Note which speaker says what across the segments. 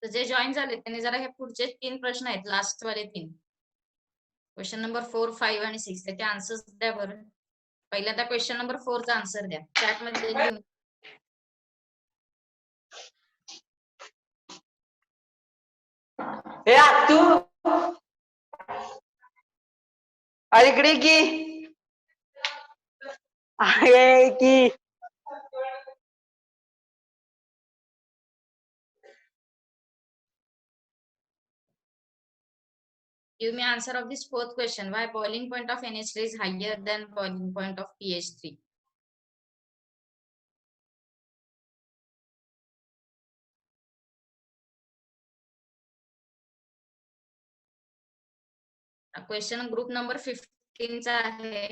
Speaker 1: तर जे जॉईन झाले त्यांनी जरा हे पुढचे 3 प्रश्न आहेत, लास्ट वाले 3. क्वेश्चन नंबर 4, 5 आणि 6 त्याचे आन्सर्स द्या बरं. पहिल्यांदा क्वेश्चन नंबर 4 चा आन्सर द्या. चॅट मध्ये लिहून.
Speaker 2: हे तू इकडे की आहे की
Speaker 1: Give me answer of this fourth question. Why boiling point of NH3 is higher than boiling point of pH3? Question group number 15 चा आहे.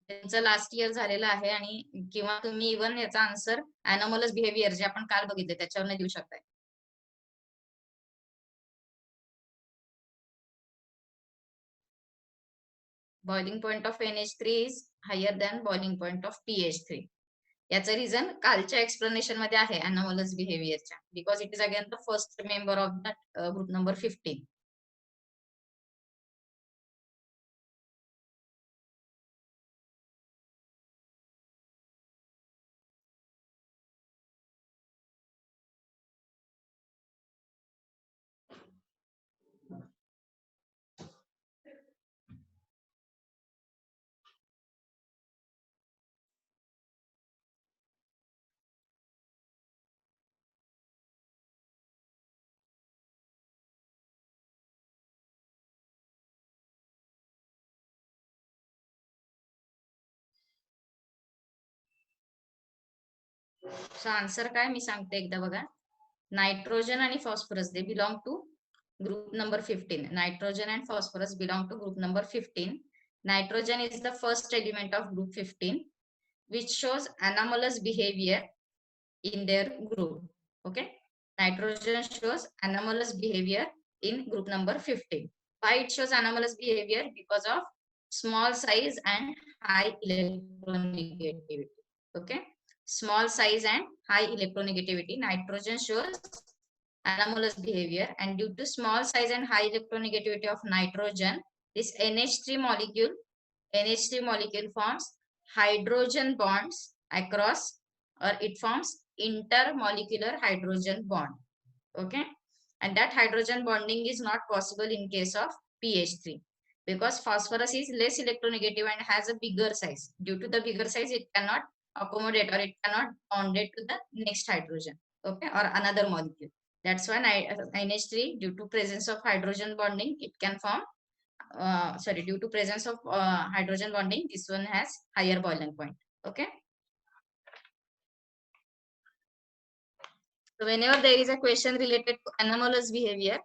Speaker 1: त्यांचं लास्ट इयर झालेलं आहे आणि किंवा तुम्ही इव्हन याचा आन्सर अॅनोमलस बिहेवियर जे आपण काल बघितले त्याच्यावर देऊ शकताय. Boiling point of NH3 is higher than boiling point of pH3. याचं रिझन कालच्या एक्सप्लेनेशन मध्ये आहे अॅनोमलस बिहेवियरच्या, because it is again the first member of that group number 15. So answer काय मी सांगते एकदा बघा. नायट्रोजन आणि phosphorus they belong to group number 15. Nitrogen and phosphorus belong to group number 15. Nitrogen is the first element of group 15, which shows anomalous behavior in their group. Okay, nitrogen shows anomalous behavior in group number 15. Why it shows anomalous behavior? Because of small size and high electronegativity. Okay, small size and high electronegativity. Nitrogen shows anomalous behavior, and due to small size and high electronegativity of nitrogen, this NH3 molecule forms hydrogen bonds across, or it forms intermolecular hydrogen bond. Okay, and that hydrogen bonding is not possible in case of pH3 because phosphorus is less electronegative and has a bigger size. Due to the bigger size, it cannot accommodate or it cannot bond it to the next hydrogen, okay, or another molecule. That's why NH3, due to presence of hydrogen bonding, it can form, due to presence of hydrogen bonding, this one has higher boiling point. Okay. So whenever there is a question related to anomalous behavior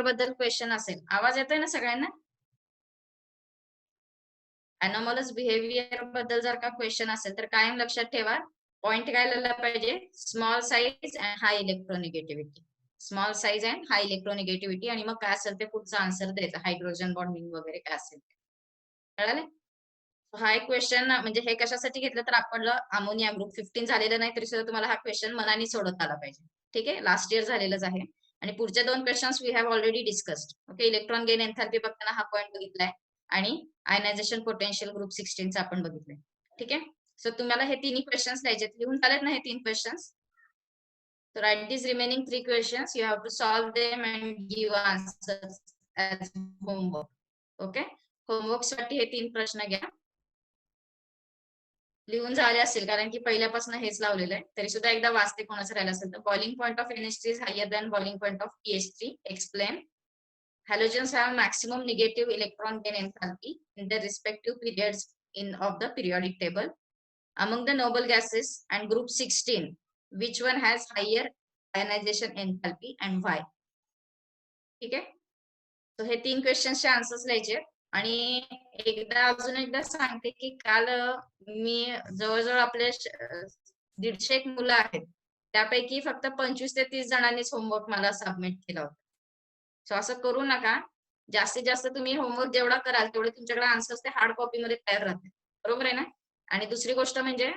Speaker 1: बद्दल question असेल, आवाज येतोय ना सगळ्यांना? Anomalous behaviour बद्दल जर का question असेल तर कायम लक्षात ठेवा, पॉइंट काय लिहिला पाहिजे, small size and high electronegativity. Small size and high electronegativity, आणि मग काय असेल ते पुढचा आन्सर द्यायचा, हायड्रोजन बॉन्डिंग वगैरे काय असेल ते. कळाले? हा एक क्वेश्चन म्हणजे हे कशासाठी घेतलं तर आपलं अमोनिया ग्रुप 15 झालेलं नाही तरी सुद्धा तुम्हाला हा क्वेश्चन मनाने सोडवता आला पाहिजे. ठीक आहे, लास्ट इयर झालेलंच आहे. आणि पुढचे 2 questions we have already discussed. Okay, electron gain enthalpy बघताना हा पॉईंट बघितलाय आणि आयनायझेशन पोटेन्शियल ग्रुप 16 चा आपण बघितलंय. ठीक आहे, सो तुम्हाला हे तिन्ही क्वेश्चन्स लिहायचे, लिहून झालेत ना हे 3 questions? So write these remaining 3 questions. You have to solve them and give answers as homework. Okay, homework साठी हे 3 प्रश्न घ्या. लिहून झाले असेल कारण की पहिल्यापासून हेच लावलेलं आहे, तरी सुद्धा एकदा वाचते कोणाचं राहिलं असेल तर. Boiling point of NH3 is higher than boiling point of pH3. Explain. Halogens have maximum negative electron gain enthalpy in their respective periods of the periodic table. Among the noble gases and group 16, which one has higher ionization enthalpy and why? ठीक आहे, तर हे 3 क्वेश्चन्सचे answers लिहायचे. आणि अजून एकदा सांगते की काल मी जवळजवळ आपले 150 मुलं आहेत, त्यापैकी फक्त 25 ते 30 जणांनीच होमवर्क मला सबमिट केला होता. सो असं करू नका, जास्तीत जास्त तुम्ही होमवर्क जेवढा कराल तेवढे तुमच्याकडे आन्सर्स ते हार्ड कॉपी मध्ये तयार राहतील. बरोबर आहे ना? आणि दुसरी गोष्ट म्हणजे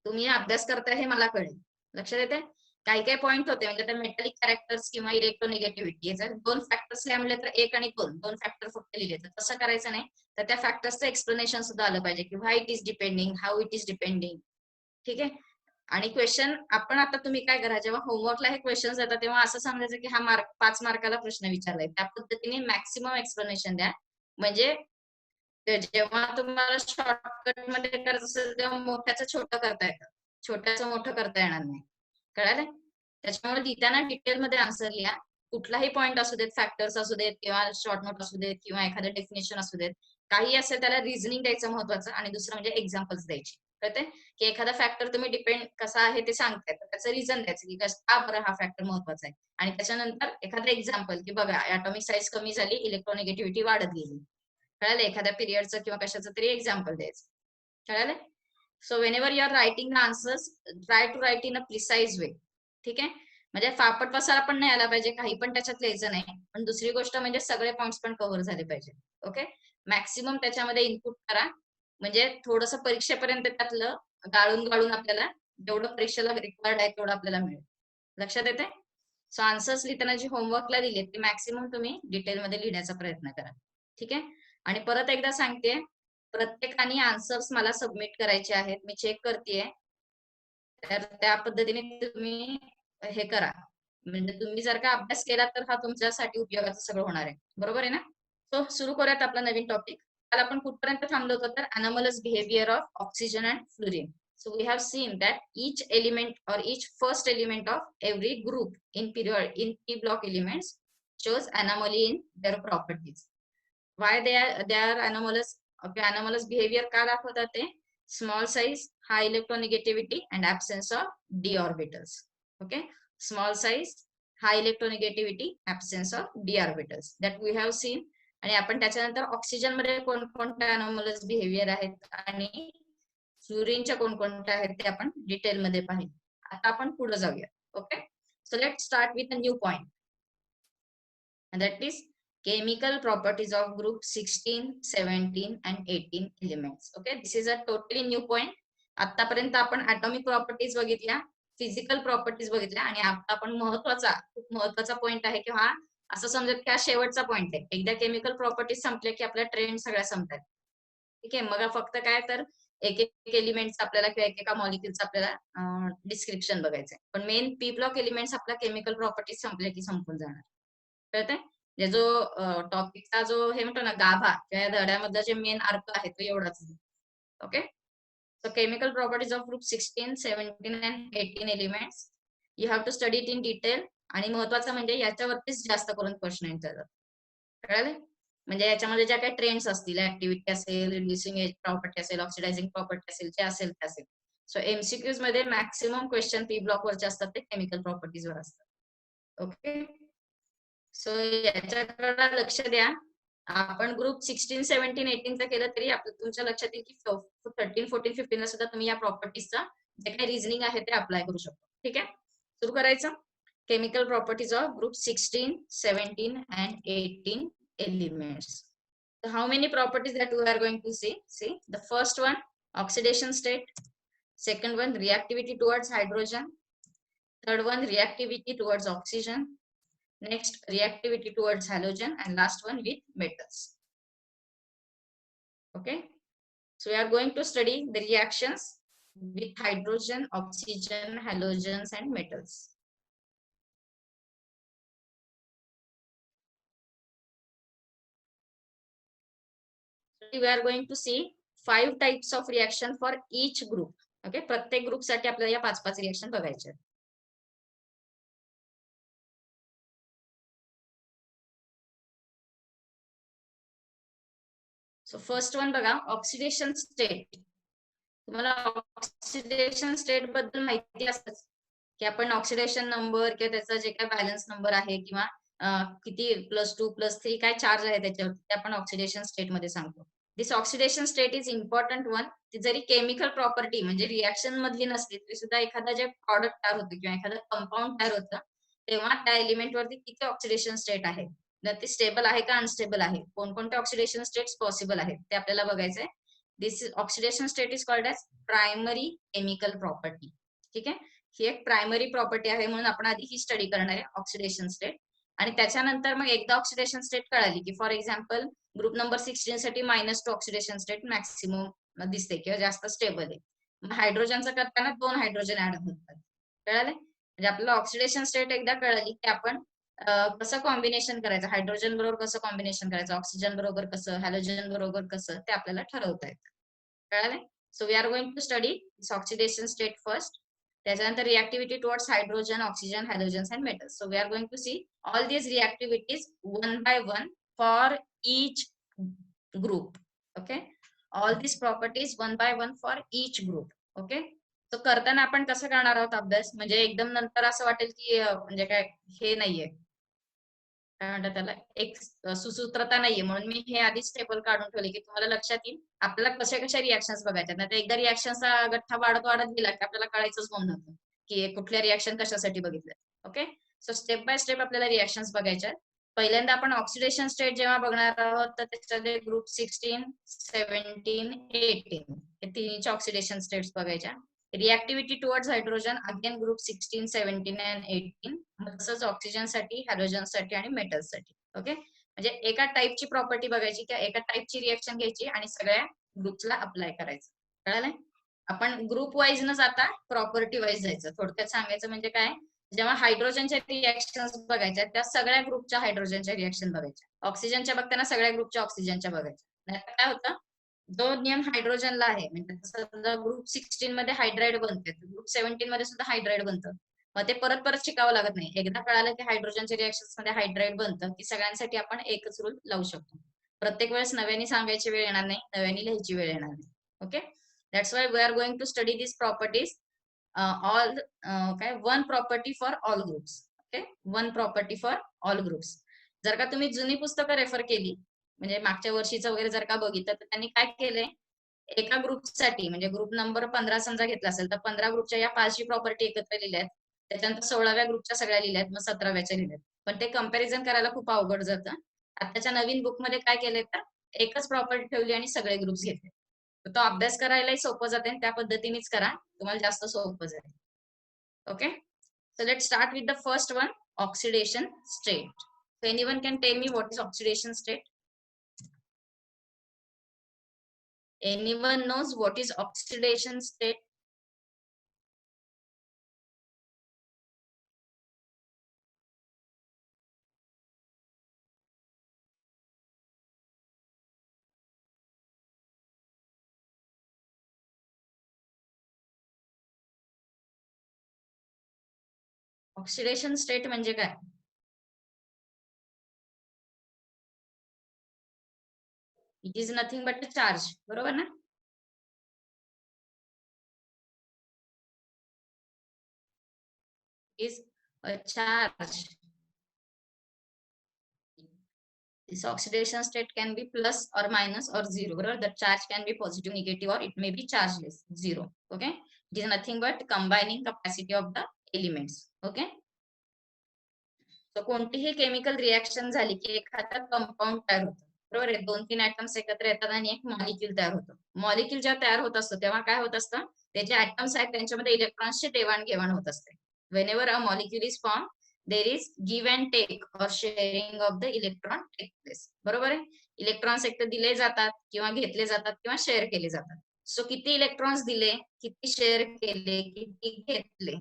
Speaker 1: तुम्ही अभ्यास करताय हे मला कळेल. लक्षात येते? काही काही पॉईंट होते म्हणजे त्या मेटॅलिक कॅरेक्टर्स किंवा इलेक्ट्रोनिगेटिव्हिटी जर 2 फॅक्टर्स लिहा म्हणले तर 1 आणि 2 फॅक्टर फक्त लिहिले तर तसं करायचं नाही. तर त्या फॅक्टर्सचं एक्सप्लेनेशन सुद्धा आलं पाहिजे की why it is depending, how it is depending. ठीक आहे. आणि क्वेश्चन आपण आता तुम्ही काय करा जेव्हा होमवर्कला हे क्वेश्चन्स येतात तेव्हा असं समजायचं की हा 5 मार्काला प्रश्न विचारलाय त्या पद्धतीने मॅक्सिमम एक्सप्लेनेशन द्या. म्हणजे जेव्हा तुम्हाला शॉर्टकट मध्ये करायचं असेल तेव्हा मोठ्याचं छोटं करता येतं, छोट्याचं मोठं करता येणार नाही. कळालं? त्याच्यामुळे लिहिताना डिटेल मध्ये आन्सर लिहा. कुठलाही पॉईंट असू देत, फॅक्टर्स असू देत किंवा शॉर्ट नोट असू देत किंवा एखादं डेफिनेशन असू देत, काही असेल त्याला रिझनिंग द्यायचं महत्वाचं आणि दुसरं म्हणजे एक्झाम्पल्स द्यायची. कळते? की एखादा फॅक्टर तुम्ही डिपेंड कसा आहे ते सांगताय तर त्याचं रिझन द्यायचं की का बरं हा फॅक्टर महत्वाचा आहे आणि त्याच्यानंतर एखादं एक्झाम्पल की बघा ॲटॉमिक साईज कमी झाली, इलेक्ट्रोनिगेटिव्हिटी वाढत गेली. कळालं? एखाद्या पिरियडचं किंवा कशाचं तरी एक्झाम्पल द्यायचं. कळालं? So whenever you are writing the answers try to write in a precise way. ठीक आहे? म्हणजे फापट पसारा पण नाही आला पाहिजे, काही पण त्याच्यात लिहायचं नाही. पण दुसरी गोष्ट म्हणजे सगळे पॉइंट्स पण कव्हर झाले पाहिजे. ओके? मॅक्सिमम त्याच्यामध्ये इनपुट करा. म्हणजे थोडंसं परीक्षेपर्यंत त्यातलं गाळून गाळून आपल्याला जेवढं परीक्षेला रिक्वायर्ड आहे तेवढं आपल्याला मिळेल. लक्षात येते? सो आन्सर्स लिहिताना जे होमवर्कला दिले ते मॅक्सिमम तुम्ही डिटेलमध्ये लिहिण्याचा प्रयत्न करा. ठीक आहे? आणि परत एकदा सांगते, प्रत्येकाने आन्सर्स मला सबमिट करायचे आहेत. मी चेक करतेय. तर त्या पद्धतीने तुम्ही हे करा. म्हणजे तुम्ही जर का अभ्यास केला तर हा तुमच्यासाठी उपयोगाचं सगळं होणार आहे. बरोबर आहे ना? सो सुरू करूयात आपला नवीन टॉपिक. काल आपण कुठपर्यंत थांबलो होतो तर anomalous behavior of oxygen and fluorine. So we have seen that each element or each first element of every group in P block elements shows anomaly in their properties. Why they are anomalous? Okay, anomalous behavior का दाखवतात ते? Small size, high electronegativity and absence of d orbitals. Okay, small size, high electronegativity, absence of d orbitals that we have seen. आणि आपण त्याच्यानंतर oxygen मध्ये कोणकोणत्या anomalous behaviour आहेत आणि फ्लोरीनच्या कोणकोणत्या आहेत ते आपण डिटेल मध्ये पाहिले. आता आपण पुढे जाऊया. Okay, so let start with a new point and that is chemical properties of group 16, 17 and 18 elements. Okay, this is a totally new point. आतापर्यंत आपण atomic properties बघितल्या, फिजिकल प्रॉपर्टीज बघितल्या आणि आता आपण खूप महत्वाचा पॉइंट आहे की हा असं समजत की हा शेवटचा पॉइंट आहे. एकदा केमिकल प्रॉपर्टीज संपल्या की आपल्या ट्रेंड सगळ्या संपतात. ठीक आहे, मग फक्त काय तर एक एक एलिमेंट्स आपल्याला किंवा एकेका मॉलिक्युलचं आपल्याला डिस्क्रिप्शन बघायचंय. पण मेन पी ब्लॉक एलिमेंट्स आपल्या केमिकल प्रॉपर्टीज संपल्या की संपून जाणार. कळतंय? जो टॉपिकचा जो हे म्हणतो ना गाभा किंवा धड्यामधला जे मेन अर्थ आहे तो एवढाच. Okay, so chemical properties of group 16, 17 and 18 elements you have to study it in detail. आणि महत्वाचं म्हणजे याच्यावरतीच जास्त करून क्वेश्चन विचारतात. कळालं? म्हणजे याच्यामध्ये ज्या काही ट्रेंड्स असतील, ऍक्टिव्हिटी असेल, रिड्युसिंग एज प्रॉपर्टी असेल, ऑक्सिडायझिंग प्रॉपर्टी असेल, जे असेल ते असेल. सो एमसीक्यूज मध्ये मॅक्सिमम क्वेश्चन पी ब्लॉक वरचे असतात ते केमिकल प्रॉपर्टीज वर असतात. ओके, सो याच्याकडे लक्ष द्या. आपण ग्रुप 16, 17, 18 चा केलं तरी तुमच्या लक्षात येईल की 13, 14, 15 ला सुद्धा तुम्ही या प्रॉपर्टीजचा जे काही रिझनिंग आहे ते अप्लाय करू शकतो. ठीक आहे, सुरू करायचं. Chemical properties of group 16, 17 and 18 elements. So how many properties that we are going to see? See, the first one, oxidation state. Second one, reactivity towards hydrogen. Third one, reactivity towards oxygen. Next, reactivity towards halogen. And last one with metals. Okay. So we are going to study the reactions with hydrogen, oxygen, halogens and metals. We are going to see 5 types of reaction for each group. Okay, प्रत्येक group साठी आपल्याला या 5-5 reaction बघायचे. So first one बघा, oxidation state. तुम्हाला oxidation state बद्दल माहिती असतं की आपण ऑक्सिडेशन नंबर किंवा त्याचा जे काही बॅलन्स नंबर आहे किंवा किती +2, +3 काय चार्ज आहे त्याच्यावर ते आपण ऑक्सिडेशन स्टेट मध्ये सांगतो. This oxidation state is important one. ती जरी केमिकल प्रॉपर्टी म्हणजे रिएक्शन मधली नसली तरी सुद्धा एखादा जे प्रॉडक्ट तयार होतं किंवा एखादं कंपाऊंड तयार होतं तेव्हा त्या एलिमेंट वरती किती ऑक्सिडेशन स्टेट आहे, जर ती स्टेबल आहे का अनस्टेबल आहे, कोणकोणते ऑक्सिडेशन स्टेट्स पॉसिबल आहेत ते आपल्याला बघायचंय. This oxidation state is called as primary chemical property. ठीक आहे, ही एक प्रायमरी प्रॉपर्टी आहे म्हणून आपण आधी ही स्टडी करणार आहे ऑक्सिडेशन स्टेट. आणि त्याच्यानंतर मग एकदा ऑक्सिडेशन स्टेट कळाली की फॉर एक्झाम्पल ग्रुप नंबर 16 साठी -2 ऑक्सिडेशन स्टेट मॅक्सिमम दिसते किंवा जास्त स्टेबल आहे. हायड्रोजनचं करताना 2 हायड्रोजन ऍड होतात. कळाले, म्हणजे आपल्याला ऑक्सिडेशन स्टेट एकदा कळाली की आपण कसं कॉम्बिनेशन करायचं, हायड्रोजन बरोबर कसं कॉम्बिनेशन करायचं, ऑक्सिजन बरोबर कसं, हॅलोजन बरोबर कसं, ते आपल्याला ठरवता येतं. कळाले. So we are going to study this oxidation state first. त्याच्यानंतर reactivity towards hydrogen, oxygen, halogens and metals. So we are going to see all these reactivities one by one for each group. Okay, all these properties one by one for each group. Okay, so करताना आपण कसं करणार आहोत अभ्यास, म्हणजे एकदम नंतर असं वाटेल की म्हणजे काय हे नाहीये, काय म्हणतात त्याला, एक सुसूत्रता नाहीये, म्हणून मी हे आधीच टेबल काढून ठेवले की तुम्हाला लक्षात येईल आपल्याला कशा कशा रिएक्शन्स बघायच्या. नाही तर एकदा रिएक्शनचा गठ्ठा वाढत वाढत गेला की आपल्याला कळायचंच बंद होतं की कुठल्या रिएक्शन कशासाठी बघितल्या. Okay, so step by step आपल्याला रिएक्शन्स बघायच्या. पहिल्यांदा आपण ऑक्सिडेशन स्टेट जेव्हा बघणार आहोत तर त्याच्यामध्ये ग्रुप 16, 17, 18 हे तिन्हीच्या ऑक्सिडेशन स्टेट्स बघायच्या. Reactivity towards hydrogen again group 16, 17 and 18. तसंच ऑक्सिजन साठी, हॅलोजन साठी आणि मेटल्स साठी. ओके, म्हणजे एका टाईपची प्रॉपर्टी बघायची किंवा एका टाईपची रिएक्शन घ्यायची आणि सगळ्या ग्रुप्सला अप्लाय करायचं. कळालंय. आपण ग्रुप वाईज न जाता प्रॉपर्टी वाईज जायचं. थोडक्यात सांगायचं म्हणजे काय, जेव्हा हायड्रोजनच्या रिएक्शन्स बघायच्या त्या सगळ्या ग्रुपच्या हायड्रोजनच्या रिएक्शन बघायच्या, ऑक्सिजनच्या बघताना सगळ्या ग्रुपच्या ऑक्सिजनच्या बघायच्या. नाहीतर काय होतं, जो नियम हायड्रोजनला आहे म्हणजे समजा ग्रुप 16 मध्ये हायड्राइड बनते, ग्रुप 17 मध्ये सुद्धा हायड्राइड बनतं. मग ते परत परत शिकावं लागत नाही. एकदा कळालं की हायड्रोजनच्या रिएक्शन्स मध्ये हायड्राइड बनतं की सगळ्यांसाठी आपण एकच रूल लावू शकतो. प्रत्येक वेळेस नव्याने सांगायची वेळ येणार नाही, नव्याने लिहायची वेळ येणार नाही. Okay, that's why we are going to study this properties all, काय, one property for all groups. Okay, one property for all groups. जर का तुम्ही जुनी पुस्तकं रेफर केली म्हणजे मागच्या वर्षीचं वगैरे जर का बघितलं तर त्यांनी काय केलंय, एका ग्रुपसाठी म्हणजे ग्रुप नंबर 15 समजा घेतला असेल तर 15 ग्रुपच्या या 5 प्रॉपर्टी एकत्र लिहिल्यात, त्याच्यानंतर 16व्या ग्रुपच्या सगळ्या लिहिल्यात, मग 17व्याच्या लिहिल्यात. पण ते कंपॅरिझन करायला खूप अवघड जातं. आताच्या नवीन बुक मध्ये काय केलंय तर एकच प्रॉपर्टी ठेवली आणि सगळे ग्रुप्स घेतले. तो अभ्यास करायलाही सोपं जाते आणि त्या पद्धतीनेच करा, तुम्हाला जास्त सोपं जाईल. Okay, so let's start with the first one, oxidation state. So anyone can tell me what is oxidation state? Anyone knows what is oxidation state? Oxidation state म्हणजे काय? It is nothing but a charge, बरोबर ना? Is a charge. This oxidation state can be plus or minus or zero. The charge can be positive, negative, or it may be chargeless, zero. Okay, it is nothing but combining capacity of the elements. Okay, so कोणतीही chemical reaction झाली की एखादा compound तयार होतो, बरोबर आहे. 2-3 atoms एकत्र येतात आणि एक मॉलिक्यूल तयार होतं. मॉलिक्यूल जेव्हा तयार होत असतो तेव्हा काय होत असतं, त्याचे ऍटम्स आहेत त्यांच्यामध्ये इलेक्ट्रॉन्सची देवाणघेवाण होत असते. whenever a molecule is formed there is give and take or sharing of the electron take place. बरोबर आहे. इलेक्ट्रॉन्स एक तर दिले जातात किंवा घेतले जातात किंवा शेअर केले जातात. सो किती इलेक्ट्रॉन्स दिले, किती शेअर केले, किती घेतले,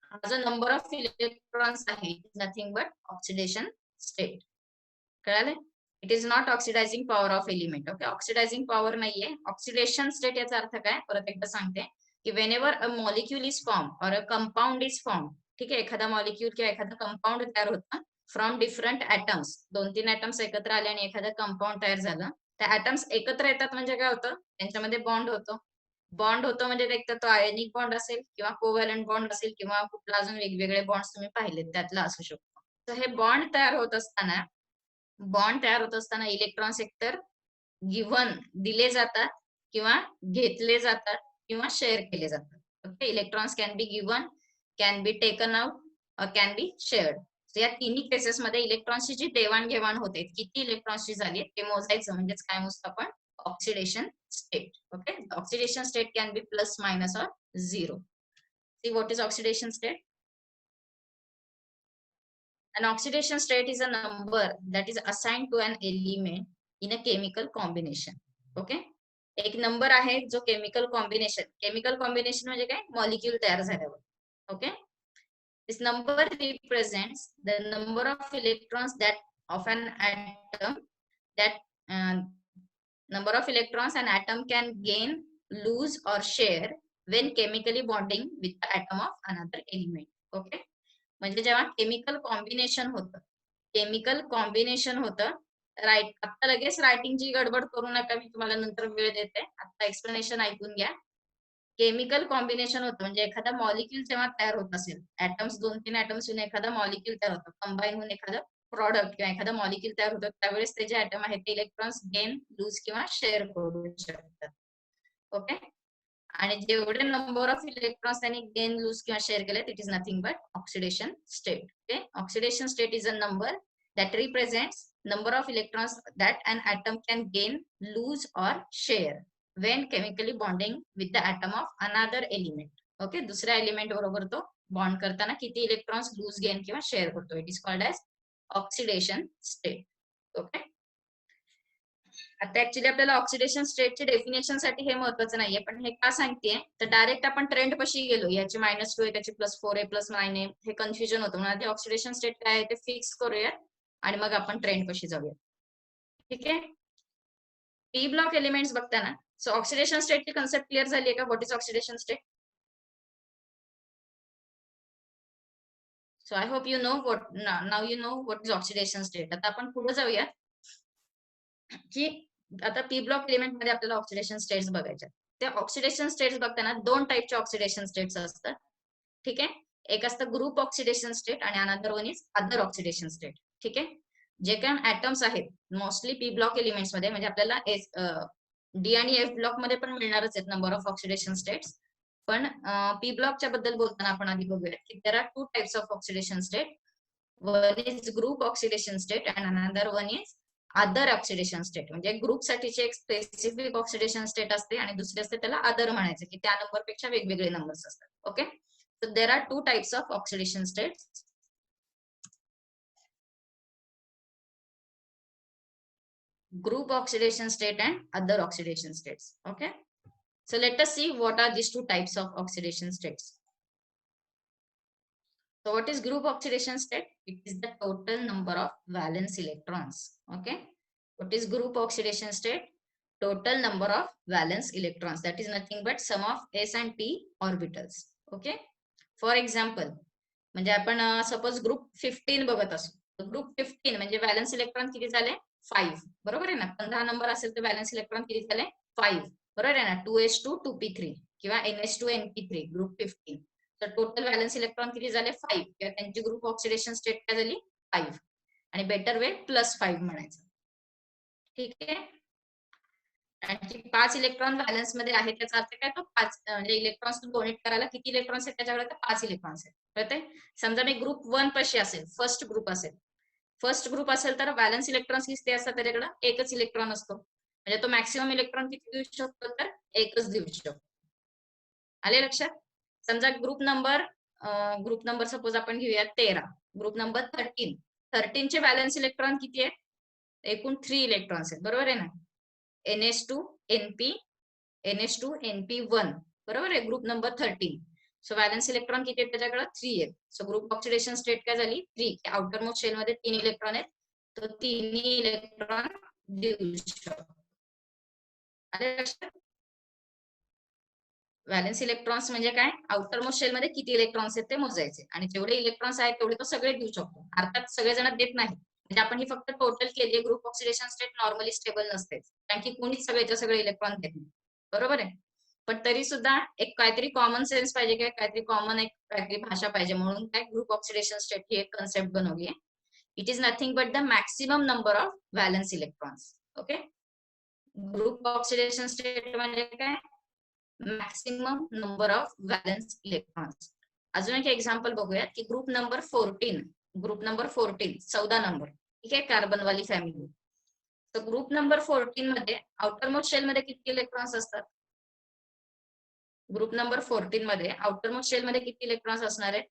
Speaker 1: हा जो नंबर ऑफ इलेक्ट्रॉन्स आहे नथिंग बट ऑक्सिडेशन स्टेट. कळाले. It is not oxidising power of element. Okay, oxidising power नाहीये. ऑक्सिडेशन स्टेट याचा अर्थ काय, परत एकदा सांगते की whenever a molecule is formed or a compound is formed, ठीक आहे, एखादा मॉलिक्यूल किंवा एखादा कंपाऊंड तयार होतं फ्रॉम डिफरंट ऍटम्स, 2-3 ऍटम्स एकत्र आले आणि एखादं कंपाऊंड तयार झालं. त्या ऍटम्स एकत्र येतात म्हणजे काय होतं, त्यांच्यामध्ये बॉन्ड होतो. बॉन्ड होतो म्हणजे एक तर तो आयनिक बॉन्ड असेल किंवा कोव्हॅलंट बॉन्ड असेल किंवा कुठला अजून वेगवेगळे बॉन्ड्स तुम्ही पाहिलेत त्यातला असू शकतो. तर हे बॉन्ड तयार होत असताना इलेक्ट्रॉन्स एकतर गिव्हन दिले जातात किंवा घेतले जातात किंवा शेअर केले जातात. Okay, electrons can be given, can be taken out, can be shared. या तिन्ही केसेस मध्ये इलेक्ट्रॉन्सची जी देवाणघेवाण होते, किती इलेक्ट्रॉन्सची झाली ते मोजायचं, म्हणजेच काय मोजतो आपण, oxidation state. Okay, the oxidation state can be plus, minus, or 0. See, what is oxidation state? An oxidation state is a number that is assigned to an element in a chemical combination. Okay, एक number आहे जो chemical combination म्हणजे काय, molecule तयार झाल्यावर. Okay, this number represents the number of electrons that of an atom that number of electrons an atom can gain, lose, or share when chemically bonding with the atom of another element. Okay, म्हणजे जेव्हा chemical combination होतं, right. आता लगेच रायटिंगची गडबड करू नका, मी तुम्हाला नंतर वेळ देते. आता एक्सप्लेनेशन ऐकून घ्या. केमिकल कॉम्बिनेशन होतं म्हणजे एखादा मॉलिक्यूल जेव्हा तयार होत असेल, ऍटम्स 2-3 ऍटम्स येऊन एखादा मॉलिक्यूल तयार होतं, कंबाईन होऊन एखादं प्रॉडक्ट किंवा एखादा मॉलिक्यूल तयार होतं, त्यावेळेस ते जे ऍटम आहेत ते इलेक्ट्रॉन्स गेन, लूज किंवा शेअर करू शकतात. ओके, आणि जेवढे नंबर ऑफ इलेक्ट्रॉन्स त्यांनी गेन, लूज किंवा शेअर केले, it is nothing but oxidation state. Okay, oxidation state is a number that represents number of electrons that an atom can gain, lose, or share when chemically bonding with the atom of another element. Okay, दुसऱ्या element बरोबर तो bond करताना किती electrons lose, gain किंवा share करतो. It is called as oxidation state. Okay, आता actually आपल्याला oxidation स्टेटचे डेफिनेशन साठी हे महत्वाचं नाहीये, पण हे का सांगतेय तर डायरेक्ट आपण ट्रेंड पशी गेलो, याची -2 आहे, त्याची +4 आहे, +9 आहे, हे कन्फ्युजन होतं. म्हणून आधी ऑक्सिडेशन स्टेट काय आहे ते फिक्स करूया आणि मग आपण ट्रेंड पशी जाऊया. ठीक आहे, पी ब्लॉक एलिमेंट्स बघताना सो ऑक्सिडेशन स्टेटची कन्सेप्ट क्लिअर झाली आहे का? What is oxidation state? So I hope you know now you know what is oxidation state. आता आपण पुढे जाऊया की आता पी ब्लॉक एलिमेंट मध्ये आपल्याला ऑक्सिडेशन स्टेट्स बघायच्या. त्या ऑक्सिडेशन स्टेट्स बघताना 2 टाईपचे ऑक्सिडेशन स्टेट्स असतात. ठीक आहे, एक असतं ग्रुप ऑक्सिडेशन स्टेट आणि another one is other oxidation state. ठीक आहे, जे काही ऍटम्स आहेत मोस्टली पी ब्लॉक एलिमेंट्स मध्ये, म्हणजे आपल्याला डी आणि एफ ब्लॉक मध्ये पण मिळणारच आहेत नंबर ऑफ ऑक्सिडेशन स्टेट्स, पण पी ब्लॉकच्या बद्दल बोलताना आपण आधी बघूया की there are 2 types of oxidation state. One is group oxidation state and another one is other oxidation state. म्हणजे ग्रुप साठीची एक स्पेसिफिक ऑक्सिडेशन स्टेट असते आणि दुसरी असते त्याला अदर म्हणायचं, की त्या नंबर पेक्षा वेगवेगळे नंबर्स असतात. Okay, so there are 2 types of oxidation states. Group oxidation state and other oxidation states. Okay, so let us see what are these 2 types of oxidation states. So what is group oxidation state? It is the total number of valence electrons. Okay, what is group oxidation state? Total number of valence electrons, that is nothing but sum of s and p orbitals. Okay, for example म्हणजे आपण suppose group 15 बघत असू, group 15 म्हणजे valence electron किती झाले? 5. बरोबर आहे ना? 15 नंबर असेल तर व्हॅलन्स इलेक्ट्रॉन किती झाले? 5. बरोबर आहे ना? 2s2 2p3 किंवा ns2 np3 ग्रुप 15. तर टोटल व्हॅलन्स इलेक्ट्रॉन किती झाले? 5. किंवा त्यांची ग्रुप ऑक्सिडेशन स्टेट काय झाली? 5. आणि बेटर वे +5 म्हणायचं. ठीक आहे, आणखी 5 इलेक्ट्रॉन व्हॅलन्स मध्ये आहे, त्याचा अर्थ काय? तो 5 म्हणजे इलेक्ट्रॉन्स डोनेट करायला किती इलेक्ट्रॉन्स आहेत त्याच्याकडे? 5 इलेक्ट्रॉन्स आहेत. कळतंय? समजा मी ग्रुप 1 पाशी असेल, फर्स्ट ग्रुप असेल तर व्हॅलन्स इलेक्ट्रॉन्स किती असतात त्याच्याकडे? एकच इलेक्ट्रॉन असतो. म्हणजे तो मॅक्सिमम इलेक्ट्रॉन किती देऊ शकतो? तर एकच देऊ शकतो. आले लक्षात? समजा ग्रुप नंबर सपोज आपण घेऊया 13, ग्रुप नंबर 13 चे व्हॅलन्स इलेक्ट्रॉन किती आहेत? एकूण 3 इलेक्ट्रॉन्स आहेत. बरोबर आहे ना? ns2 np1. बरोबर आहे, group number 13. So valence electron किती आहेत त्याच्याकडे? 3 आहेत. सो ग्रुप ऑक्सिडेशन स्टेट काय झाली? 3. आउटर मोस्ट शेल मध्ये 3 इलेक्ट्रॉन आहेत, तो 3 इलेक्ट्रॉन देऊ शकतो. व्हॅलन्स इलेक्ट्रॉन्स म्हणजे काय? आउटर मोस्ट शेल मध्ये किती इलेक्ट्रॉन्स आहेत ते मोजायचे, आणि जेवढे इलेक्ट्रॉन्स आहेत तेवढे तो सगळे देऊ शकतो. अर्थात सगळेजण देत नाही, म्हणजे आपण ही फक्त टोटल केली. Group oxidation state normally stable नसते, कारण की कोणीच सगळे इलेक्ट्रॉन देत नाही. बरोबर आहे, पण तरी सुद्धा एक काहीतरी कॉमन सेन्स पाहिजे, काय काहीतरी कॉमन एक काहीतरी भाषा पाहिजे, म्हणून काय ग्रुप ऑक्सिडेशन स्टेट ही एक कन्सेप्ट बनवली आहे. It is nothing but the maximum number of valence electrons. Okay, group oxidation state म्हणजे काय? Maximum number of valence electrons. अजून एक एक्झाम्पल बघूया की ग्रुप नंबर 14 14 नंबर, ठीक आहे, कार्बन वाली फॅमिली. तर ग्रुप नंबर 14 मध्ये आउटर मोस्ट शेल मध्ये किती इलेक्ट्रॉन्स असतात? ग्रुप नंबर 14 मध्ये आउटर मोस्ट शेल मध्ये किती इलेक्ट्रॉन्स असणार आहे?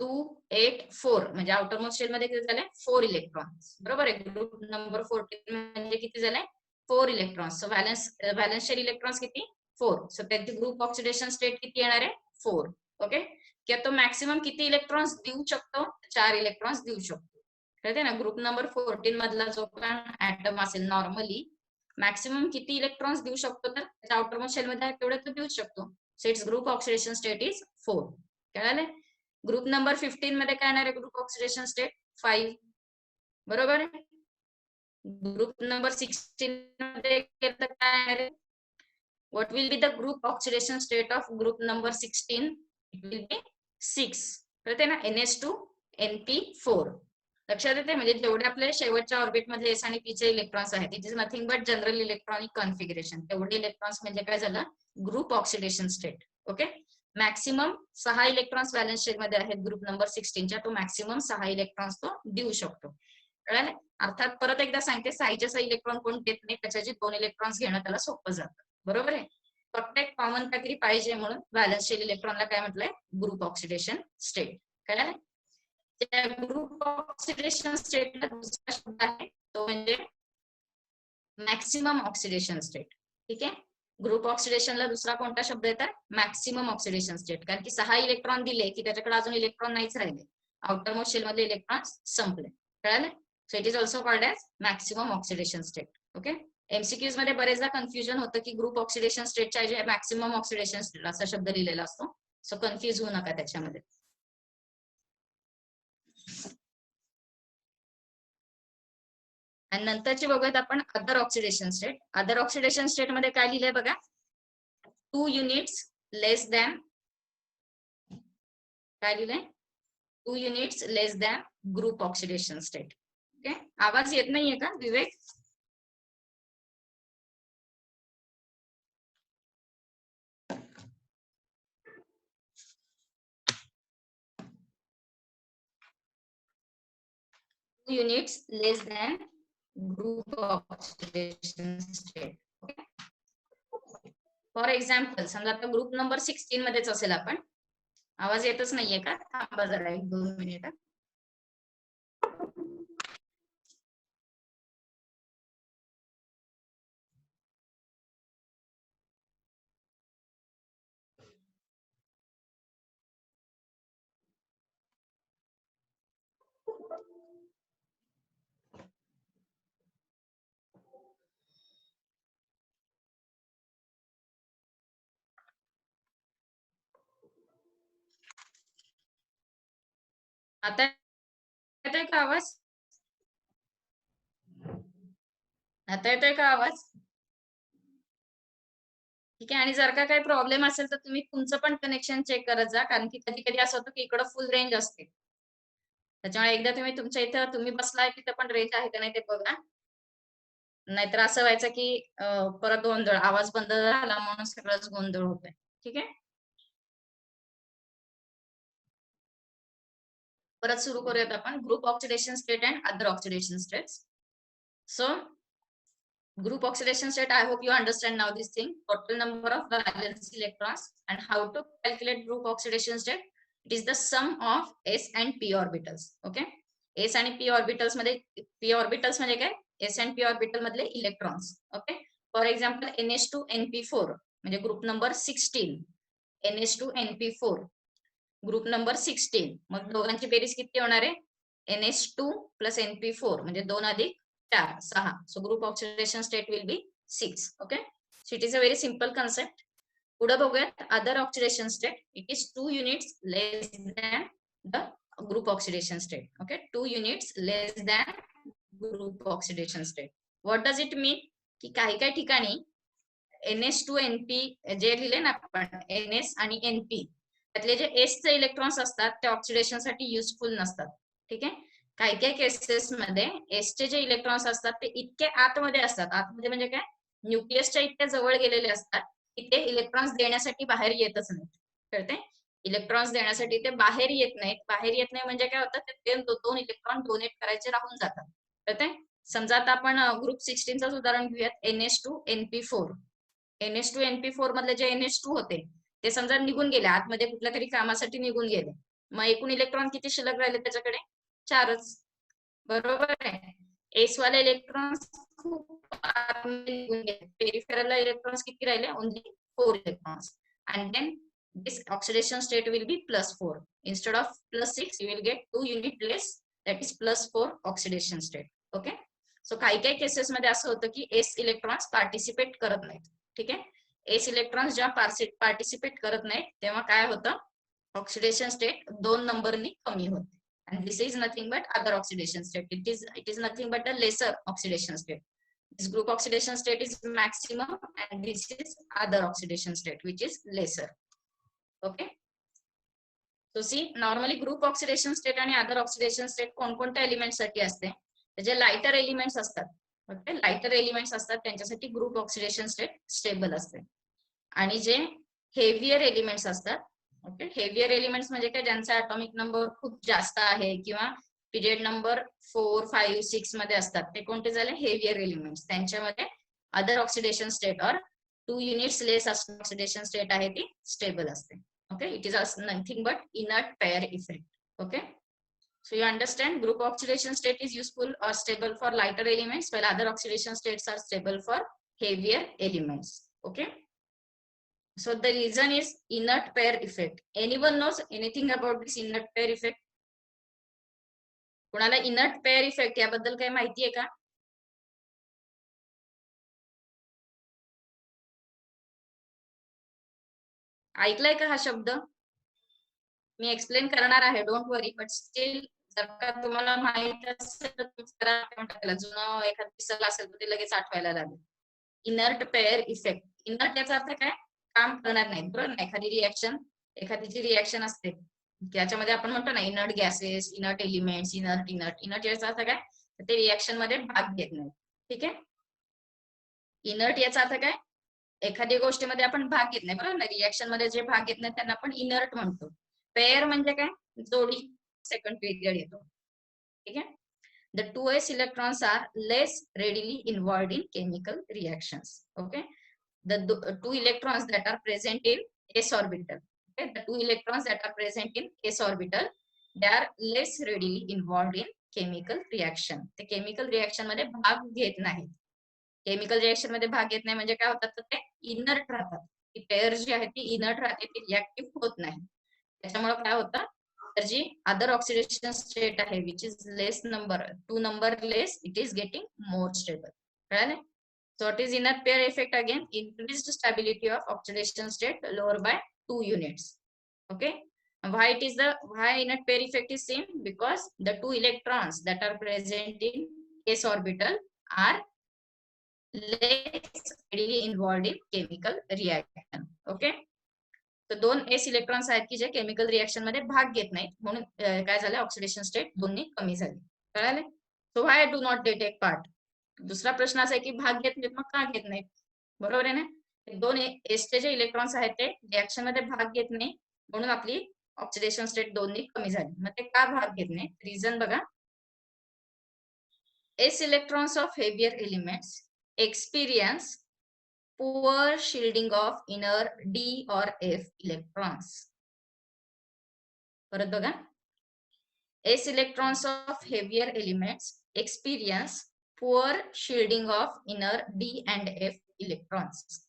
Speaker 1: 2, 8, 4 म्हणजे आउटर मोस्ट शेल मध्ये किती झाले? 4 इलेक्ट्रॉन्स. बरोबर आहे. ग्रुप नंबर 14 म्हणजे किती झाले? 4 electrons. So valence shell electrons किती? 4. सो त्यांची ग्रुप ऑक्सिडेशन स्टेट किती येणार आहे? 4. ओके. किंवा तो मॅक्सिमम किती इलेक्ट्रॉन्स देऊ शकतो? 4 इलेक्ट्रॉन्स देऊ शकतो. कळते ना? ग्रुप नंबर 14 मधला जो पण ऍटम असेल नॉर्मली मॅक्सिमम किती इलेक्ट्रॉन्स देऊ शकतो? तर त्याच्या आउटर मोस्ट शेल मध्ये तेवढे तो देऊ शकतो. So its group oxidation state is 4. कळाले? ग्रुप नंबर 15 मध्ये काय येणार आहे? Group oxidation state 5. बरोबर आहे. ग्रुप नंबर 16 मध्ये काय येणार आहे? What will be the group oxidation state of group number 16? It will be 6. कळते ना? NH2 NP4. लक्षात येते? म्हणजे जेवढे आपले शेवटच्या ऑर्बिट मध्ये एस आणि पी चे इलेक्ट्रॉन्स आहेत it is nothing but general electronic configuration. तेवढे इलेक्ट्रॉन्स म्हणजे काय झालं? Group oxidation state. Okay. Maximum 6 electrons valence shell मध्ये आहेत ग्रुप नंबर 16 च्या. तो मॅक्सिमम 6 इलेक्ट्रॉन्स तो देऊ शकतो. कळालं? अर्थात परत एकदा सांगते 6च्या 6 इलेक्ट्रॉन कोण देत नाही. त्याच्याची 2 इलेक्ट्रॉन्स घेणं त्याला सोपं जातं. बरोबर आहे. फक्त एक कॉमन काहीतरी पाहिजे म्हणून व्हॅलन्स शेल इलेक्ट्रॉनला काय म्हटलंय? Group oxidation state. कळालं? त्या ग्रुप ऑक्सिडेशन स्टेटला दुसरा शब्द आहे तो म्हणजे मॅक्सिमम ऑक्सिडेशन स्टेट. ठीक आहे. ग्रुप ऑक्सिडेशनला दुसरा कोणता शब्द येतात? Maximum oxidation state. कारण की 6 इलेक्ट्रॉन दिले की त्याच्याकडे अजून इलेक्ट्रॉन नाहीच राहिले. आउटर मोस्ट शेल मधले इलेक्ट्रॉन संपले. कळाले? So it is also called as maximum oxidation state. Okay. MCQs मध्ये बरेचदा कन्फ्युजन होतं की ग्रुप ऑक्सिडेशन स्टेटच्या ऐवजी मॅक्सिमम ऑक्सिडेशन स्टेट असा शब्द लिहिलेला असतो. सो कन्फ्युज होऊ नका त्याच्यामध्ये. आणि नंतरची बघूयात आपण other oxidation state. Other oxidation state मध्ये काय लिहिलंय बघा? 2 युनिट्स लेस दॅन काय लिहिलंय? 2 units less than group oxidation state. Okay. आवाज येत नाहीये का Vivek? Units less than group oxidation state. Okay. For example समजा आता ग्रुप नंबर 16 मध्येच असेल आपण. आवाज येतच नाहीये का? थांबा जरा 1-2 मिनिट. आता येतोय का आवाज? आता येतोय का आवाज? ठीक आहे. आणि जर का काही प्रॉब्लेम असेल तर तुम्ही तुमचं पण कनेक्शन चेक करत जा. कारण की कधी कधी असं होतं की इकडं फुल रेंज असते. त्याच्यामुळे एकदा तुम्ही तुमच्या इथं तुम्ही बसलाय तिथं पण रेंज आहे का नाही ते बघा. नाहीतर असं व्हायचं की परत गोंधळ, आवाज बंद झाला म्हणून सगळंच गोंधळ होतोय. ठीक आहे. परत सुरू करूयात आपण group oxidation state and other oxidation states. So group oxidation state, I hope you understand now this thing. Total number of valence electrons and how to calculate group oxidation state. It is the sum of s and p orbitals. Okay. s आणि p orbitals मध्ये p orbitals म्हणजे काय? s and p orbital मधले electrons. Okay. For example NH2 NP4 म्हणजे group number 16. NH2 NP4 group number 16. मग दोघांची बेरीज किती होणार आहे? NH2 प्लस NP4 म्हणजे 2 अधिक 4, 6. So group oxidation state will be 6. Okay. So it is a very simple concept. पुढे बघूयात other oxidation state. It is 2 units less than the group oxidation state. Okay. 2 units less than group oxidation state. What does it mean? की काही काही ठिकाणी NH2 NP जे लिहिले ना आपण NS आणि NP त्यातले जे S चे इलेक्ट्रॉन्स असतात ते ऑक्सिडेशन साठी युजफुल नसतात. ठीक आहे. काही काही केसेस मध्ये एस चे जे इलेक्ट्रॉन्स असतात ते इतके आतमध्ये असतात. आतमध्ये म्हणजे काय? न्यूक्लियसच्या इतक्या जवळ गेलेले असतात की ते इलेक्ट्रॉन्स देण्यासाठी बाहेर येतच नाहीत. कळते? इलेक्ट्रॉन्स देण्यासाठी ते बाहेर येत नाहीत. बाहेर येत नाही म्हणजे काय होतं? ते 2 इलेक्ट्रॉन डोनेट करायचे राहून जातात. कळते? समजा आता आपण ग्रुप 16च उदाहरण घेऊयात, NH2NP4. NH2NP4 मधले जे NH2 होते ते समजा निघून गेले, आतमध्ये कुठल्या तरी कामासाठी निघून गेले, मग एकूण इलेक्ट्रॉन किती शिल्लक राहिले त्याच्याकडे? 4च. बरोबर आहे. एस वाले इलेक्ट्रॉन्स खूप आतमध्ये निघून गेले, पेरिफेरल इलेक्ट्रॉन्स किती राहिले? Only 4 electrons. And then this oxidation state will be +4. Instead of +6 you will get 2 unit less, that is +4 oxidation state. Okay, so काही काही केसेस मध्ये असं होतं की एस इलेक्ट्रॉन्स पार्टिसिपेट करत नाहीत. ठीक आहे, एस इलेक्ट्रॉन्स जेव्हा पार्टिसिपेट करत नाहीत तेव्हा काय होतं? ऑक्सिडेशन स्टेट 2 नंबरनी कमी होते. and this is nothing but other oxidation state. It is nothing but a lesser oxidation state. This group oxidation state is maximum and this is other oxidation state which is lesser. Okay, so see, normally group oxidation state आणि other oxidation state कोणकोणत्या element साठी असते? जे lighter elements असतात, okay, lighter elements असतात त्यांच्यासाठी group oxidation state stable असते. आणि जे हेवियर एलिमेंट्स असतात, ओके, हेवियर एलिमेंट्स म्हणजे काय? ज्यांचा ॲटॉमिक नंबर खूप जास्त आहे किंवा पिरियड नंबर 4, 5, 6 मध्ये असतात, ते कोणते झाले? Heavier elements. त्यांच्यामध्ये अदर ऑक्सिडेशन स्टेट और 2 युनिट्स लेस ऑक्सिडेशन स्टेट आहे ती स्टेबल असते. Okay, it is nothing but inert pair effect. Okay, so you understand group oxidation state is useful or stable for lighter elements, while other oxidation states are stable for heavier elements. Okay, so the reason is inert pair effect. Anyone knows anything about this inert pair effect? कोणाला inert pair effect याबद्दल काही माहिती आहे का? ऐकलाय का हा शब्द? मी explain करणार आहे, डोंट वरी, बट स्टील जर का तुम्हाला माहित असेल तर जुनं एखादं दिसलं असेल तर ते लगेच आठवायला लागेल. Inert pair effect. इनर्ट याचा अर्थ काय? काम करणार नाही, बरोबर ना? एखादी जी रिएक्शन असते त्याच्यामध्ये आपण म्हणतो ना inert gases, inert elements, inert याचा अर्थ काय? ते रिएक्शन मध्ये भाग घेत नाही. ठीक आहे, इनर्ट याचा अर्थ काय? एखादी गोष्टीमध्ये आपण भाग घेत नाही, बरोबर ना? रिएक्शन मध्ये जे भाग घेत नाही त्यांना आपण इनर्ट म्हणतो. पेअर म्हणजे काय? जोडी, सेकंड पिरियड येतो. ठीक आहे, the 2s electrons are less readily involved in chemical reactions. Okay, the 2 electrons that are present in s orbital, okay, the 2 electrons that are present in s orbital, they are less readily involved in chemical reaction. ते chemical reaction मध्ये भाग घेत नाही. Chemical reaction मध्ये भाग घेत नाही म्हणजे काय होतात? तर ते इनर्ट राहतात. ती पेअर जी आहे ती इनर्ट राहते, ती रिएक्टिव्ह होत नाही. त्याच्यामुळे काय होतं? तर जी अदर ऑक्सिडेशन स्टेट आहे which is less number, 2 number less, it is getting more stable. कळाले? So it is inner pair effect again, increased stability of oxidation state lower by 2 units. Okay, why inert pair effect is seen? Because the 2 electrons that are present in s orbital are less readily involved in chemical reaction. Okay, तर 2 S electrons आहेत की जे chemical reaction मध्ये भाग घेत नाहीत, म्हणून काय झालं? ऑक्सिडेशन स्टेट दोन्ही कमी झाली. कळाले? So why do not they take part? दुसरा प्रश्न असा आहे की भाग घेत नाहीत, मग का घेत नाहीत? बरोबर आहे ना? 2 एसचे जे इलेक्ट्रॉन्स आहेत ते रिएक्शन मध्ये भाग घेत नाही, म्हणून आपली ऑक्सिडेशन स्टेट दोन्ही कमी झाली. मग ते का भाग घेत नाही? रिझन बघा, S electrons of heavier elements experience poor shielding of inner d or f electrons. परत बघा, s electrons of heavier elements experience poor shielding of inner d and f electrons.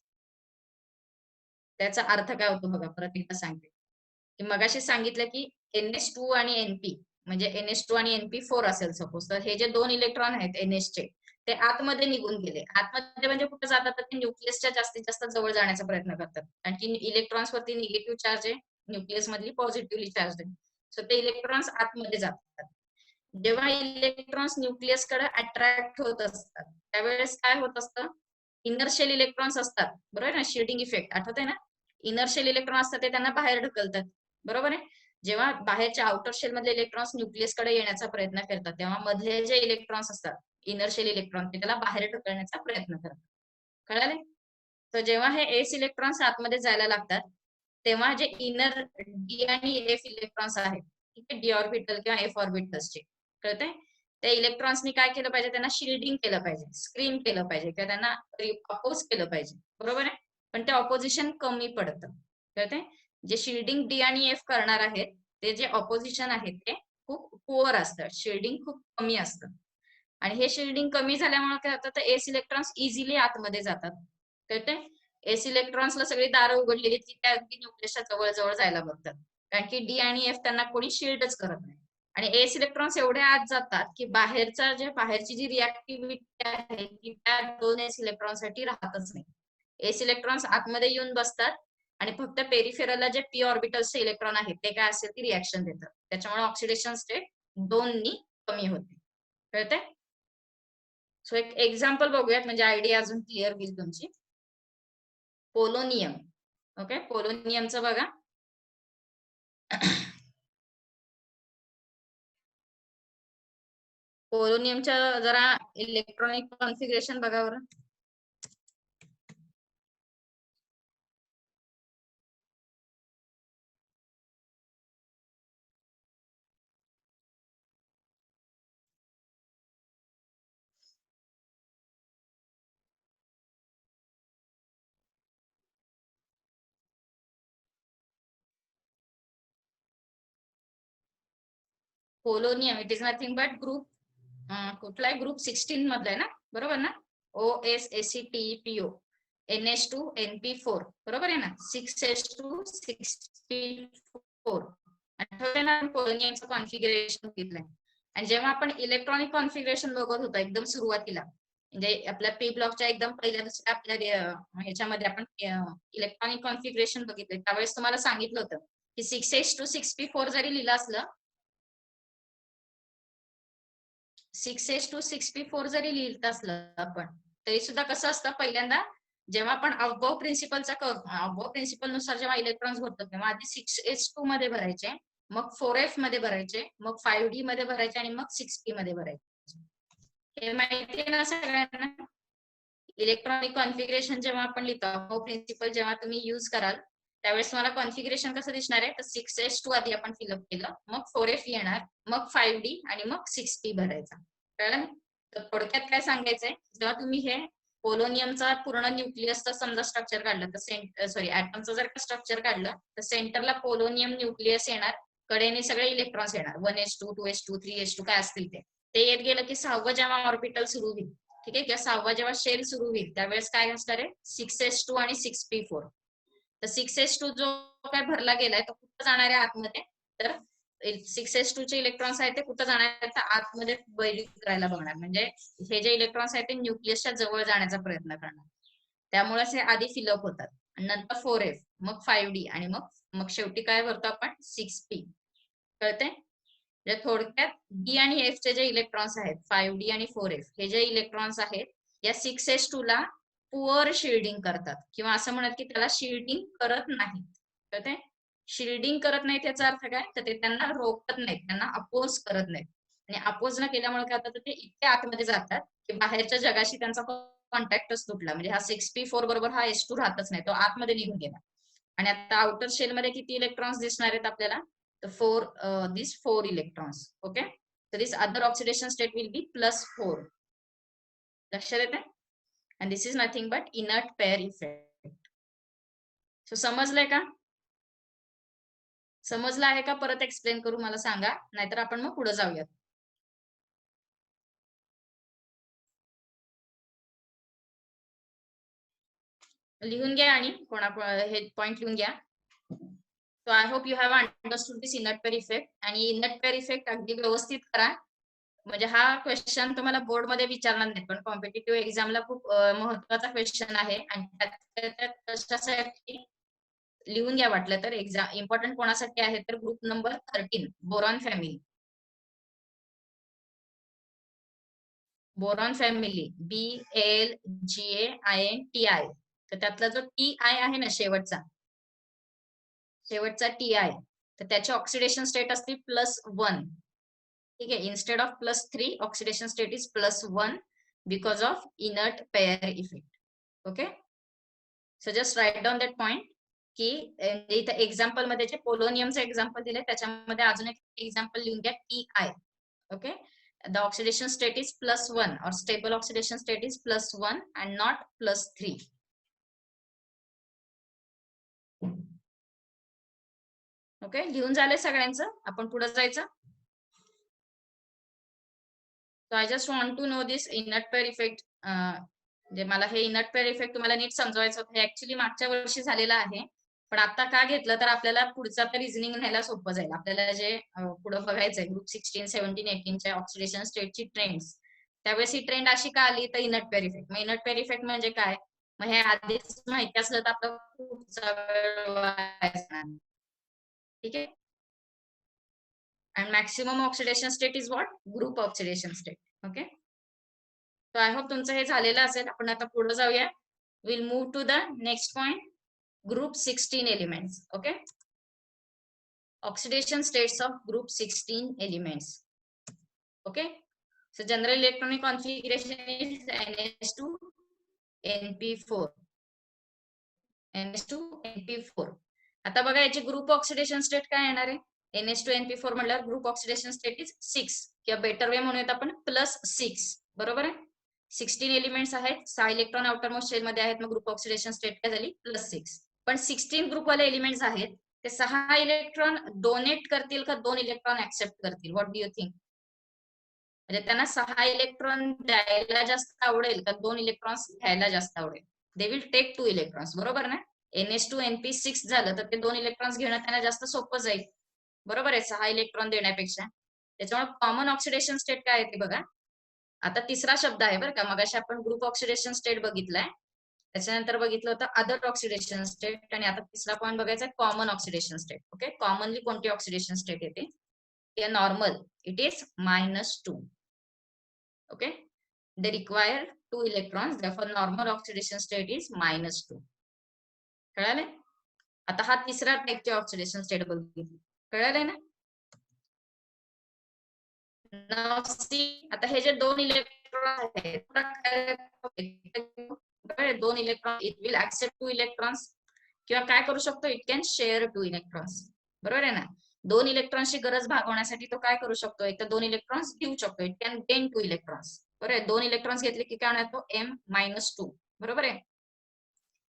Speaker 1: त्याचा अर्थ काय होतो बघा, परत एकदा सांगते की मगाशी सांगितलं की NH2 आणि NP म्हणजे NH2 आणि NP4 असेल सपोज, तर हे जे 2 इलेक्ट्रॉन आहेत NH चे ते आतमध्ये निघून गेले. आतमध्ये म्हणजे कुठे जातात? तर ते न्यूक्लियसच्या जास्तीत जास्त जवळ जाण्याचा प्रयत्न करतात, कारण की इलेक्ट्रॉन्स वरती निगेटिव्ह चार्ज आहे, न्यूक्लियस मधली पॉझिटिव्हली चार्ज आहे. सो ते इलेक्ट्रॉन्स आतमध्ये जातात. जेव्हा इलेक्ट्रॉन्स न्यूक्लियस कडे अट्रॅक्ट होत असतात त्यावेळेस काय होत असतं? इनर शेल इलेक्ट्रॉन्स असतात, बरोबर ना? शिल्डिंग इफेक्ट आठवतंय ना? इनर शेल इलेक्ट्रॉन असतात ते त्यांना बाहेर ढकलतात, बरोबर आहे? जेव्हा बाहेरच्या आउटर शेल मधले इलेक्ट्रॉन्स न्यूक्लियस कडे येण्याचा प्रयत्न करतात तेव्हा मधले जे इलेक्ट्रॉन्स असतात, इनर शेल इलेक्ट्रॉन, ते त्याला बाहेर ढकलण्याचा प्रयत्न करतात. कळाले? तर जेव्हा हे एस इलेक्ट्रॉन्स आतमध्ये जायला लागतात तेव्हा जे इनर डी आणि एफ इलेक्ट्रॉन्स आहेत, ठीक आहे, डी ऑर्बिटल किंवा एफ ऑर्बिटल्सचे, कळतंय? त्या इलेक्ट्रॉन्सनी काय केलं पाहिजे, त्यांना शिल्डिंग केलं पाहिजे, स्क्रीन केलं पाहिजे किंवा त्यांना अपोज केलं पाहिजे, बरोबर आहे. पण ते ऑपोजिशन कमी पडतं, कळते. जे शिल्डिंग डी आणि एफ करणार आहेत ते जे ऑपोजिशन आहेत ते खूप पुअर असतं, शिल्डिंग खूप कमी असतं. आणि हे शिल्डिंग कमी झाल्यामुळे काय होतं, तर एस इलेक्ट्रॉन्स इझिली आतमध्ये जातात, कळते. एस इलेक्ट्रॉन्सला सगळी दारं उघडलेली ती त्या अगदी न्यूक्लियसच्या जवळ जवळ जायला बघतात, कारण की डी आणि एफ त्यांना कोणी शिल्डच करत नाही. आणि एस इलेक्ट्रॉन्स एवढे आत जातात की बाहेरची जी रिॲक्टिव्हिटी आहे ती त्या दोन एस इलेक्ट्रॉनसाठी राहतच नाही. एस इलेक्ट्रॉन्स आतमध्ये येऊन बसतात आणि फक्त पेरिफेरलला जे पी ऑर्बिटल्सचे इलेक्ट्रॉन आहेत ते काय असेल ती रिॲक्शन देतात, त्याच्यामुळे ऑक्सिडेशन स्टेट दोननी कमी होते, कळते. सो एक एक्झाम्पल बघूयात म्हणजे आयडिया अजून क्लिअर होईल तुमची. पोलोनियम, ओके, पोलोनियमचं बघा. पोलोनियमच्या जरा इलेक्ट्रॉनिक कॉन्फिगरेशन बघा बरं. Polonium it is nothing but group, कुठला आहे, ग्रुप 16 मधला आहे ना, बरोबर ना. OSACTPO NH2 NP4 बरोबर आहे ना. 6H2 6P4 पोलोनियमचं कॉन्फिगरेशन घेतलंय. आणि जेव्हा आपण इलेक्ट्रॉनिक कॉन्फिगरेशन बघत होतो एकदम सुरुवातीला, म्हणजे आपल्या पी ब्लॉकच्या एकदम पहिल्या दुसऱ्या आपल्या ह्याच्यामध्ये आपण इलेक्ट्रॉनिक कॉन्फिगरेशन बघितले, त्यावेळेस तुम्हाला सांगितलं होतं की 6H2 6P4 जरी लिहिलं असलं, 6H2 6P4 जरी लिहित असलं आपण, तरी सुद्धा कसं असतं, पहिल्यांदा जेव्हा आपण अबोव प्रिन्सिपल नुसार जेव्हा इलेक्ट्रॉन्स भरतो तेव्हा आधी 6H2 मध्ये भरायचे, मग 4F मध्ये भरायचे, मग 5D मध्ये भरायचे आणि मग 6P मध्ये भरायचे. हे माहिती आहे ना सगळ्यांना. इलेक्ट्रॉनिक कॉन्फिगरेशन जेव्हा आपण लिहितो, अबोव प्रिन्सिपल जेव्हा तुम्ही युज कराल त्यावेळेस तुम्हाला कॉन्फिगरेशन कसं दिसणार आहे, तर 6H2 आधी आपण फिलअप केलं, मग 4F येणार, मग 5D आणि मग 6P भरायचा, कळलं. तर थोडक्यात काय सांगायचंय, जेव्हा तुम्ही हे पोलोनियमचा पूर्ण न्यूक्लियसचा समजा स्ट्रक्चर काढलं, तर ऍटमचं जर का स्ट्रक्चर काढलं तर सेंटरला पोलोनियम न्यूक्लियस येणार, कडेने सगळे इलेक्ट्रॉन्स येणार, 1H2 2H2 3H2 काय असतील ते येत गेलं की 6वं जेव्हा ऑर्बिटल सुरू होईल, ठीक आहे, किंवा 6वा जेव्हा शेल सुरू होईल त्यावेळेस काय असणार आहे, 6H2 आणि 6P4. तर 6H2 जो काय भरला गेलाय तो कुठं जाणार आहे आतमध्ये, तर 6H2 चे इलेक्ट्रॉन्स आहेत ते कुठं जाणार आहेत, तर आतमध्ये बैरिंग करायला बघणार, म्हणजे हे जे इलेक्ट्रॉन्स आहेत ते न्यूक्लियसच्या जवळ जाण्याचा प्रयत्न करणार, त्यामुळे हे आधी फिलअप होतात. आणि नंतर 4F, मग 5D आणि मग शेवटी काय भरतो आपण, 6P, कळते. म्हणजे थोडक्यात डी आणि एफ चे जे इलेक्ट्रॉन्स आहेत, 5D आणि 4F हे जे इलेक्ट्रॉन्स आहेत या 6H2 ला पुअर शिल्डिंग करतात, किंवा असं म्हणत की त्याला शिल्डिंग करत नाहीत, तर ते शिल्डिंग करत नाहीत याचा अर्थ काय, तर ते त्यांना रोखत नाहीत, त्यांना अपोज करत नाहीत. आणि अपोज न केल्यामुळे काय होतं, ते इतके आतमध्ये जातात की बाहेरच्या जगाशी त्यांचा कॉन्टॅक्टच तुटला, म्हणजे हा 6P4 बरोबर हा H2 राहतच नाही, तो आतमध्ये निघून गेला. आणि आता आउटर शेल मध्ये किती इलेक्ट्रॉन्स दिसणार आहेत आपल्याला, तर these 4 electrons, okay, so this other oxidation state will be +4. लक्षात येते. and this is nothing but inert pair effect. so समजलंय का, समजलं आहे का, परत एक्सप्लेन करू, मला सांगा, नाहीतर आपण मग पुढे जाऊयात. लिहून घ्या आणि हे पॉइंट लिहून घ्या. So I hope you have understood this inert pair effect. आणि inert pair effect अगदी व्यवस्थित करा, म्हणजे हा क्वेश्चन तुम्हाला बोर्ड मध्ये विचारणार नाही, पण कॉम्पिटिटिव्ह एक्झामला खूप महत्वाचा क्वेश्चन आहे. आणि कशासाठी लिहून घ्या वाटलं तर, एक्झाम इम्पॉर्टंट कोणासाठी आहे, तर group number 13 boron family. Boron family BALGAINTI, तर त्यातला जो TI आहे ना शेवटचा TI, तर त्याची ऑक्सिडेशन स्टेट असते +1, ठीक आहे. Instead of +3 oxidation state is +1 because of inert pair effect. Okay, so just write down that point की इथे एक्झाम्पल मध्ये जे पोलोनियमचं एक्झाम्पल दिले त्याच्यामध्ये अजून एक एक्झाम्पल लिहून घ्या, TI. Okay, the oxidation state is +1 or stable oxidation state is +1 and not +3. Okay, लिहून झाले सगळ्यांचं, आपण पुढे जायचं. So I just want to know this inert pair effect. म्हणजे मला हे इनर्ट पेअर इफेक्ट तुम्हाला नीट समजवायचं होतं. हे ऍक्च्युली मागच्या वर्षी झालेलं आहे, पण आता का घेतलं तर आपल्याला पुढचा तर रिझनिंग न्यायला सोपं जाईल. आपल्याला जे पुढे बघायचंय ग्रुप 16, 17, 18च्या ऑक्सिडेशन स्टेटची ट्रेंड्स, त्यावेळेस ही ट्रेंड अशी का आली तर इनर्ट पेअर इफेक्ट. मग इनर्ट पेअर इफेक्ट म्हणजे काय, मग हे आधीच माहिती असलं तर आपलं पुढचा वेळ वाया. ठीक आहे. And maximum oxidation state is what? Group oxidation state. Okay. So I hope तुमचं हे झालेलं असेल. आपण आता पुढे जाऊया. We'll move to the next point. Group 16 elements. Okay. Oxidation states of group 16 elements. Okay. So general electronic configuration is NH2 NP4. NH2 NP4. आता बघा याची ग्रुप ऑक्सिडेशन स्टेट काय येणार आहे. NH2 NP4 म्हटल्यावर ग्रुप ऑक्सिडेशन स्टेट इज 6 किंवा better way म्हणूयात आपण +6. बरोबर आहे. 16 एलिमेंट्स आहेत, 6 इलेक्ट्रॉन आउटर मोस्ट शेल मध्ये आहेत, मग ग्रुप ऑक्सिडेशन स्टेट काय झाली +6. पण 16 ग्रुप वाले एलिमेंट्स आहेत, ते 6 इलेक्ट्रॉन डोनेट करतील का 2 इलेक्ट्रॉन ऍक्सेप्ट करतील. What do you think. म्हणजे त्यांना 6 इलेक्ट्रॉन द्यायला जास्त आवडेल का 2 इलेक्ट्रॉन्स घ्यायला जास्त आवडेल. They will take 2 electrons. बरोबर ना. NH2 NP6 झालं तर ते 2 इलेक्ट्रॉन्स घेणं त्यांना जास्त सोपं जाईल. बरोबर आहे, 6 इलेक्ट्रॉन देण्यापेक्षा. त्याच्यामुळे कॉमन ऑक्सिडेशन स्टेट काय आहे ते बघा. आता तिसरा शब्द आहे बरं का. मगाशी आपण ग्रुप ऑक्सिडेशन स्टेट बघितलाय, त्याच्यानंतर बघितलं होतं अदर ऑक्सिडेशन स्टेट, आणि आता तिसरा पॉईंट बघायचा common oxidation state. Okay. Commonly कोणती ऑक्सिडेशन स्टेट येते. Normal it is -2. Okay. They require 2 electrons, therefore normal oxidation state is -2. कळाले. आता हा तिसरा टाईपचे ऑक्सिडेशन स्टेट बघितली. कळाले ना. आता हे जे 2 इलेक्ट्रॉन आहेत, 2 electron it will accept 2 electrons, किंवा काय करू शकतो, इट कॅन शेअर 2 इलेक्ट्रॉन्स. बरोबर आहे ना. 2 इलेक्ट्रॉन्सची गरज भागवण्यासाठी तो काय करू शकतो, एक तर 2 इलेक्ट्रॉन्स देऊ शकतो. It can gain 2 electrons. बरोबर आहे. 2 इलेक्ट्रॉन्स घेतले की काय होतो M-2. बरोबर आहे.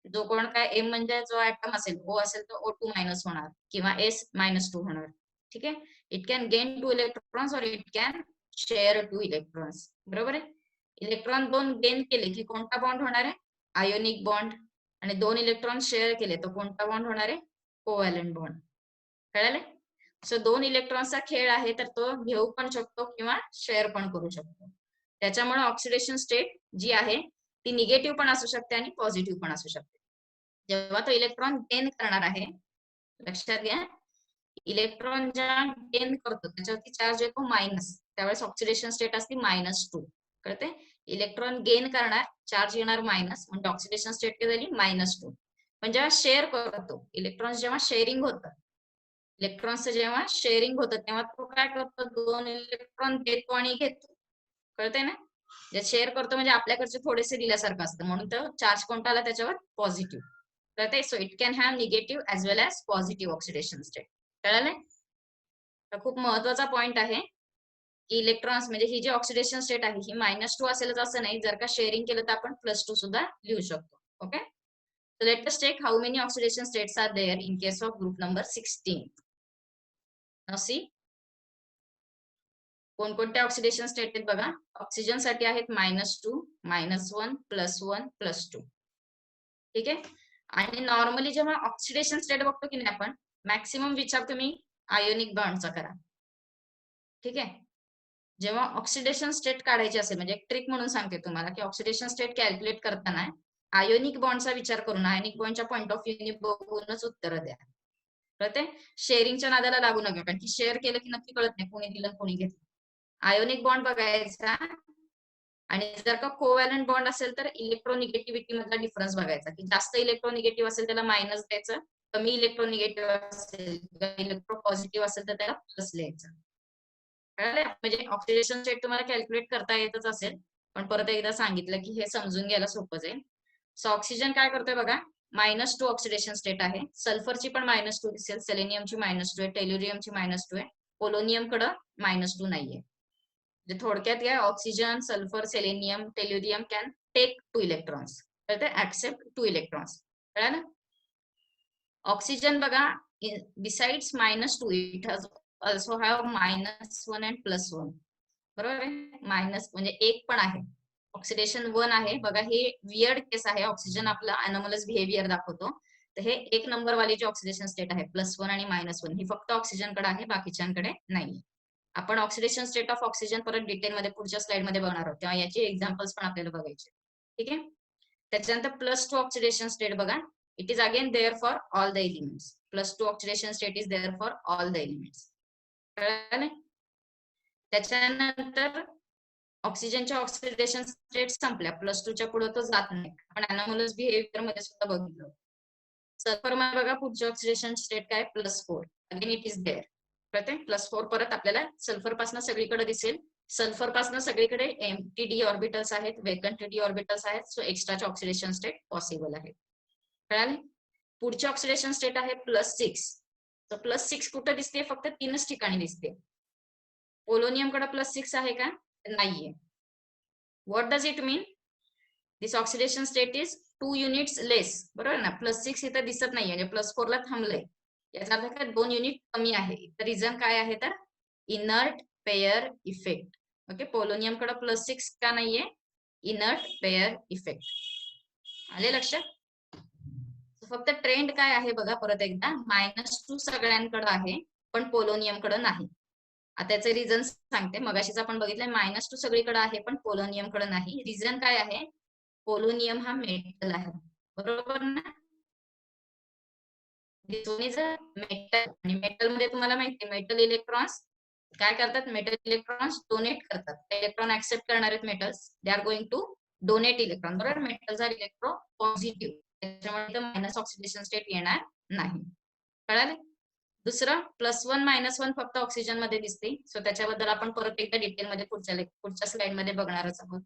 Speaker 1: जो कोण काय M म्हणजे जो ऍटम असेल, O असेल तर O2- होणार किंवा S-2 होणार. ठीक आहे. इट कॅन गेन 2 इलेक्ट्रॉन्स और इट कॅन शेअर 2 इलेक्ट्रॉन्स. बरोबर आहे. इलेक्ट्रॉन 2 गेन केले की कोणता बॉन्ड होणार आहे, आयोनिक बॉन्ड. आणि 2 इलेक्ट्रॉन शेअर केले तर कोणता बॉन्ड होणार आहे, कोव्हॅलंट बॉन्ड. कळाले. सो 2 इलेक्ट्रॉन्सचा खेळ आहे, तर तो घेऊ पण शकतो किंवा शेअर पण करू शकतो. त्याच्यामुळे ऑक्सिडेशन स्टेट जी आहे ती निगेटिव्ह पण असू शकते आणि पॉझिटिव्ह पण असू शकते. जेव्हा तो इलेक्ट्रॉन गेन करणार आहे, लक्षात घ्या, इलेक्ट्रॉन ज्या गेन करतो त्याच्यावरती चार्ज येतो मायनस, त्यावेळेस ऑक्सिडेशन स्टेट असते -2. कळते. इलेक्ट्रॉन गेन करणार, चार्ज येणार मायनस, म्हणजे ऑक्सिडेशन स्टेट काय झाली -2. पण जेव्हा शेअर करतो, इलेक्ट्रॉन जेव्हा शेअरिंग होतं, इलेक्ट्रॉनचं जेव्हा शेअरिंग होतं तेव्हा तो काय करतो, 2 इलेक्ट्रॉन देतो आणि घेतो. कळतंय ना. जे शेअर करतो म्हणजे आपल्याकडचे थोडेसे दिल्यासारखं असतं, म्हणून तर चार्ज कोणता आला त्याच्यावर, पॉझिटिव्ह. कळतंय. So it can have negative as well as positive oxidation state. कळालंय. तर खूप महत्वाचा पॉइंट आहे की इलेक्ट्रॉन्स म्हणजे ही जी ऑक्सिडेशन स्टेट आहे ही -2 असेलच असं नाही, जर का शेअरिंग केलं तर आपण +2 सुद्धा लिहू शकतो. Okay. So let us check how many oxidation states are there in case of group number 16. Now see, कोणकोणते ऑक्सिडेशन स्टेट आहेत बघा. ऑक्सिजन साठी आहेत -2, -1, +1, +2. ठीक आहे. आणि नॉर्मली जेव्हा ऑक्सिडेशन स्टेट बघतो की नाही आपण, मॅक्सिमम विचार तुम्ही आयोनिक बॉन्डचा करा. ठीक आहे. जेव्हा ऑक्सिडेशन स्टेट काढायची असेल, म्हणजे एक ट्रिक म्हणून सांगते तुम्हाला की ऑक्सिडेशन स्टेट कॅल्क्युलेट करताना आयोनिक बॉन्डचा विचार करून, आयोनिक बॉन्डच्या पॉईंट ऑफ व्ह्यूने बघूनच उत्तर द्या. कळते. शेअरिंगच्या नादाला लागू नका, कारण की शेअर केलं की नक्की कळत नाही कोणी दिलं कोणी घेतलं. आयोनिक बॉन्ड बघायचा, आणि जर का कोव्हॅलंट बॉन्ड असेल तर इलेक्ट्रोनिगेटिव्हिटी मधला डिफरन्स बघायचा, की जास्त इलेक्ट्रोनिगेटिव्ह असेल त्याला मायनस द्यायचं, कमी इलेक्ट्रोनिगेटिव्ह असेल इलेक्ट्रो पॉझिटिव्ह असेल तर त्याला प्लस लिहायचं. कळलं. म्हणजे ऑक्सिडेशन स्टेट तुम्हाला कॅल्क्युलेट करता येतच असेल, पण परत एकदा सांगितलं की हे समजून घ्यायला सोपं जाईल. सो ऑक्सिजन काय करतोय बघा, -2 ऑक्सिडेशन स्टेट आहे. सल्फरची पण -2 दिसेल, सेलेनियमची -2 आहे, टेल्युरियमची -2 आहे, पोलोनियम कडे -2 नाहीये. म्हणजे थोडक्यात काय, oxygen, sulphur, selenium, tellurium can take 2 electrons, तर ते ऍक्सेप्ट 2 इलेक्ट्रॉन्स. कळलं? ऑक्सिजन बघा, besides -2 it has also have -1 and +1. बरोबर आहे? मायनस म्हणजे एक पण आहे, ऑक्सिडेशन 1 आहे. बघा हे वियर्ड केस आहे, ऑक्सिजन आपला अनोमलस बिहेवियर दाखवतो. तर हे 1 नंबर वाली जी ऑक्सिडेशन स्टेट आहे +1 आणि -1 ही फक्त ऑक्सिजनकडे आहे, बाकीच्यांकडे नाही. आपण ऑक्सिडेशन स्टेट ऑफ ऑक्सिजन परत डिटेलमध्ये पुढच्या स्लाइड मध्ये बघणार आहोत, तेव्हा याची एक्झाम्पल्स पण आपल्याला बघायचे. ठीक आहे. त्याच्यानंतर +2 ऑक्सिडेशन स्टेट बघा, it is again there for all the elements. +2 oxidation state is there for all the elements. कळलं? त्याच्यानंतर ऑक्सिजनच्या ऑक्सिडेशन स्टेट संपल्या, +2च्या पुढे तो जात नाही. आपण अनोमलस बिहेवियर मध्ये सुद्धा बघितलं. सल्फर मध्ये बघा पुढची ऑक्सिडेशन स्टेट काय, +4. Again it is there. कळते? +4 परत आपल्याला सल्फर पासून सगळीकडे दिसेल. सल्फर पासून सगळीकडे एम्प्टी डी ऑर्बिटल्स आहेत, वेकंट डी ऑर्बिटल्स आहेत, सो एक्स्ट्राचे ऑक्सिडेशन स्टेट पॉसिबल आहे. कळाले? पुढची ऑक्सिडेशन स्टेट आहे +6. तर +6 कुठे दिसते, फक्त 3च ठिकाणी दिसते. पोलोनियम कडे +6 आहे का, नाहीये. What does it mean? This oxidation state is 2 units less. बरोबर ना, +6 इथं दिसत नाहीये, म्हणजे +4 ला थांबलंय. याचा अर्थ काय, 2 युनिट कमी आहे. तर रिझन काय आहे, तर inert pair effect. Okay, polonium कडे +6 का नाहीये, इनर्ट पेयर इफेक्ट. आले लक्षात? फक्त ट्रेंड काय आहे बघा परत एकदा, -2 सगळ्यांकडे आहे पण पोलोनियम कडे नाही. आता त्याचे रिझन सांगते. मगाशीच आपण बघितलंय -2 सगळीकडे आहे पण पोलोनियम कडे नाही. रिझन काय आहे, पोलोनियम हा मेटल आहे. बरोबर ना? मेटल, आणि मेटल मध्ये तुम्हाला माहिती, मेटल इलेक्ट्रॉन्स काय करतात, मेटल इलेक्ट्रॉन्स डोनेट करतात. इलेक्ट्रॉन ऍक्सेप्ट करणार आहेत metals, they are going to donate electron. बरोबर, मेटल्स आर इलेक्ट्रो पॉझिटिव्ह, त्याच्यामुळे मायनस ऑक्सिडेशन स्टेट येणार नाही. कळाले? दुसरं +1 -1 फक्त ऑक्सिजन मध्ये दिसते. सो त्याच्याबद्दल आपण परत एकदा डिटेल मध्ये पुढच्या स्लाइड मध्ये बघणारच आहोत.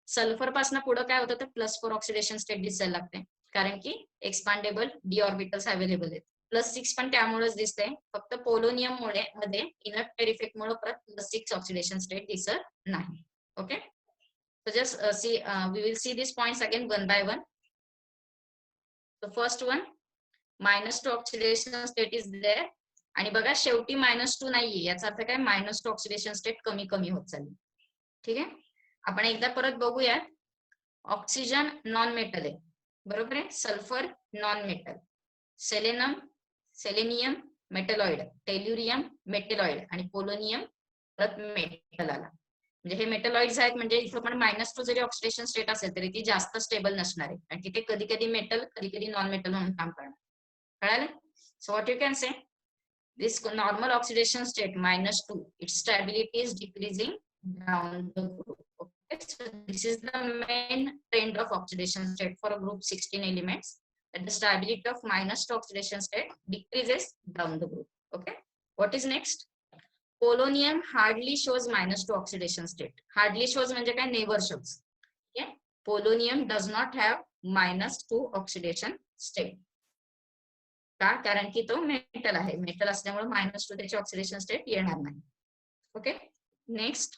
Speaker 1: सल्फर पासून पुढे काय होतं, तर +4 ऑक्सिडेशन स्टेट दिसायला लागते, कारण की एक्सपांडेबल डी ऑर्बिटल्स अवेलेबल आहेत. +6 पण त्यामुळेच दिसते, फक्त पोलोनियम मुळे मध्ये इनर्ट पेयर इफेक्ट मुळे परत +6 ऑक्सिडेशन स्टेट दिसत नाही. Okay, so just we will see these points again one by one. The first one, -2 oxidation state is there. आणि बघा शेवटी -2 नाहीये, याचा अर्थ काय, -2 ऑक्सिडेशन स्टेट कमी कमी होत चालली. ठीक आहे, आपण एकदा परत बघूया. ऑक्सिजन नॉन मेटल आहे, बरोबर आहे. Sulphur non metal, selenium metalloid, tellurium metalloid आणि पोलोनियम परत मेटल आला. म्हणजे हे मेटलॉइड्स आहेत, म्हणजे इथं पण -2 जरी ऑक्सिडेशन स्टेट असेल तरी ती जास्त स्टेबल नसणार आहे, आणि तिथे कधी कधी मेटल कधी कधी नॉन मेटल म्हणून काम करणार. कळालं? So what you can say, this normal oxidation state -2, its stability is decreasing down the group. Okay, so this is the main trend of oxidation state for a group 16 elements, that the stability of -2 oxidation state decreases down the group. Okay, what is next? Polonium hardly shows -2 oxidation state. Hardly shows म्हणजे काय, never shows. Okay, polonium does not have -2 oxidation state. का, कारण की तो metal आहे, metal असल्यामुळे -2 त्याची oxidation state येणार नाही. Okay, next.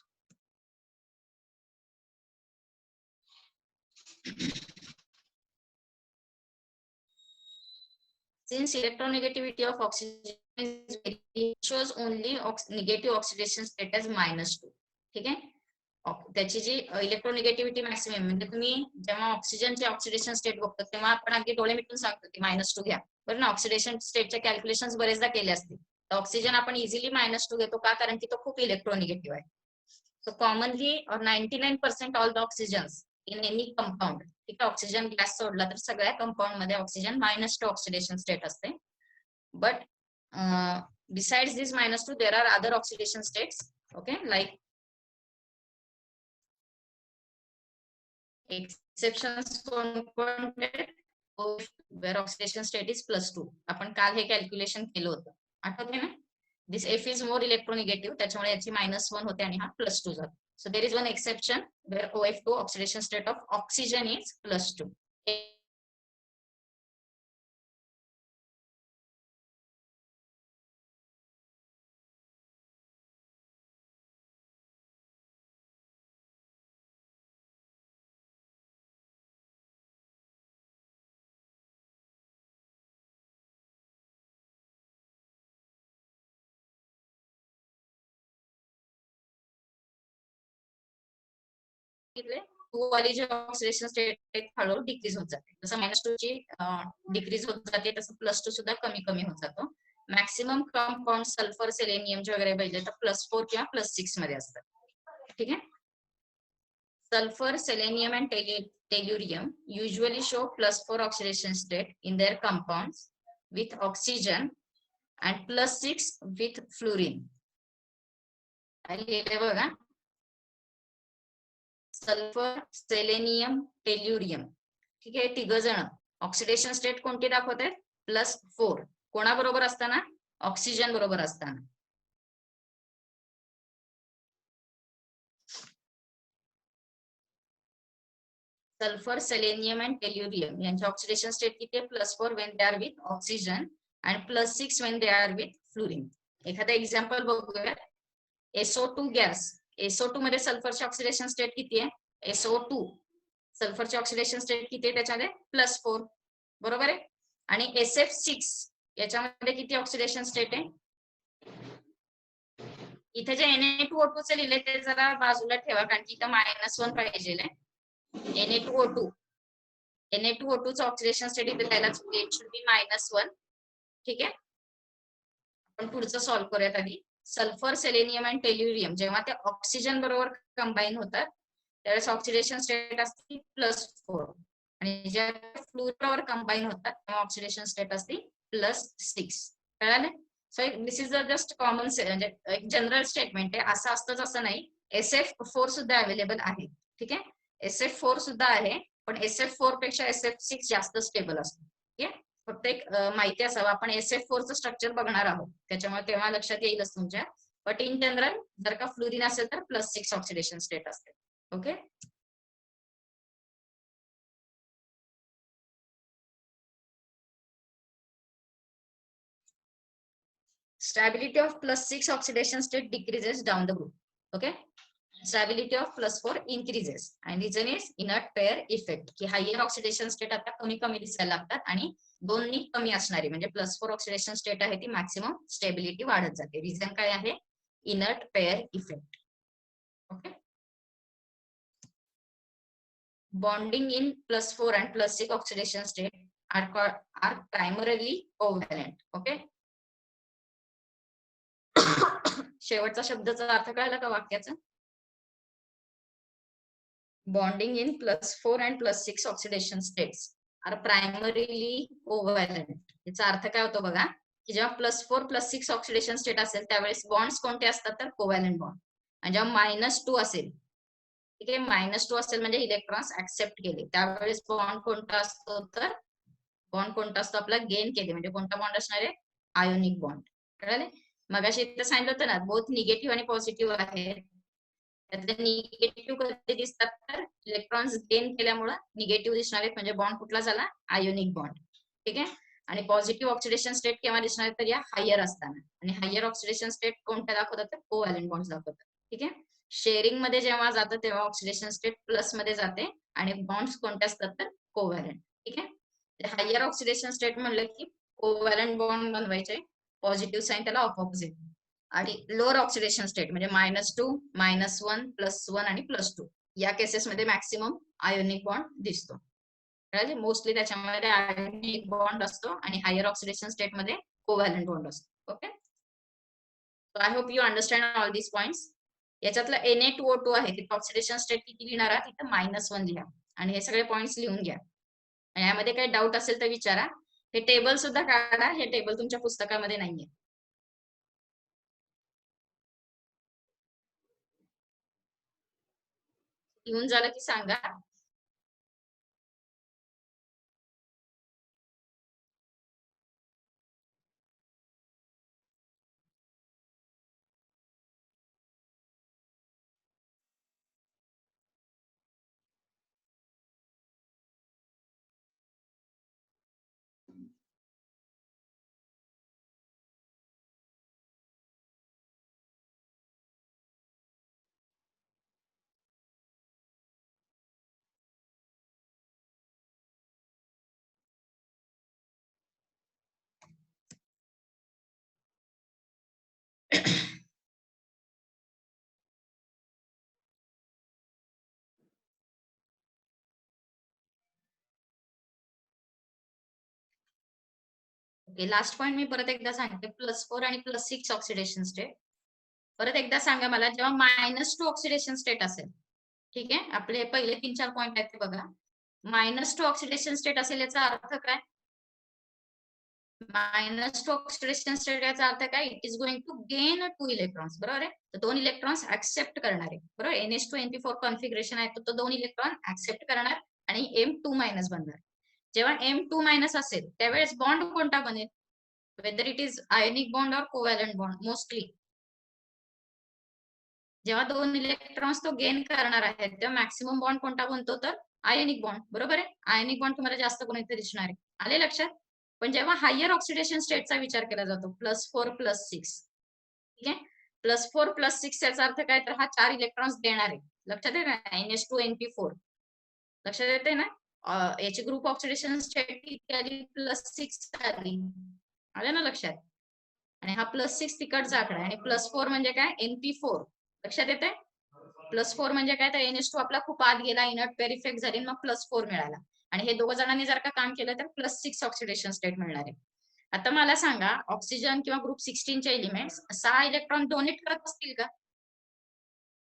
Speaker 1: Since electronegativity of oxygen is very, shows only negative oxidation state as -2. ठीक आहे, त्याची जी इलेक्ट्रोनिगेटिव्हिटी मॅक्सिमम, म्हणजे तुम्ही जेव्हा ऑक्सिजनचे ऑक्सिडेशन स्टेट बघतो तेव्हा आपण अगदी डोळे मिटून सांगतो की -2 घ्या, बरं ना. ऑक्सिडेशन स्टेटचे कॅल्क्युलेशन बरेचदा केले असतील, तर ऑक्सिजन आपण इझिली -2 घेतो का, कारण की तो खूप इलेक्ट्रोनिगेटिव्ह आहे. So commonly 99% all the oxygens in any compound, ठीक आहे, ऑक्सिजन गॅस सोडला तर सगळ्या कंपाऊंड मध्ये ऑक्सिजन -2 ऑक्सिडेशन स्टेट असते. But besides this -2 there are other oxidation states, okay, like exceptions where oxidation state is +2. आपण काल हे कॅल्क्युलेशन केलं होतं, आठवते ना. दिस F is more electronegative, त्याच्यामुळे याची -1 होते आणि हा +2 जातो. So there is one exception where OF2 oxidation state of oxygen is +2. सांगितले 2 वाली जी ऑक्सिडेशन स्टेट आहे हळूहळू डिक्रीज होत जाते. जसं -2 ची डिक्रीज होत जाते तसं +2 सुद्धा कमी कमी होत जातो. मॅक्सिमम कंपाऊंड सल्फर सेलेनियमचे वगैरे बघितले तर +4 किंवा +6 मध्ये असतात. ठीक आहे. Sulfur, selenium, and tellurium usually show +4 oxidation state in their compounds with oxygen and +6 with fluorine. बघा, सल्फर, सेलेनियम, टेल्युरियम, ठीक आहे. तिघ जण ऑक्सिडेशन स्टेट कोणती दाखवत आहेत? +4. कोणाबरोबर असताना? ऑक्सिजन बरोबर असताना. सल्फर, सेलेनियम अँड टेल्युरियम यांचे ऑक्सिडेशन स्टेट किती आहे? +4 when they are with oxygen and +6 when they are with fluorine. एखादा एक्झाम्पल बघूया. SO2 gas. SO2 मध्ये सल्फरचे ऑक्सिडेशन स्टेट किती आहे? SO2 सल्फरचे ऑक्सिडेशन स्टेट किती आहे? त्याच्यामध्ये +4. बरोबर आहे. आणि SF6 याच्यामध्ये किती ऑक्सिडेशन स्टेट आहे? इथे जे Na2O2 चे लिहिले ते जरा बाजूला ठेवा, कारण की इथं -1 पाहिजे. Na2O2 Na2O2 चं ऑक्सिडेशन स्टेट इथे द्यायलाच इट शुड बी -1. ठीक आहे. आपण पुढचं सॉल्व्ह करूयात आधी. सल्फर, सेलेनियम आणि टेल्युरियम जेव्हा ते ऑक्सिजन बरोबर कंबाईन होतात त्यावेळेस ऑक्सिडेशन स्टेट असते +4 आणि जेव्हा फ्लुइड बरोबर कंबाईन होतात तेव्हा ऑक्सिडेशन स्टेट असते +6. कळालं? So this is just common म्हणजे एक जनरल स्टेटमेंट आहे. असं असतंच असं नाही. SF4 सुद्धा अवेलेबल आहे. ठीक आहे. SF4 सुद्धा आहे, पण SF4 पेक्षा SF6 जास्त स्टेबल असतो. ठीक आहे. फक्त एक माहिती असावं, आपण SF4 चं स्ट्रक्चर बघणार आहोत त्याच्यामुळे तेव्हा लक्षात येईलच तुमच्या. बट इन जनरल जर का फ्लोरीन असेल तर +6 ऑक्सिडेशन स्टेट असते. Okay. Stability of +6 oxidation state decreases down the group. Okay. Stability of +4 increases and reason is inert pair effect, की हायर ऑक्सिडेशन स्टेट आता कमी कमी दिसायला लागतात आणि दोन्ही कमी असणारी म्हणजे +4 ऑक्सिडेशन स्टेट आहे ती मॅक्सिमम स्टेबिलिटी वाढत जाते. रिझन काय आहे? Inert pair effect. Okay. Bonding in +4 and +6 oxidation state are primarily covalent. Okay. शेवटचा शब्दाचा अर्थ कळला का वाक्याचा? Bonding in +4 and +6 oxidation states are primarily covalent. याचा अर्थ काय होतो बघा, की जेव्हा +4 +6 ऑक्सिडेशन स्टेट असेल त्यावेळेस बॉन्ड्स कोणते असतात? तर कोव्हॅलंट बॉन्ड. आणि जेव्हा -2 असेल, ठीक आहे, -2 असेल म्हणजे इलेक्ट्रॉन्स ऍक्सेप्ट केले त्यावेळेस बॉन्ड कोणता असतो? तर बॉन्ड कोणता असतो? आपला गेन केले म्हणजे कोणता बॉन्ड असणार आहे? Ionic bond. कळले? मगाशी इथं सांगितलं होतं ना, बोथ निगेटिव्ह आणि पॉझिटिव्ह आहेत. त्यातले निगेटिव्ह कधी दिसतात? तर इलेक्ट्रॉन्स गेन केल्यामुळे निगेटिव्ह दिसणार आहेत म्हणजे बॉन्ड कुठला झाला? Ionic bond. ठीक आहे. आणि पॉझिटिव्ह ऑक्सिडेशन स्टेट केव्हा दिसणार आहेत? तर या हायर असताना. आणि हायर ऑक्सिडेशन स्टेट कोणत्या दाखवतात? तर कोव्हॅलंट बॉन्ड्स दाखवतात. ठीक आहे. शेअरिंग मध्ये जेव्हा जातं तेव्हा ऑक्सिडेशन स्टेट प्लस मध्ये जाते आणि बॉन्ड्स कोणते असतात? तर कोव्हॅलंट. ठीक आहे. हायर ऑक्सिडेशन स्टेट म्हणलं की कोव्हॅलंट बॉन्ड बनवायचे, पॉझिटिव्ह साइन त्याला ऑपोजिट. आणि लोअर ऑक्सिडेशन स्टेट म्हणजे -2, -1, +1 आणि +2 या केसेसमध्ये मॅक्सिमम आयोनिक बॉन्ड दिसतो. मोस्टली त्याच्यामध्ये आयोनिक बॉन्ड असतो आणि हायर ऑक्सिडेशन स्टेट मध्ये कोव्हॅलंट बॉन्ड असतो. Okay. I hope you understand all these points. याच्यातलं Na2O2 आहे तिथे ऑक्सिडेशन स्टेट किती लिहिणार आहात? तिथं -1 लिहा आणि हे सगळे पॉइंट्स लिहून घ्या. आणि यामध्ये काही डाऊट असेल तर विचारा. हे टेबल सुद्धा काढा, हे टेबल तुमच्या पुस्तकामध्ये नाहीये. लिहून झालं की सांगा. ओके, लास्ट पॉइंट मी परत एकदा सांगते. +4 आणि +6 ऑक्सिडेशन स्टेट. परत एकदा सांगा मला, जेव्हा -2 ऑक्सिडेशन स्टेट असेल, ठीक आहे. आपले पहिले 3-4 पॉइंट आहेत ते बघा. -2 ऑक्सिडेशन स्टेट असेल याचा अर्थ काय? -2 ऑक्सिडेशन स्टेट याचा अर्थ काय? It is going to gain 2 electrons, बरोबर आहे. तर 2 इलेक्ट्रॉन्स ऍक्सेप्ट करणार आहे, बरोबर. NH2 NP4 कॉन्फिगरेशन आहे, तर तो 2 इलेक्ट्रॉन ऍक्सेप्ट करणार आणि M2- बनणार. जेव्हा M2- असेल त्यावेळेस बॉन्ड कोणता बनेल? Whether it is ionic bond और कोव्हॅलंट बॉन्ड. मोस्टली जेव्हा 2 इलेक्ट्रॉन्स तो गेन करणार आहे तेव्हा मॅक्सिमम बॉन्ड कोणता बनतो? तर आयोनिक बॉन्ड, बरोबर आहे. आयोनिक बॉन्ड तुम्हाला जास्त कोणीतरी दिसणार आहे. आले लक्षात? पण जेव्हा हायर ऑक्सिडेशन स्टेटचा विचार केला जातो, +4 +6, ठीक आहे. +4 +6 याचा अर्थ काय? तर हा 4 इलेक्ट्रॉन्स देणार आहे. लक्षात आहे ना? NH2 NP4 लक्षात येते ना? याची ग्रुप ऑक्सिडेशन स्टेट किती आली? +6 आली. आलं ना लक्षात? आणि हा +6 तिकडचा आकडा आहे आणि +4 म्हणजे काय? NP4 लक्षात येते? +4 म्हणजे काय? तर NH2 आपला खूप आत गेला, इनर्ट पेअर इफेक्ट झाली, मग +4 मिळाला. आणि हे दोघं जणांनी जर का काम केलं तर +6 ऑक्सिडेशन स्टेट मिळणार आहे. आता मला सांगा, ऑक्सिजन किंवा ग्रुप 16 चे एलिमेंट्स 6 इलेक्ट्रॉन डोनेट करत असतील का?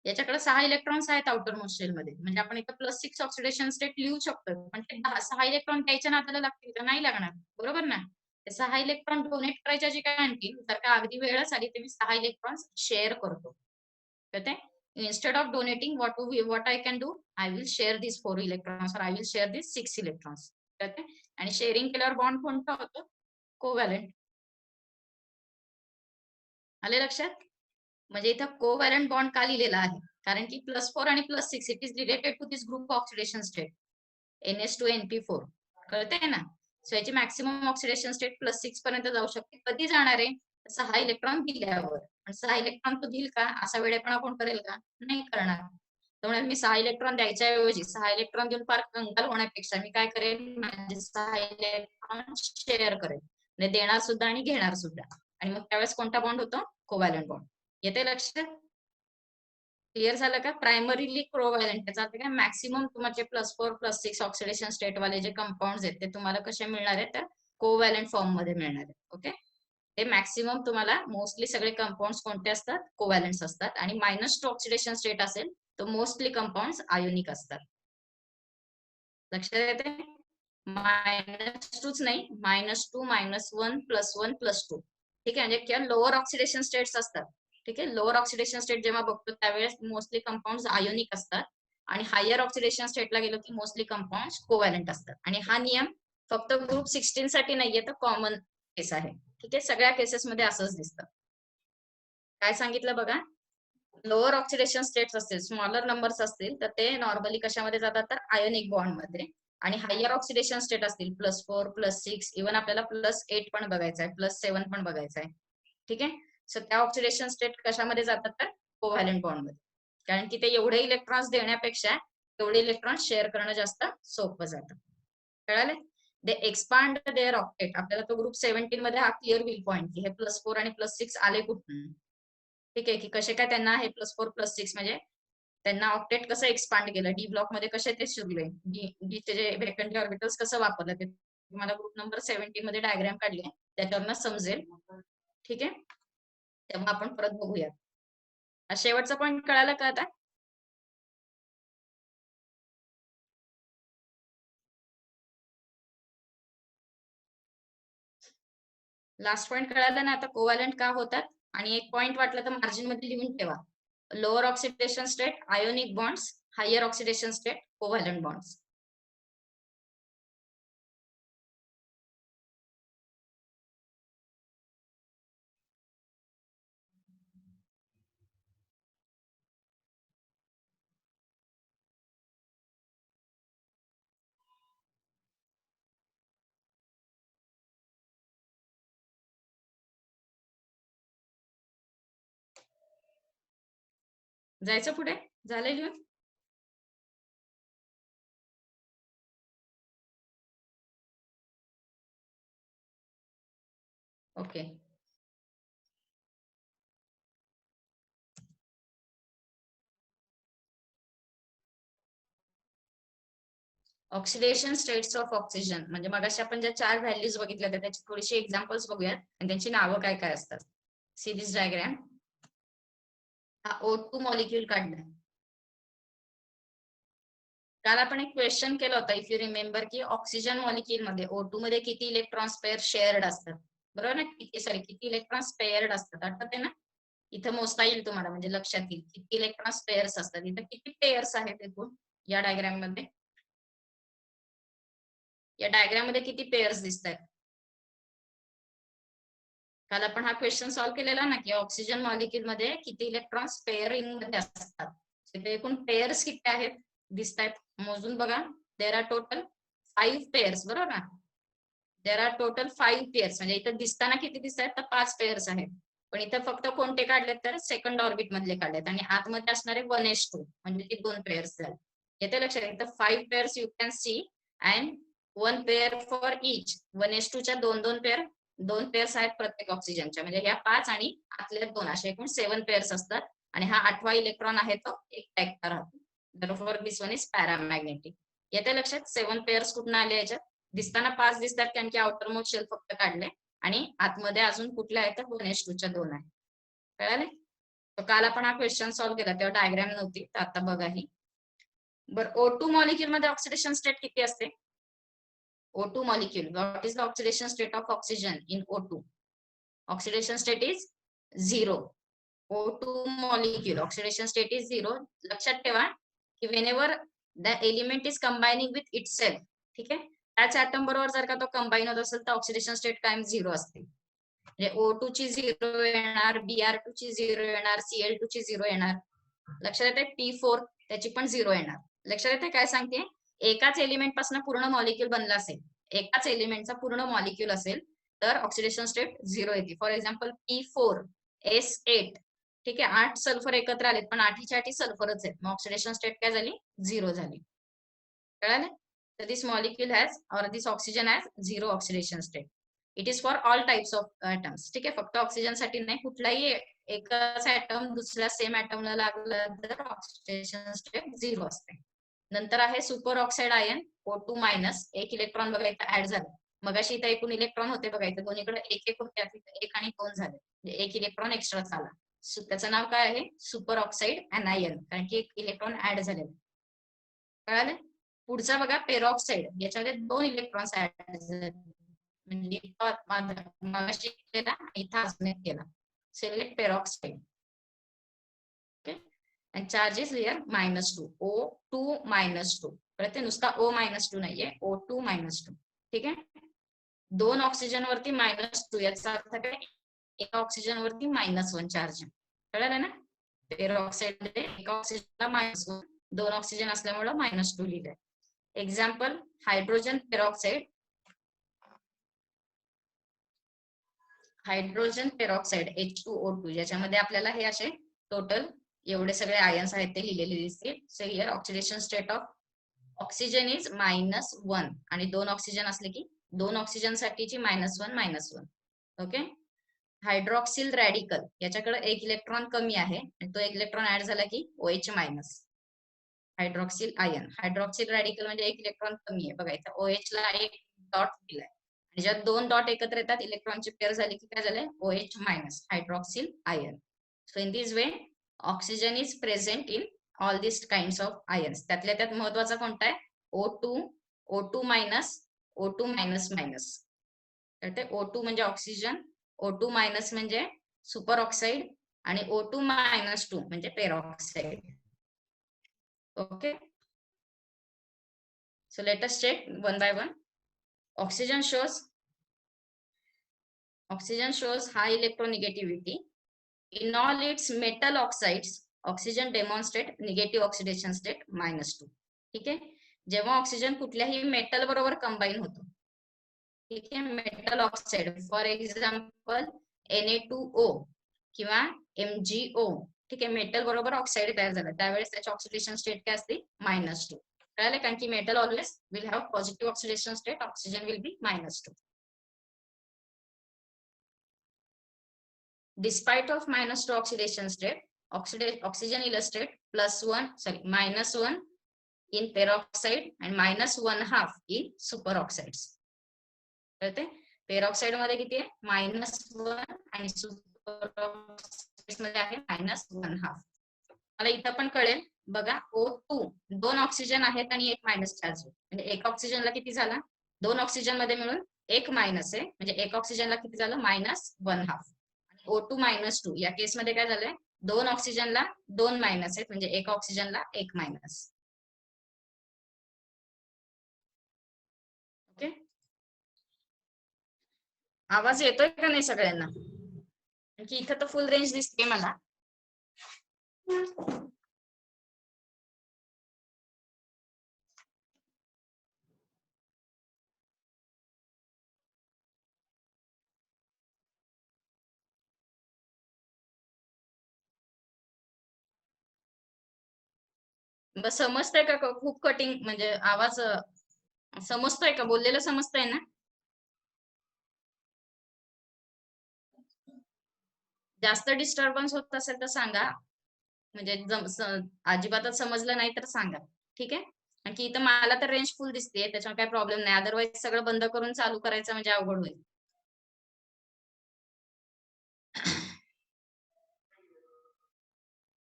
Speaker 1: याच्याकडे 6 इलेक्ट्रॉन्स आहेत आउटर मोस्ट शेल मध्ये, म्हणजे आपण इथं +6 ऑक्सिडेशन स्टेट लिहू शकतो. पण ते 6 इलेक्ट्रॉन द्यायच्या नादाला लागतील का? नाही लागणार, बरोबर ना. ते 6 इलेक्ट्रॉन डोनेट करायच्या जे काय आणखी जर का अगदी वेळच आली तर मी 6 इलेक्ट्रॉन्स शेअर करतो. कळतंय? Instead of donating what I can do, I will share this 4 electrons और I will share this 6 electrons. कळतंय? आणि शेअरिंग केल्यावर बॉन्ड कोणता होतो? कोव्हॅलंट. आले लक्षात? म्हणजे इथं कोव्हॅलंट बॉन्ड का लिहिलेला आहे? कारण की +4 आणि +6 it is related to this group oxidation state NH2 NP4. कळतंय ना? सो याची मॅक्सिमम ऑक्सिडेशन स्टेट +6 पर्यंत जाऊ शकते. कधी जाणार आहे? 6 इलेक्ट्रॉन दिल्यावर. पण 6 इलेक्ट्रॉन तो देईल का? असा वेडेपणा कोण करेल का? नाही करणार. त्यामुळे मी 6 इलेक्ट्रॉन द्यायच्या ऐवजी 6 इलेक्ट्रॉन देऊन फार कंगाल होण्यापेक्षा मी काय करेन? माझे 6 इलेक्ट्रॉन शेअर करेन. म्हणजे देणार सुद्धा आणि घेणार सुद्धा. आणि मग त्यावेळेस कोणता बॉन्ड होतो? Covalent bond. येते लक्षात? क्लिअर झालं का? प्रायमरीली कोव्हॅलंट याचा अर्थ काय? मॅक्सिमम तुमचे +4 +6 ऑक्सिडेशन स्टेट वाले जे कंपाऊंड आहेत ते तुम्हाला कसे मिळणार आहेत? तर कोव्हॅलंट फॉर्म मध्ये मिळणार आहेत. ओके, ते मॅक्सिमम तुम्हाला मोस्टली सगळे कंपाऊंड कोणते असतात? कोव्हॅलंट्स असतात. आणि -2 ऑक्सिडेशन स्टेट असेल तर मोस्टली कंपाऊंड आयोनिक असतात. लक्षात येते? -2च नाही, -2 -1 +1 +2. ठीक आहे. म्हणजे किंवा लोअर ऑक्सिडेशन स्टेट्स असतात. ठीक आहे. लोअर ऑक्सिडेशन स्टेट जेव्हा बघतो त्यावेळेस मोस्टली कंपाऊंड आयोनिक असतात आणि हायर ऑक्सिडेशन स्टेटला गेलो की मोस्टली कंपाऊंड कोव्हॅलंट असतात. आणि हा नियम फक्त ग्रुप 16 साठी नाहीये, तर कॉमन केस आहे. ठीक आहे. सगळ्या केसेसमध्ये असंच दिसतं. काय सांगितलं बघा? लोअर ऑक्सिडेशन स्टेट्स असतील, स्मॉलर नंबर्स असतील, तर ते नॉर्मली कशामध्ये जातात? तर आयोनिक बॉन्ड मध्ये. आणि हायर ऑक्सिडेशन स्टेट असतील +4 +6, इव्हन आपल्याला +8 पण बघायचं आहे, +7 पण बघायचं आहे. ठीक आहे. सो त्या ऑक्सिडेशन स्टेट कशामध्ये जातात? तर कोव्हॅलंट बॉन्ड मध्ये. कारण की ते एवढे इलेक्ट्रॉन्स देण्यापेक्षा तेवढे इलेक्ट्रॉन शेअर करणं जास्त सोपं जातं. कळाले? दे एक्सपांड देअर ऑक्टेट. आपल्याला तो ग्रुप 17 मध्ये हा क्लिअर होईल पॉईंट की हे +4 आणि +6 आले कुठून. ठीक आहे, की कसे काय त्यांना हे +4 +6 म्हणजे त्यांना ऑक्टेट कसं एक्सपांड केलं, डी ब्लॉक मध्ये कसे ते शिरले, डीचे जे व्हेकंट ऑर्बिटल्स कसं वापरलं ते तुम्हाला ग्रुप नंबर 17 मध्ये डायग्राम काढली आहे त्याच्यावरनं समजेल. ठीक आहे. तेव्हा आपण परत बघूया. शेवटचा पॉईंट कळाला का आता? लास्ट पॉईंट कळाला ना आता? कोव्हॅलंट का होतात? आणि एक पॉईंट वाटलं तर मार्जिन मध्ये लिहून ठेवा. Lower oxidation state ionic bonds, higher oxidation state covalent bonds. जायचं पुढे? झालं लिहून? Okay. Oxidation states of oxygen म्हणजे मगाशी आपण ज्या 4 व्हॅल्यूज बघितल्या होत्या त्याची थोडीशी एक्झाम्पल्स बघूयात आणि त्यांची नावं काय काय असतात. See this diagram. हा O2 मॉलिक्यूल काढलाय. काल आपण एक क्वेश्चन केला होता इफ यू रिमेंबर की ऑक्सिजन मॉलिक्यूल मध्ये O2 मध्ये किती इलेक्ट्रॉन्स पेअर शेअर्ड असतात, बरोबर ना? किती इलेक्ट्रॉन्स पेअर्ड असतात आठवते ना? इथं मोजता येईल तुम्हाला, म्हणजे लक्षात येईल किती इलेक्ट्रॉन्स पेअर्स असतात. इथं किती पेअर्स आहेत एकूण या डायग्राम मध्ये? या डायग्राम मध्ये किती पेअर्स दिसत आहेत? काल आपण हा क्वेश्चन सॉल्व्ह केलेला ना की ऑक्सिजन मॉलिक्यूल मध्ये किती इलेक्ट्रॉन्स पेअरिंग मध्ये असतात. तिथे एकूण पेअर्स किती आहेत दिसत आहेत, मोजून बघा. देर आर टोटल 5 पेअर्स, बरोबर ना? देर आर टोटल 5 पेअर्स, म्हणजे इथं दिसताना किती दिसत आहेत तर 5 पेअर्स आहेत. पण इथं फक्त कोणते काढलेत तर सेकंड ऑर्बिट मधले काढलेत आणि आतमध्ये असणारे 1s2 म्हणजे ती 2 पेअर्स झाले. येते लक्षात? इथं 5 pairs you can see and 1 pair for each. 1s2 च्या 2 पेअर, 2 पेअर्स आहेत प्रत्येक ऑक्सिजनच्या, म्हणजे ह्या 5 आणि आतल्या 2 असे एकूण 7 पेअर्स असतात. आणि हा 8वा इलेक्ट्रॉन आहे तो एकटा राहतो. therefore this one is paramagnetic. येते लक्षात? 7 पेअर्स कुठून आले याच्यात? दिसताना 5 दिसतात कारण की आउटर मोस्ट शेल फक्त काढले आणि आतमध्ये अजून कुठल्या आहेत तर 1s2 च्या 2 आहेत. कळाले? तर काल आपण हा क्वेश्चन सॉल्व्ह केला तेव्हा डायग्राम नव्हती, तर आता बघा ही. बरं, O2 मॉलिक्यूल मध्ये ऑक्सिडेशन स्टेट किती असते? O2 molecule, what is the oxidation state of oxygen in O2? Oxidation state is 0. O2 molecule oxidation state is 0. लक्षात ठेवा की whenever the element is combining with itself, ठीक आहे, त्याच ऍटम बरोबर जर का तो कंबाईन होत असेल तर ऑक्सिडेशन स्टेट कायम 0 असते. म्हणजे O2 ची 0 येणार, Br2 ची 0 येणार, Cl2 ची 0 येणार. लक्षात येते? P4 त्याची पण 0 येणार. लक्षात येते काय सांगते? एकाच एलिमेंट पासून पूर्ण मॉलिक्यूल बनला असेल, एकाच एलिमेंटचा पूर्ण मॉलिक्यूल असेल तर ऑक्सिडेशन स्टेट 0 येते. फॉर एक्झाम्पल P4S8, ठीक आहे, 8 सल्फर एकत्र आलेत पण 8च्या 8 सल्फरच आहेत, मग ऑक्सिडेशन स्टेट काय झाली? 0 झाली. कळालं? तर this molecule has or this oxygen has 0 oxidation state. It is for all types of atoms. ठीक आहे, फक्त ऑक्सिजन साठी नाही, कुठलाही एकाच ऍटम दुसऱ्या सेम ऍटमला लागला तर ऑक्सिडेशन स्टेट 0 असते. नंतर आहे super oxide ion O2 minus, एक इलेक्ट्रॉन बघा इथं ऍड झालं. मगाशी इथं एकूण इलेक्ट्रॉन होते बघा, इथं दोन्हीकडे एक एक होते, एक आणि 2 झाले, म्हणजे एक इलेक्ट्रॉन एक्स्ट्रा आला. त्याचं नाव काय आहे? सुपर ऑक्साइड अनायन, कारण की एक इलेक्ट्रॉन ऍड झालेला. कळालं? पुढचा बघा पेरॉक्साइड, याच्यामध्ये 2 इलेक्ट्रॉन्स ऍड झाले, म्हणजे मगाशी केला इथं अजून एक केला. Select peroxide. Okay, and charge is here -2, O2 -2. कळते? नुसता O -2 नाहीये, O2 -2. ठीक आहे, 2 ऑक्सिजन वरती -2 याचा अर्थ काय? एका ऑक्सिजन वरती -1 चार्ज. कळलं ना? पेरॉक्साइड मध्ये एका ऑक्सिजनला -1, 2 ऑक्सिजन असल्यामुळे -2 लिहिलंय. Example hydrogen peroxide. Hydrogen peroxide H2O2, याच्यामध्ये आपल्याला हे असे टोटल एवढे सगळे आयन्स आहेत ते लिहिलेले दिसतील. So here oxidation state of oxygen is -1 आणि 2 ऑक्सिजन असले की 2 ऑक्सिजन साठीची -1. ओके, हायड्रॉक्सिल रॅडिकल, याच्याकडे एक इलेक्ट्रॉन कमी आहे आणि तो एक इलेक्ट्रॉन ऍड झाला की OH-. Hydroxyl ion, hydroxyl radical म्हणजे एक इलेक्ट्रॉन कमी आहे. बघा इथं OH ला एक डॉट दिलाय आणि ज्यात 2 डॉट एकत्र येतात, इलेक्ट्रॉनची पेअर झाली की काय झालंय? OH-, hydroxyl ion. So in this way oxygen is present in all this kinds of ions. त्यातल्या त्यात महत्वाचा कोणता आहे? O2, O2-, O2-. तर O2 म्हणजे ऑक्सिजन, O2- म्हणजे सुपर ऑक्साइड आणि O2-2 म्हणजे peroxide. Okay, so let us check one by one. Oxygen shows high electronegativity. In all its metal oxides, oxygen demonstrate negative oxidation state -2. ठीक आहे, जेव्हा oxygen कुठल्याही metal बरोबर combine होतो, ठीक आहे, metal oxide for example Na2O किंवा MgO, ठीक आहे, मेटल बरोबर ऑक्साइड तयार झाला त्यावेळेस त्याची ऑक्सिडेशन स्टेट काय असते? -2. कळालं? कारण की metal always will have positive oxidation state, oxygen will be -2. Despite of -2 oxidation state, oxygen illustrate +1, -1 in peroxide and -1/2 in superoxides. कळते? पेरॉक्साइड मध्ये किती आहे -1 आणि सुपरऑक्साइड्स मध्ये आहे -1/2. मला इथं पण कळेल बघा, O2 2 ऑक्सिजन आहेत आणि एक मायनस चार्ज आहे. म्हणजे एक ऑक्सिजनला किती झाला 2 ऑक्सिजन मध्ये मिळून एक मायनस आहे, म्हणजे एक ऑक्सिजनला किती झालं -1/2. O2 -2 या केस मध्ये काय झालंय 2 ऑक्सिजनला 2 मायनस आहेत, म्हणजे एक ऑक्सिजनला एक मायनस. ओके, आवाज येतोय का नाही सगळ्यांना? की इथं तर फुल रेंज दिसते मला. बस समजतंय का खूप कटिंग म्हणजे आवाज समजतोय का बोललेलं समजतंय ना? जास्त डिस्टर्बन्स होत असेल तर सांगा, म्हणजे अजिबातच समजलं नाही तर सांगा. ठीक आहे, आणखी इथं मला तर रेंज फुल दिसते, त्याच्यामुळे काही प्रॉब्लेम नाही. अदरवाईज सगळं बंद करून चालू करायचं म्हणजे अवघड होईल.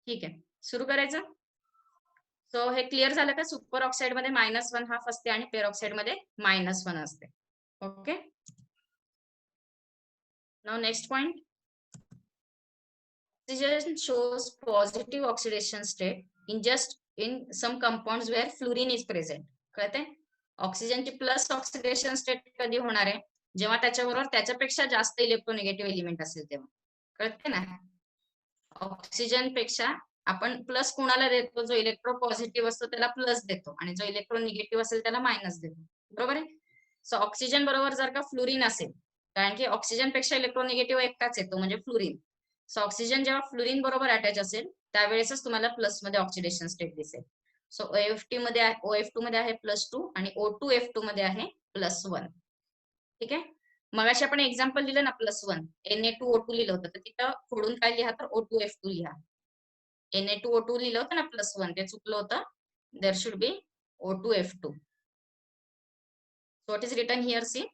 Speaker 1: ठीक आहे, सुरू करायचं. सो हे क्लिअर झालं का? सुपर ऑक्साइड मध्ये -1/2 असते आणि पेरॉक्साइड मध्ये -1 असते. Okay, now next point. Oxygen shows positive oxidation state in some compounds where fluorine is present. कळते? ऑक्सिजनची प्लस ऑक्सिडेशन स्टेट कधी होणार आहे जेव्हा त्याच्याबरोबर त्याच्यापेक्षा जास्त इलेक्ट्रोनिगेटिव्ह एलिमेंट असेल तेव्हा. कळते ना? ऑक्सिजन पेक्षा आपण प्लस कुणाला देतो, जो इलेक्ट्रो पॉझिटिव्ह असतो त्याला प्लस देतो आणि जो इलेक्ट्रो निगेटिव्ह असेल त्याला मायनस देतो. बरोबर आहे? सो ऑक्सिजन बरोबर जर का फ्लोरीन असेल, कारण की ऑक्सिजन पेक्षा इलेक्ट्रोनिगेटिव्ह एकटाच येतो म्हणजे फ्लोरीन. सो ऑक्सिजन जेव्हा फ्लोरीन बरोबर अटॅच असेल त्यावेळेसच तुम्हाला प्लस मध्ये ऑक्सिडेशन स्टेट दिसेल. सो OF2 मध्ये आहे +2 आणि O2F2 मध्ये आहे +1. ठीक आहे, मगाशी आपण एक्झाम्पल दिलं ना +1 Na2O2 लिहिलं होतं, तर तिथं फोडून काय लिहा तर O2F2 लिहा. Na2O2 लिहिलं होतं ना +1, ते चुकलं होतं. There should be O2F2. So what is written here? See,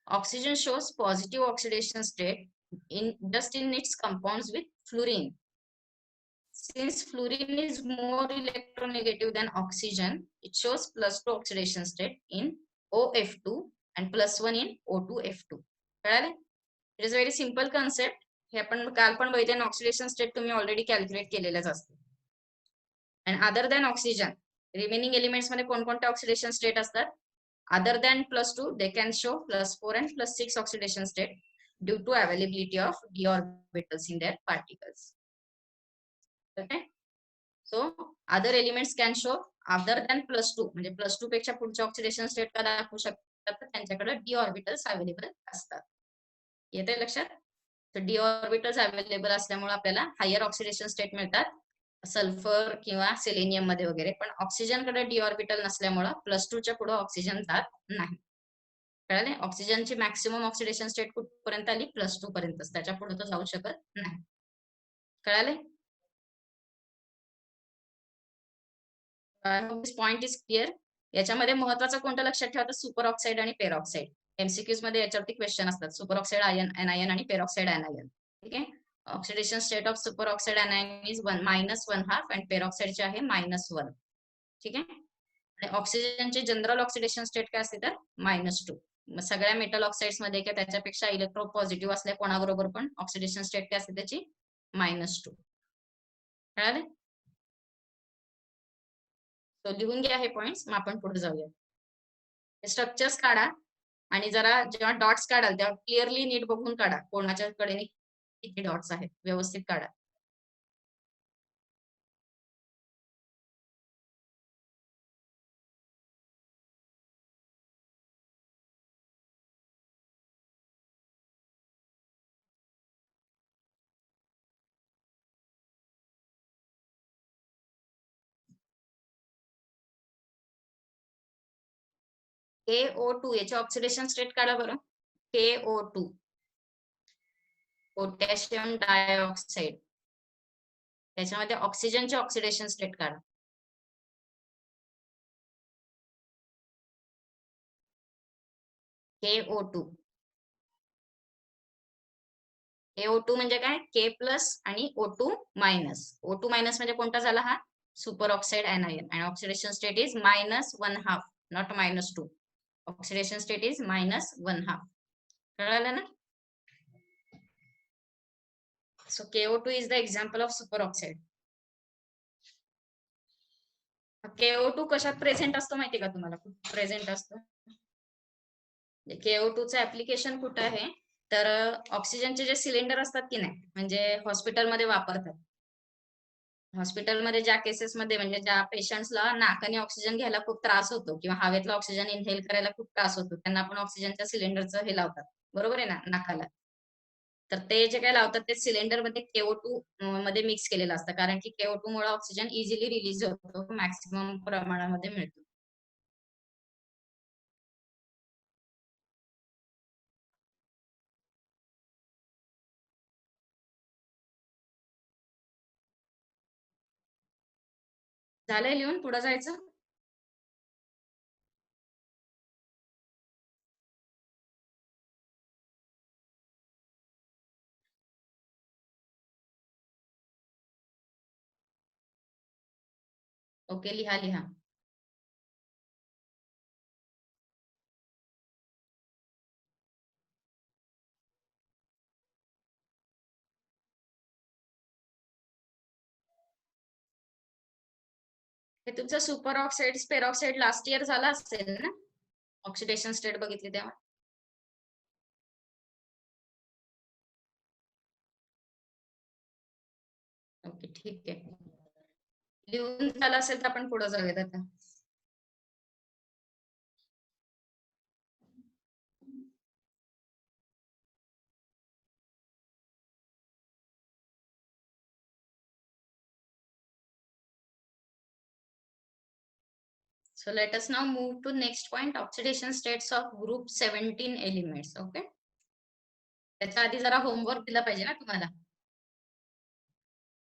Speaker 1: oxygen shows positive oxidation state in its compounds with fluorine. Since fluorine is more electronegative than oxygen, it shows +2 oxidation state in OF2 and +1 in O2F2. कळाले? It is a very simple concept. हे आपण काल पण बघितलं, oxidation state तुम्ही already calculate केलेल्याच असते. And other than oxygen remaining elements मध्ये कोणकोणते ऑक्सिडेशन स्टेट असतात? Other than +2, they can show +4 and +6 oxidation state due to availability of d orbitals in their particles. Okay, so other elements can show other than +2, म्हणजे +2 पेक्षा पुढचे oxidation state का दाखवू शकतात तर त्यांच्याकडे d ऑर्बिटल्स अवेलेबल असतात. येते लक्षात? तर d ऑर्बिटल्स अवेलेबल असल्यामुळे आपल्याला हायर ऑक्सिडेशन स्टेट मिळतात सल्फर किंवा सेलेनियम मध्ये वगैरे. पण ऑक्सिजन कडे डी ऑर्बिटल नसल्यामुळे +2 च्या पुढे ऑक्सिजन जात नाही. कळाले? ऑक्सिजनची मॅक्सिमम ऑक्सिडेशन स्टेट कुठपर्यंत आली +2 पर्यंतच, त्याच्या पुढे तो जाऊ शकत नाही. कळाले? दिस पॉइंट इज क्लिअर. याच्यामध्ये महत्वाचं कोणतं लक्षात ठेवा तर सुपर ऑक्साइड आणि पेरॉक्साइड. एमसीक्यूज मध्ये याच्यावरती क्वेश्चन असतात. सुपर ऑक्साइड आयन आणि पेरॉक्साइड आयन. ठीक आहे, oxidation state of super oxide ion is -1/2 आणि पेरॉक्साइडचे आहे -1. ठीक आहे, आणि ऑक्सिजनचे जनरल ऑक्सिडेशन स्टेट काय असते तर -2. मग सगळ्या मेटल ऑक्साइड्स मध्ये किंवा त्याच्यापेक्षा इलेक्ट्रो पॉझिटिव्ह असल्या कोणाबरोबर पण ऑक्सिडेशन स्टेट काय असते त्याची -2. कळाले? तो लिहून घ्या हे पॉइंट्स, मग आपण पुढे जाऊया. स्ट्रक्चर्स काढा आणि जरा जेव्हा डॉट्स काढाल तेव्हा क्लिअरली नीट बघून काढा, कोणाच्या कडे किती डॉट्स आहेत व्यवस्थित काढा. KO2 याचे ऑक्सिडेशन स्टेट काढा बरं. KO2 पोटॅशियम डायऑक्साइड, त्याच्यामध्ये ऑक्सिजनचे ऑक्सिडेशन स्टेट काढा. KO2. KO2 म्हणजे काय? K प्लस आणि O2 मायनस. O2 मायनस म्हणजे कोणता झाला हा? Super oxide anion and oxidation state is -1/2 not -2. Oxidation state is -1/2. कळालं ना? So KO2 is the example of superoxide. KO2 कशात प्रेझेंट असतो माहिती का तुम्हाला? प्रेझेंट असतो. KO2 चं ऍप्लिकेशन कुठं आहे? तर ऑक्सिजनचे जे सिलेंडर असतात की नाही, म्हणजे हॉस्पिटलमध्ये वापरतात. हॉस्पिटलमध्ये ज्या केसेसमध्ये म्हणजे ज्या पेशंट्सला नाकाने ऑक्सिजन घ्यायला खूप त्रास होतो किंवा हवेतला ऑक्सिजन इनहेल करायला खूप त्रास होतो, त्यांना आपण ऑक्सिजनच्या सिलेंडरचं हे लावतात. बरोबर आहे ना, नाकाला. तर ते जे काही लावतात ते सिलेंडरमध्ये KO2 मध्ये मिक्स केलेलं असतं. कारण की KO2 मुळे ऑक्सिजन इझिली रिलीज होतो, मॅक्सिमम प्रमाणामध्ये मिळतो. झालंय लिहून? पुढे जायचं? ओके, लिहा. हे तुमचं super oxide, peroxide last year झाला असेल ना? ऑक्सिडेशन स्टेट बघितली तेव्हा. ओके, ठीक आहे. लिहून झालं असेल तर आपण पुढे जाऊयात आता. So let us now move to next point, oxidation states of group 17 elements. Okay. त्याच्या आधी जरा होमवर्क दिला पाहिजे ना तुम्हाला.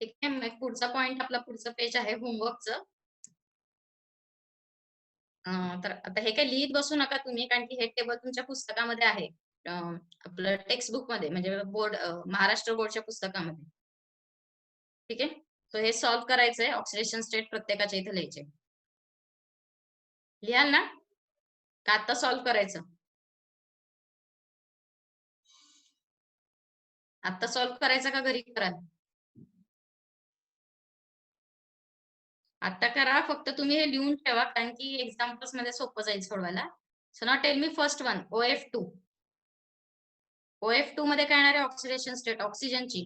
Speaker 1: ठीक आहे, मग पुढचा पॉइंट आपला पुढचं पेज आहे होमवर्कचं. तर आता हे काही लिहित बसू नका तुम्ही, कारण की हे टेबल तुमच्या पुस्तकामध्ये आहे. आपलं टेक्स्ट बुक मध्ये म्हणजे बोर्ड महाराष्ट्र बोर्डच्या पुस्तकामध्ये. ठीक आहे. तो हे सॉल्व्ह करायचंय. ऑक्सिडेशन स्टेट प्रत्येकाच्या इथे लिहायचे. लिहाल ना? का आता सॉल्व्ह करायचं? आता सॉल्व्ह करायचं का घरी कराल? आता करा, फक्त तुम्ही हे लिहून ठेवा, कारण की एक्झाम्पल्स मध्ये सोपं जाईल सोडवायला. So now tell me first one, OF2. OF2 मध्ये काय येणार आहे? ऑक्सिडेशन स्टेट ऑक्सिजनची.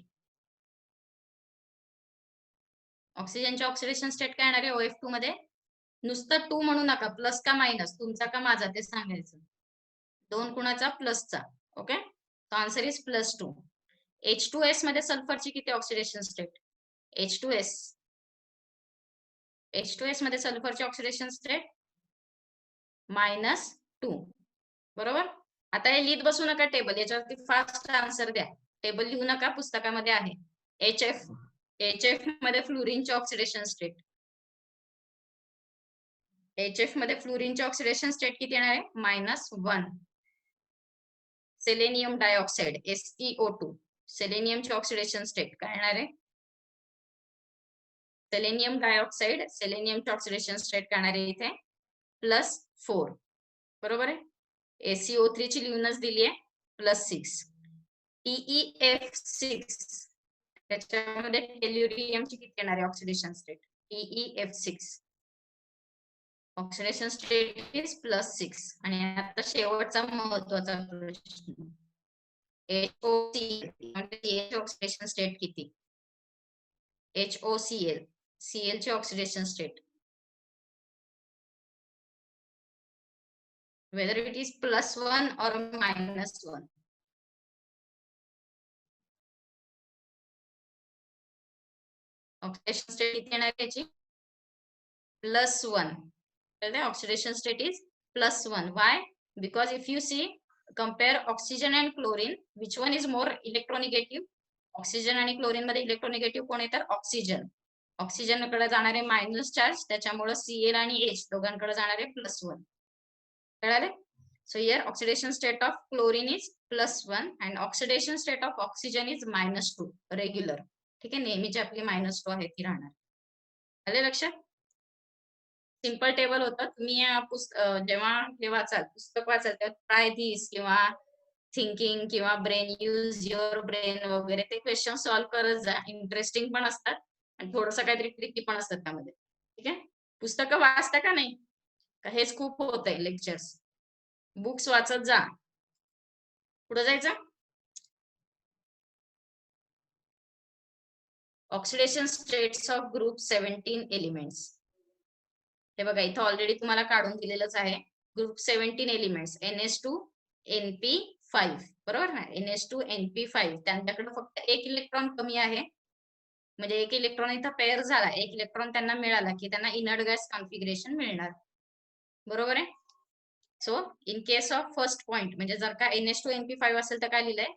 Speaker 1: ऑक्सिजनची ऑक्सिडेशन स्टेट काय येणार आहे OF2 मध्ये? नुसतं 2 म्हणू नका, प्लस का मायनस, तुमचा का माझा ते सांगायचं. दोन कुणाचा? प्लसचा. Okay, answer is +2. H2S मध्ये सल्फरची किती ऑक्सिडेशन स्टेट? H2S. H2S मध्ये सल्फरची ऑक्सिडेशन स्टेट -2. बरोबर. आता हे लिहित बसू नका टेबल, याच्यावरती फास्ट आन्सर द्या. टेबल लिहू नका, पुस्तकामध्ये आहे. HF मध्ये फ्लोरीनची ऑक्सिडेशन स्टेट. HF मध्ये फ्लोरीनची ऑक्सिडेशन स्टेट किती येणार आहे? -1. Selenium dioxide SeO2. सेलेनियमची ऑक्सिडेशन स्टेट काय येणार आहे? सेलेनियम डायऑक्साइड, सेलेनियमची ऑक्सिडेशन स्टेट काय येणार आहे इथे? +4. बरोबर आहे. ACO3 ची लिहूनच दिली आहे, +6. TeF6 त्याच्यामध्ये टेल्युरियमची किती येणार आहे oxidation state? TeF6 oxidation state is +6. आणि आता शेवटचा महत्वाचा प्रश्न, HOCl ऑक्सिडेशन स्टेट किती? HOCl, Cl ची oxidation state, whether it is +1 or -1. Oxidation state किती येणार आहे याची? +1. The oxidation state is +1. Why? Because if you see, compare oxygen and chlorine, which one is more electronegative? Oxygen आणि chlorine मध्ये इलेक्ट्रोनेगेटिव्ह कोण आहे? तर ऑक्सिजन. ऑक्सिजन कडे जाणारे मायनस चार्ज, त्याच्यामुळे Cl आणि H दोघांकडे जाणारे +1. कळाले? So here oxidation state of chlorine is +1 and oxidation state of oxygen is -2 regular. ठीक आहे, नेहमीची आपली -2 आहे ती राहणार. आले लक्षात? सिंपल टेबल होतं. तुम्ही जेव्हा हे वाचाल, पुस्तक वाचाल तेव्हा ट्राय धिस किंवा थिंकिंग किंवा ब्रेन यूज युअर ब्रेन वगैरे ते क्वेश्चन सॉल्व्ह करत जा. इंटरेस्टिंग पण असतात आणि थोडंसं काहीतरी ट्रिकी पण असतात त्यामध्ये. ठीक आहे? पुस्तकं वाचता का नाही? का हेच खूप होतंय लेक्चर्स? बुक्स वाचत जा. पुढे जायचं? Oxidation states of group 17 elements. हे बघा इथं ऑलरेडी तुम्हाला काढून दिलेलंच आहे. ग्रुप 17 एलिमेंट्स NH2 NP5 बरोबर ना, NH2 NP5 त्यांच्याकडे फक्त 1 इलेक्ट्रॉन कमी आहे. म्हणजे 1 इलेक्ट्रॉन इथं पेअर झाला, 1 इलेक्ट्रॉन त्यांना मिळाला की त्यांना इनर्ट गॅस कॉन्फिगरेशन मिळणार. बरोबर आहे? So in case of first point म्हणजे जर का NH2 NP5 असेल तर काय लिहिलंय,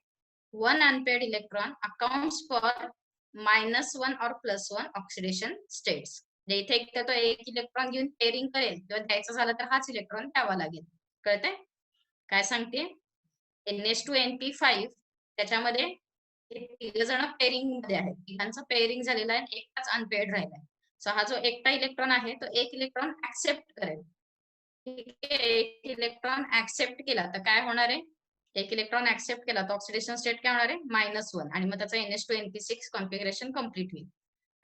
Speaker 1: 1 अनपेअर्ड इलेक्ट्रॉन अकाउंट्स फॉर -1 और +1 ऑक्सिडेशन स्टेट्स. म्हणजे इथे एक तो 1 इलेक्ट्रॉन घेऊन पेअरिंग करेल किंवा द्यायचं झालं तर हाच इलेक्ट्रॉन द्यावा लागेल. कळतंय? काय सांगते? NH2 NP5 त्याच्यामध्ये हे तिघ जण पेअरिंग मध्ये आहेत. तिघांचं पेअरिंग झालेलं आहे, एकटाच अनपेअर्ड राहिलाय. सो हा जो एकटा इलेक्ट्रॉन आहे तो 1 इलेक्ट्रॉन ऍक्सेप्ट करेल. ठीक आहे, 1 इलेक्ट्रॉन ऍक्सेप्ट केला तर काय होणार आहे? 1 इलेक्ट्रॉन ऍक्सेप्ट केला तर ऑक्सिडेशन स्टेट काय होणार आहे? -1 आणि मग त्याचा NH2 NP6 कॉन्फिगरेशन कंप्लीट होईल.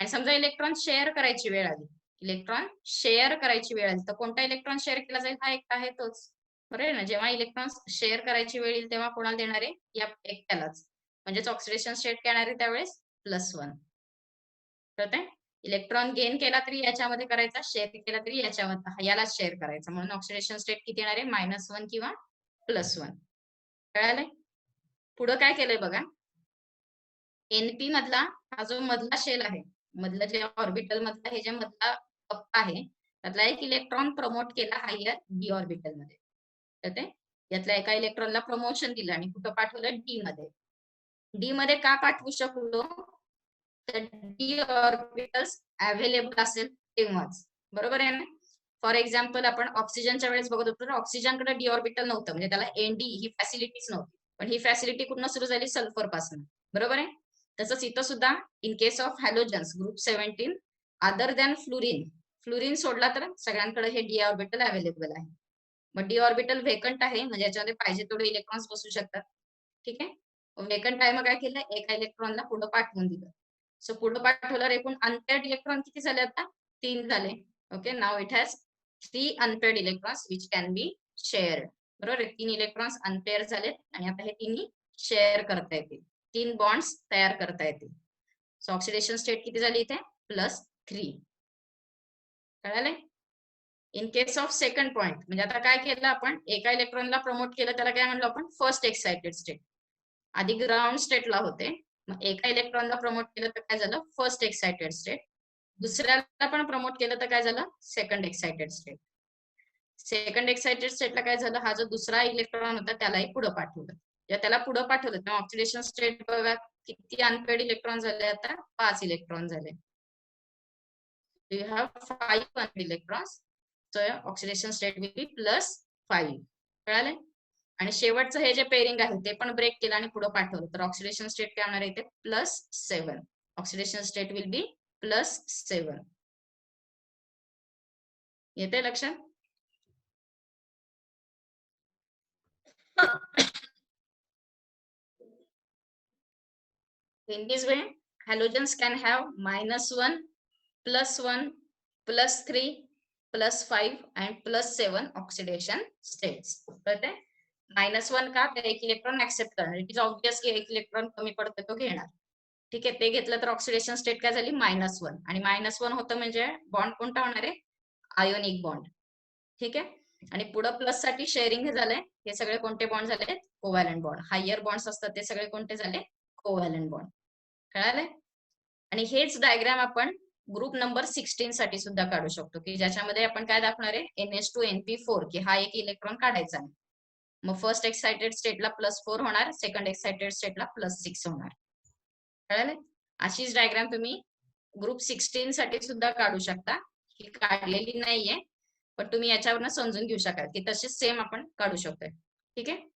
Speaker 1: आणि समजा इलेक्ट्रॉन शेअर करायची वेळ आली, इलेक्ट्रॉन शेअर करायची वेळ आली तर कोणता इलेक्ट्रॉन शेअर केला जाईल? हा एकटा आहे तोच. बरोबर आहे ना? जेव्हा इलेक्ट्रॉन शेअर करायची वेळ येईल तेव्हा कोणाला देणार आहे? या एकट्यालाच. म्हणजेच ऑक्सिडेशन स्टेट काय येणार आहे त्यावेळेस? +1. कळतंय? इलेक्ट्रॉन गेन केला तरी याच्यामध्ये करायचा, शेअर केला तरी याच्यामध्ये यालाच शेअर करायचा. म्हणून ऑक्सिडेशन स्टेट किती येणार आहे? -1 किंवा +1. कळालंय? पुढं काय केलंय बघा. NP मधला हा जो मधला शेल आहे, मधलं जे ऑर्बिटल मधला हे जे मधला कप्पा आहे, त्यातला एक इलेक्ट्रॉन प्रमोट केला हायर D ऑर्बिटल मध्ये. कळतंय? यातल्या एका इलेक्ट्रॉनला प्रमोशन दिलं आणि कुठं पाठवलं? D मध्ये. D मध्ये का पाठवू शकलो? तर D ऑर्बिटल्स अवेलेबल असेल तेव्हाच. बरोबर आहे ना? फॉर एक्झाम्पल आपण ऑक्सिजनच्या वेळेस बघत होतो, ऑक्सिजनकडे D ऑर्बिटल नव्हतं, म्हणजे त्याला ND ही फॅसिलिटीच नव्हती. पण ही फॅसिलिटी कुठून सुरू झाली? सल्फर पासून. बरोबर आहे? तसंच इथं सुद्धा in case of halogens group 17 other than fluorine, fluorine सोडला तर सगळ्यांकडे हे D ऑर्बिटल अवेलेबल आहे. मग D ऑर्बिटल व्हेकंट आहे म्हणजे याच्यामध्ये पाहिजे तेवढे इलेक्ट्रॉन्स बसू शकतात. ठीक आहे? व्हेकंट आहे मग काय केलं? एका इलेक्ट्रॉनला पुढे पाठवून दिलं. सो पुढे पाठवल्यावर एकूण अनपेअर्ड इलेक्ट्रॉन किती झाले आता? 3 झाले. Okay, now it has 3 unpaired electrons which can be shared. बरोबर आहे? 3 इलेक्ट्रॉन्स अनपेअर झालेत आणि आता हे तिन्ही शेअर करता येतील. 3 बॉन्ड्स तयार करता येतील. सो ऑक्सिडेशन स्टेट किती झाली इथे? +3. कळालंय? In case of second point म्हणजे आता काय केलं आपण? एका इलेक्ट्रॉनला प्रमोट केलं, त्याला काय म्हणलो आपण? First excited state. आधी ग्राउंड स्टेटला होते, मग एका इलेक्ट्रॉनला प्रमोट केलं तर काय झालं? First excited state. दुसऱ्याला पण प्रमोट केलं तर काय झालं? Second excited state. Second excited स्टेटला काय झालं? हा जो दुसरा इलेक्ट्रॉन होता त्यालाही पुढे पाठवलं. जेव्हा त्याला पुढे पाठवलं तेव्हा ऑक्सिडेशन स्टेट बघा किती अनपेअर्ड इलेक्ट्रॉन झाले, आता 5 इलेक्ट्रॉन झाले. You have 5 unpaired electrons. So oxidation state will be +5. कळालं? आणि शेवटचं हे जे पेअरिंग आहे ते पण ब्रेक केलं आणि पुढे पाठवलं तर ऑक्सिडेशन स्टेट काय होणार आहे? इथे +7. Oxidation state will be +7. येते लक्षात? In this way, halogens can have -1, +1, +3, +5 and +7 oxidation states. कळते? -1 का? तर 1 इलेक्ट्रॉन ऍक्सेप्ट करणार. इट इज ऑब्वियस की 1 इलेक्ट्रॉन कमी पडतो तो घेणार. ठीक आहे, ते घेतलं तर ऑक्सिडेशन स्टेट काय झाली? -1. आणि -1 होतं म्हणजे बॉन्ड कोणता होणार आहे? Ionic bond. ठीक आहे, आणि पुढे प्लस साठी शेअरिंग झालंय. हे सगळे कोणते बॉन्ड झाले? Covalent bond. हायर बॉन्ड्स असतात ते सगळे कोणते झाले? Covalent bond. कळालंय? आणि हेच डायग्राम आपण ग्रुप नंबर 16 साठी सुद्धा काढू शकतो, की ज्याच्यामध्ये आपण काय दाखवणार आहे? NH2 NP4 की हा 1 इलेक्ट्रॉन काढायचा आहे. मग फर्स्ट एक्साइटेड स्टेटला +4 होणार, सेकंड एक्साइटेड स्टेटला +6 होणार. कळालंय? अशीच डायग्राम तुम्ही ग्रुप 16 साठी सुद्धा काढू शकता. ही काढलेली नाहीये, पण तुम्ही याच्यावरनं समजून घेऊ शकाल की तसेच सेम आपण काढू शकतोय. ठीक आहे.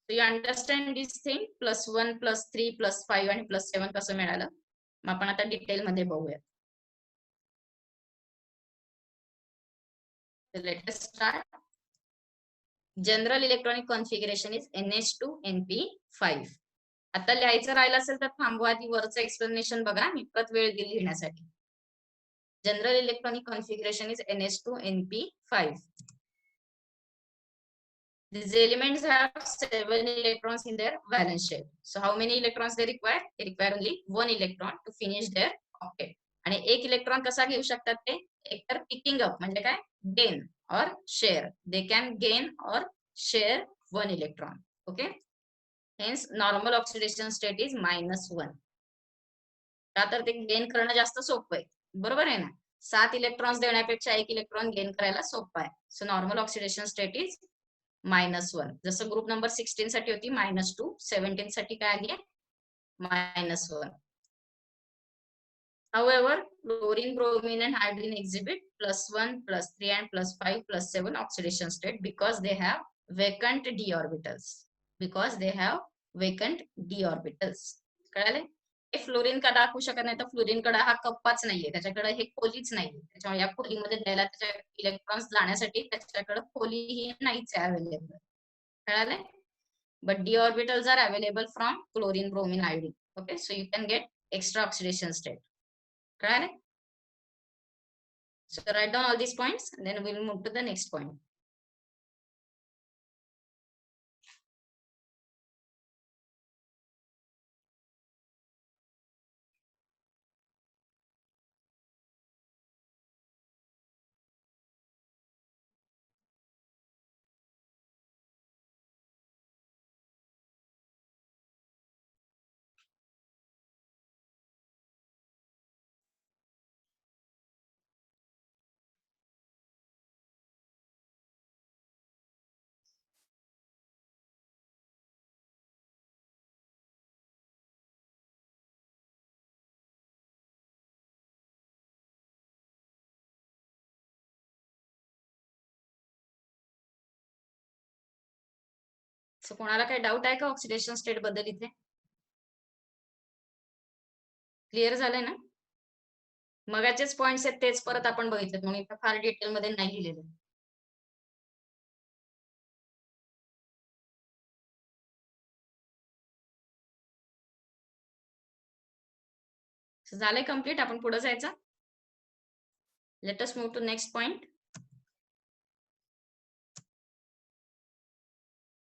Speaker 1: So you understand this thing, +1 +3 +5 आणि +7 कसं मिळालं. मग आपण आता डिटेल मध्ये बघूया. So let us start. General electronic configuration is NH2NP5. आता लिहायचं राहिलं असेल तर थांबवा, आधी वरचं एक्सप्लेनेशन बघा, मी परत वेळ दिली लिहिण्यासाठी. General electronic configuration is NH2NP5. These elements have 7 electrons in their valence shell. So how many electrons they require? They require only 1 electron to finish their octet. आणि एक इलेक्ट्रॉन कसा घेऊ शकतात ते? एकतर पिकिंग अप म्हणजे काय? गेन और share. They can gain or share 1 electron. Okay. Hence normal oxidation state is -1. का तर ते गेन करणं जास्त सोपं आहे. बरोबर आहे ना? 7 इलेक्ट्रॉन्स देण्यापेक्षा 1 इलेक्ट्रॉन गेन करायला सोपं आहे. So normal oxidation state is -1. जसं ग्रुप नंबर 16 साठी होती -2, 17 साठी काय आली आहे? -1. However, chlorine, bromine, and iodine exhibit +1, +3, and +5, +7 oxidation state because they have vacant d orbitals. Because they have vacant d orbitals. कळाले? हे फ्लोरीन का दाखवू शकत नाही, तर फ्लोरीन कडे हा कप्पाच नाहीये, त्याच्याकडे हे खोलीच नाहीये. त्याच्यामुळे या खोलीमध्ये द्यायला त्याच्या इलेक्ट्रॉन्स जाण्यासाठी त्याच्याकडे खोलीही नाहीच आहे अवेलेबल. कळाले? But d orbitals are available from chlorine, bromine, iodine. Okay, so you can get extra oxidation state. Correct? So write down all these points and then we'll move to the next point. So कोणाला काही doubt आहे का oxidation state बद्दल इथे? Clear झालंय ना? मगाचेच points आहेत तेच परत आपण बघितले, म्हणून इथे फार डिटेल मध्ये नाही लिहिलेलं. झालंय कम्प्लीट, आपण पुढे जायचं. Let us move to next point.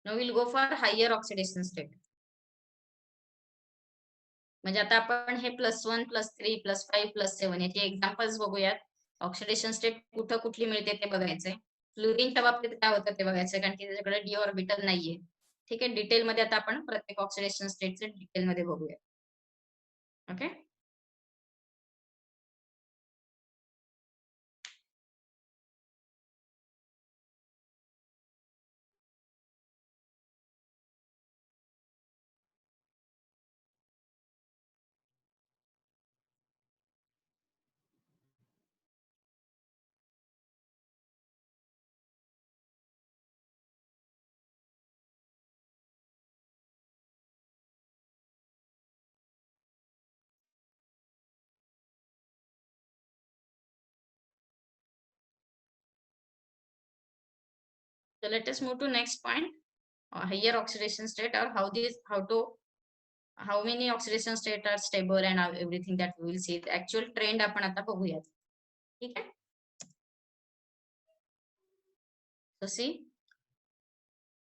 Speaker 1: Now will go for higher oxidation state. म्हणजे आता आपण हे +1 +3 +5 +7 याचे एक्झाम्पल्स बघूयात. ऑक्सिडेशन स्टेट कुठं कुठली मिळते ते बघायचंय. फ्लोरीनच्या बाबतीत काय होतं ते बघायचं, कारण की त्याच्याकडे डी ऑर्बिटल नाहीये. ठीक आहे, डिटेल मध्ये आता आपण प्रत्येक ऑक्सिडेशन स्टेटचे डिटेल मध्ये बघूया. Okay. So let us move to next point, higher oxidation state, or how many oxidation state are stable and everything that we will see. The actual trend आपण आता बघूयात. ठीक आहे. So see,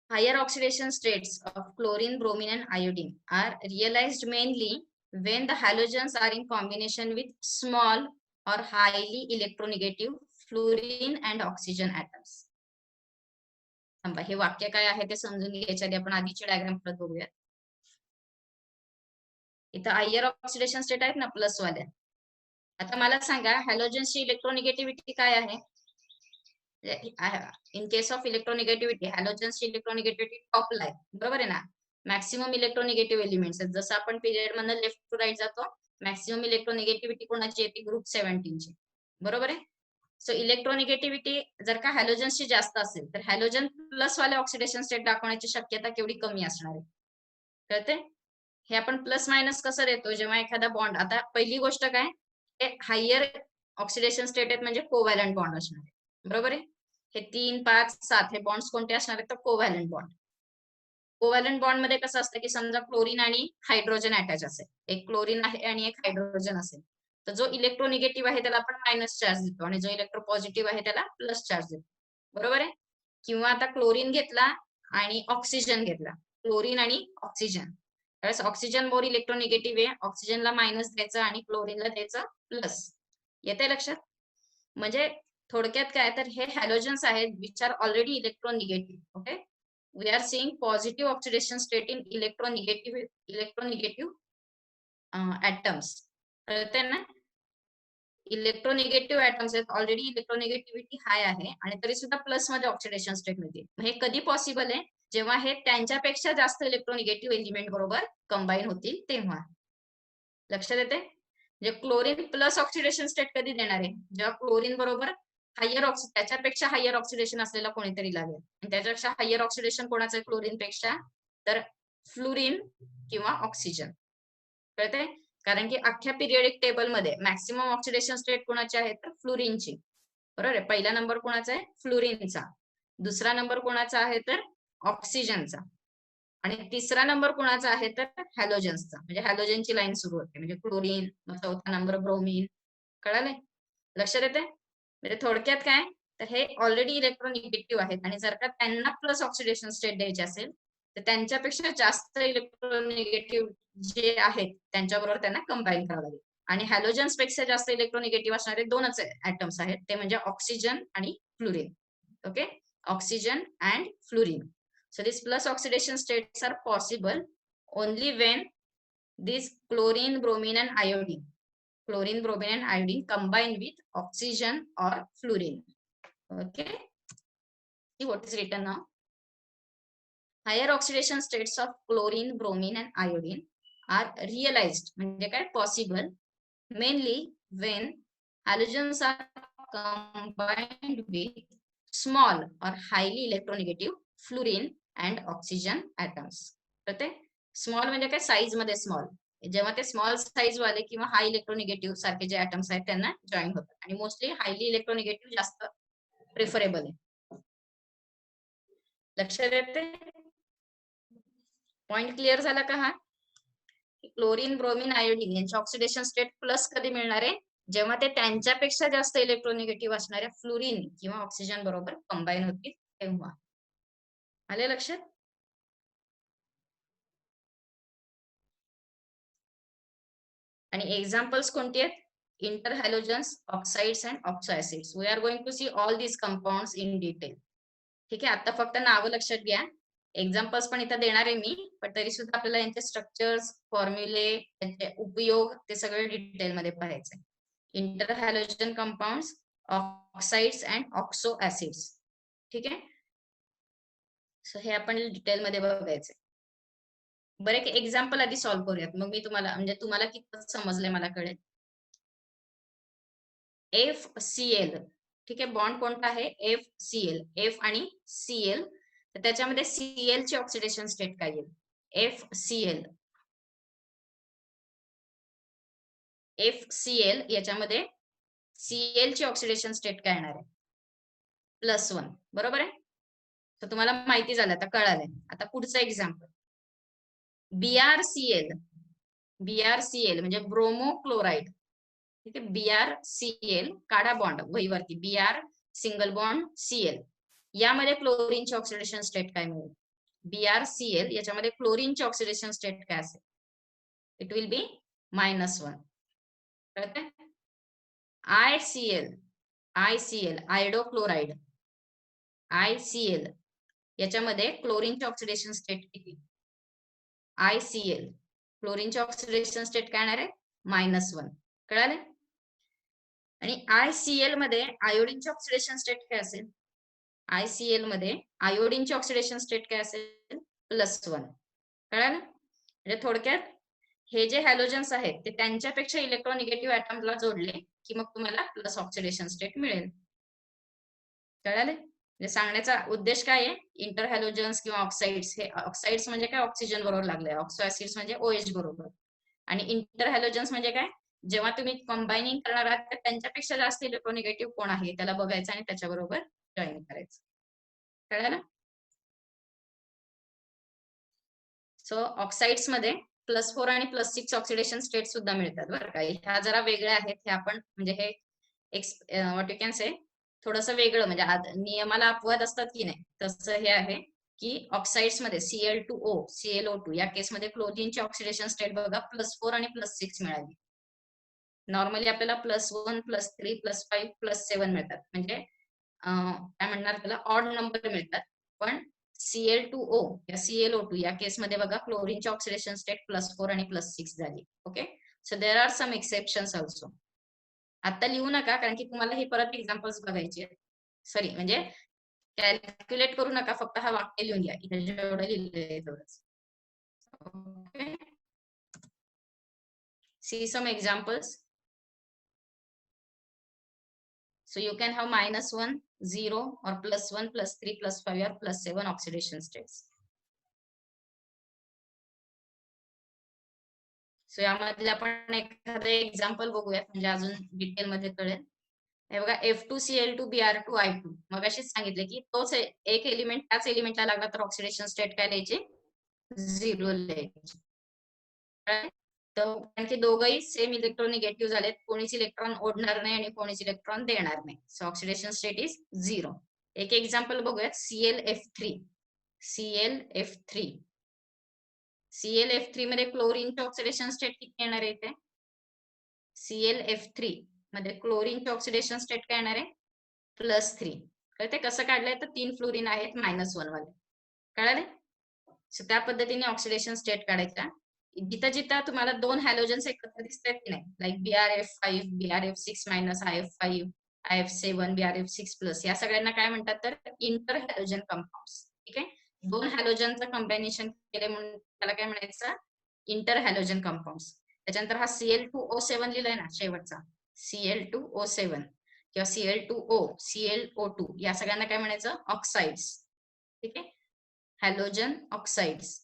Speaker 1: higher oxidation states of chlorine, bromine, and iodine are realized mainly when the halogens are in combination with small or highly electronegative fluorine and oxygen atoms. हे वाक्य काय आहे ते समजून घ्यायच्या आधी आपण आधीची डायग्राम परत बघूयात. इथं हायर ऑक्सिडेशन स्टेट आहेत ना प्लस वाल्या. आता मला सांगा हॅलोजन्सची इलेक्ट्रोनिगेटिव्हिटी काय आहे? In case of electronegativity हॅलोजन्सची electronegativity टॉपला आहे. बरोबर आहे ना? मॅक्सिमम इलेक्ट्रोनिगेटिव्ह एलिमेंट्स आहेत. जसं आपण पिरियड मधनं लेफ्ट टू राईट जातो, मॅक्सिमम इलेक्ट्रोनिगेटिव्हिटी कोणाची येते? ग्रुप 17 ची. बरोबर आहे? सो इलेक्ट्रोनिगेटिव्हिटी जर का हॅलोजन्सची जास्त असेल तर हॅलोजन प्लस वाले ऑक्सिडेशन स्टेट दाखवण्याची शक्यता केवढी कमी असणार आहे, कळते? हे आपण प्लस मायनस कसं देतो जेव्हा एखादा बॉन्ड, आता पहिली गोष्ट काय, हे हायर ऑक्सिडेशन स्टेट आहेत म्हणजे कोव्हॅलंट बॉन्ड असणार आहे, बरोबर आहे? हे 3, 5, 7 हे बॉन्ड्स कोणते असणार आहेत तर कोव्हॅलंट बॉन्ड. कोव्हॅलंट बॉन्ड मध्ये कसं असतं की समजा क्लोरीन आणि हायड्रोजन अटॅच असेल, एक क्लोरीन आहे आणि एक हायड्रोजन असेल, तर जो इलेक्ट्रोनिगेटिव्ह आहे त्याला आपण मायनस चार्ज देतो आणि जो इलेक्ट्रो पॉझिटिव्ह आहे त्याला प्लस चार्ज देतो, बरोबर आहे? किंवा आता क्लोरीन घेतला आणि ऑक्सिजन घेतला, क्लोरीन आणि ऑक्सिजन, त्यावेळेस ऑक्सिजन मोर इलेक्ट्रोनिगेटिव्ह आहे, ऑक्सिजनला मायनस द्यायचं आणि क्लोरीनला द्यायचं प्लस. येते लक्षात? म्हणजे थोडक्यात काय, तर हे हॅलोजन्स आहेत which are already electronegative. Okay, we are seeing positive oxidation state in electronegative atoms. कळतंय ना? इलेक्ट्रोनिगेटिव्ह atoms आहेत, ऑलरेडी इलेक्ट्रोनिगेटिव्हिटी हाय आहे आणि तरी सुद्धा प्लस मध्ये ऑक्सिडेशन स्टेट मिळते. हे कधी पॉसिबल आहे, जेव्हा हे त्यांच्यापेक्षा जास्त इलेक्ट्रोनिगेटिव्ह एलिमेंट बरोबर कंबाईन होतील तेव्हा. लक्षात येते? म्हणजे क्लोरीन प्लस ऑक्सिडेशन स्टेट कधी देणार आहे, जेव्हा क्लोरीन बरोबर त्याच्यापेक्षा हायर ऑक्सिडेशन असलेला कोणीतरी लागेल, आणि त्याच्यापेक्षा हायर ऑक्सिडेशन कोणाचं क्लोरीन पेक्षा, तर फ्लोरीन किंवा ऑक्सिजन. कळते? कारण की अख्ख्या पिरियडिक टेबल मध्ये मॅक्सिमम ऑक्सिडेशन स्टेट कोणाची आहे तर फ्लोरीनची, बरोबर आहे? पहिला नंबर कोणाचा आहे फ्लोरीनचा, दुसरा नंबर कोणाचा आहे तर ऑक्सिजनचा, आणि तिसरा नंबर कोणाचा आहे तर हॅलोजन्सचा. म्हणजे हॅलोजनची लाईन सुरू होते, म्हणजे क्लोरीन, चौथा नंबर ब्रोमीन. कळाले? लक्षात येते? म्हणजे थोडक्यात काय, तर हे ऑलरेडी इलेक्ट्रोनिगेटिव्ह आहेत आणि जर का त्यांना प्लस ऑक्सिडेशन स्टेट द्यायचे असेल तर त्यांच्यापेक्षा जास्त इलेक्ट्रोनिगेटिव्ह जे आहेत त्यांच्याबरोबर त्यांना कंबाईन करावं लागेल. आणि हॅलोजन्स पेक्षा जास्त इलेक्ट्रोनिगेटिव्ह असणारे दोनच ऍटम्स आहेत, ते म्हणजे ऑक्सिजन आणि fluorine. Okay, oxygen and fluorine. So these plus oxidation states are possible only when these chlorine, bromine and iodine combine with oxygen or fluorine. Okay, see what is written now. Higher oxidation states of chlorine, bromine and iodine are realized, म्हणजे काय, possible mainly when halogens are combined with small or highly electronegative fluorine and oxygen atoms. तर ते small म्हणजे काय, size मध्ये small, जेव्हा ते small size वाले किंवा हाय इलेक्ट्रोनिगेटिव्ह सारखे जे ऍटम्स आहेत त्यांना जॉईन होतात, आणि मोस्टली हायली इलेक्ट्रोनिगेटिव्ह जास्त प्रिफरेबल आहे. लक्षात येते? पॉइंट क्लिअर झाला का? हा क्लोरीन, ब्रोमीन, आयोडीन यांचे ऑक्सिडेशन स्टेट प्लस कधी मिळणार आहे, जेव्हा ते त्यांच्यापेक्षा जास्त इलेक्ट्रोनिगेटिव्ह असणाऱ्या फ्लोरीन किंवा ऑक्सिजन बरोबर कंबाईन होतील तेव्हा. आले लक्षात? आणि एक्झाम्पल्स कोणती आहेत? Interhalogens, oxides and oxo acids. We are going to see all these compounds in detail. ठीक आहे, आता फक्त नावं लक्षात घ्या, एक्झाम्पल्स पण इथं देणार आहे मी, पण तरी सुद्धा आपल्याला यांचे स्ट्रक्चर्स, फॉर्म्युले, त्यांचे उपयोग ते सगळे डिटेल मध्ये पाहायचे. Interhalogen compounds, oxides and oxo acids. ठीक आहे, सो हे आपण डिटेल मध्ये बघायचे. बरं, एक एक्झाम्पल आधी सॉल्व्ह करूयात, मग मी तुम्हाला, म्हणजे तुम्हाला किती समजलंय मला कळेल. FCl, ठीक आहे, बॉन्ड कोणता आहे FCl, F आणि Cl, तर त्याच्यामध्ये Cl ची ऑक्सिडेशन स्टेट काय येईल? FCl याच्यामध्ये Cl ची ऑक्सिडेशन स्टेट काय येणार आहे? +1, बरोबर आहे? तर तुम्हाला माहिती झालं, आता कळालंय. आता पुढचं एक्झाम्पल, BrCl म्हणजे ब्रोमोक्लोराइड. ठीक आहे, BrCl, काढा बॉन्ड वहीवरती, Br सिंगल बॉन्ड Cl, यामध्ये क्लोरीनची ऑक्सिडेशन स्टेट काय मिळेल? BrCl याच्यामध्ये क्लोरीनची ऑक्सिडेशन स्टेट काय असेल? It will be -1. कळतंय? ICl आयडोक्लोराइड, ICl याच्यामध्ये क्लोरीनची ऑक्सिडेशन स्टेट किती? ICl क्लोरीनची ऑक्सिडेशन स्टेट काय येणार आहे? -1. कळाले? आणि ICl मध्ये आयोडीनची ऑक्सिडेशन स्टेट काय असेल? ICl मध्ये आयोडीनची ऑक्सिडेशन स्टेट काय असेल? +1. कळालं? म्हणजे थोडक्यात हे जे हॅलोजन्स आहेत ते त्यांच्यापेक्षा इलेक्ट्रोनिगेटिव्ह ऍटमला जोडले की मग तुम्हाला प्लस ऑक्सिडेशन स्टेट मिळेल. कळाले? म्हणजे सांगण्याचा उद्देश काय आहे? इंटर हॅलोजन्स किंवा ऑक्साइड्स, हे ऑक्साइड्स म्हणजे काय, ऑक्सिजन बरोबर लागले, ऑक्सो ऍसिड्स म्हणजे OH बरोबर. आणि इंटर हॅलोजन्स म्हणजे काय, जेव्हा तुम्ही कंबायनिंग करणार आहात तर त्यांच्यापेक्षा जास्त इलेक्ट्रोनिगेटिव्ह कोण आहे त्याला बघायचं आणि त्याच्याबरोबर जॉईन करायचं. कळालं? सो ऑक्साइड्स मध्ये +4 आणि +6 ऑक्सिडेशन स्टेट सुद्धा मिळतात बरं का. ह्या जरा वेगळ्या आहेत, हे आपण म्हणजे हे व्हॉट यू कॅन से थोडंसं वेगळं, म्हणजे नियमाला अपवाद असतात की नाही, तसं हे आहे की ऑक्साइड्स मध्ये Cl2O, ClO2 या केसमध्ये क्लोरीनची ऑक्सिडेशन स्टेट बघा +4 आणि +6 मिळाली. नॉर्मली आपल्याला +1, +3, +5, +7 मिळतात, म्हणजे काय म्हणणार त्याला, ऑड नंबर मिळतात. पण Cl2O या ClO2 या केसमध्ये बघा क्लोरीनची ऑक्सिडेशन स्टेट +4 आणि +6 झाली. Okay, so there are some exceptions also. आता लिहू नका, कारण की तुम्हाला हे परत एक्झाम्पल्स बघायचे आहेत. सॉरी, म्हणजे कॅल्क्युलेट करू नका, फक्त हा वाक्य लिहून घ्या. इथे जेवढं लिहिलंय तेवढंच. Okay, see some examples. So you can have -1, 0 or +1, +3, +5 or +7 oxidation states. So यामधले आपण एखादं एक्झाम्पल बघूयात, म्हणजे अजून डिटेल मध्ये कळेल. हे बघा, F2Cl2Br2I2 मग अशीच सांगितले की तोच एक एलिमेंट त्याच एलिमेंटला लागला तर ऑक्सिडेशन स्टेट काय द्यायची, 0 लिहायची. तर कारण की दोघंही सेम इलेक्ट्रोनिगेटिव्ह झालेत, कोणीच इलेक्ट्रॉन ओढणार नाही आणि कोणीच इलेक्ट्रॉन देणार नाही. So oxidation state is 0. एक एक्झाम्पल बघूयात, ClF3. ClF3 मध्ये क्लोरीनचे ऑक्सिडेशन स्टेट किती येणार आहे इथे? ClF3 मध्ये क्लोरीनचे ऑक्सिडेशन स्टेट काय येणार आहे? +3. कळते कसं काढलंय? तर 3 फ्लोरीन आहेत -1 वाले. कळाले? सो त्या पद्धतीने ऑक्सिडेशन स्टेट काढायचा. जिथं जिथं तुम्हाला 2 हॅलोजन्स एकत्र दिसतात की नाही, like BrF5, BrF6- IF5, IF7, BrF6+, या सगळ्यांना काय म्हणतात, तर इंटर हॅलोजन कंपाऊंड्स. ठीक आहे, 2 हॅलोजनचं कॉम्बिनेशन केले म्हणून त्याला काय म्हणायचं, इंटर हॅलोजन कंपाऊंड्स. त्याच्यानंतर हा Cl2O7 लिहिलाय ना शेवटचा, Cl2O7 किंवा Cl2O, ClO2, या सगळ्यांना काय म्हणायचं, ऑक्साइड्स. ठीक आहे, हॅलोजन ऑक्साइड्स.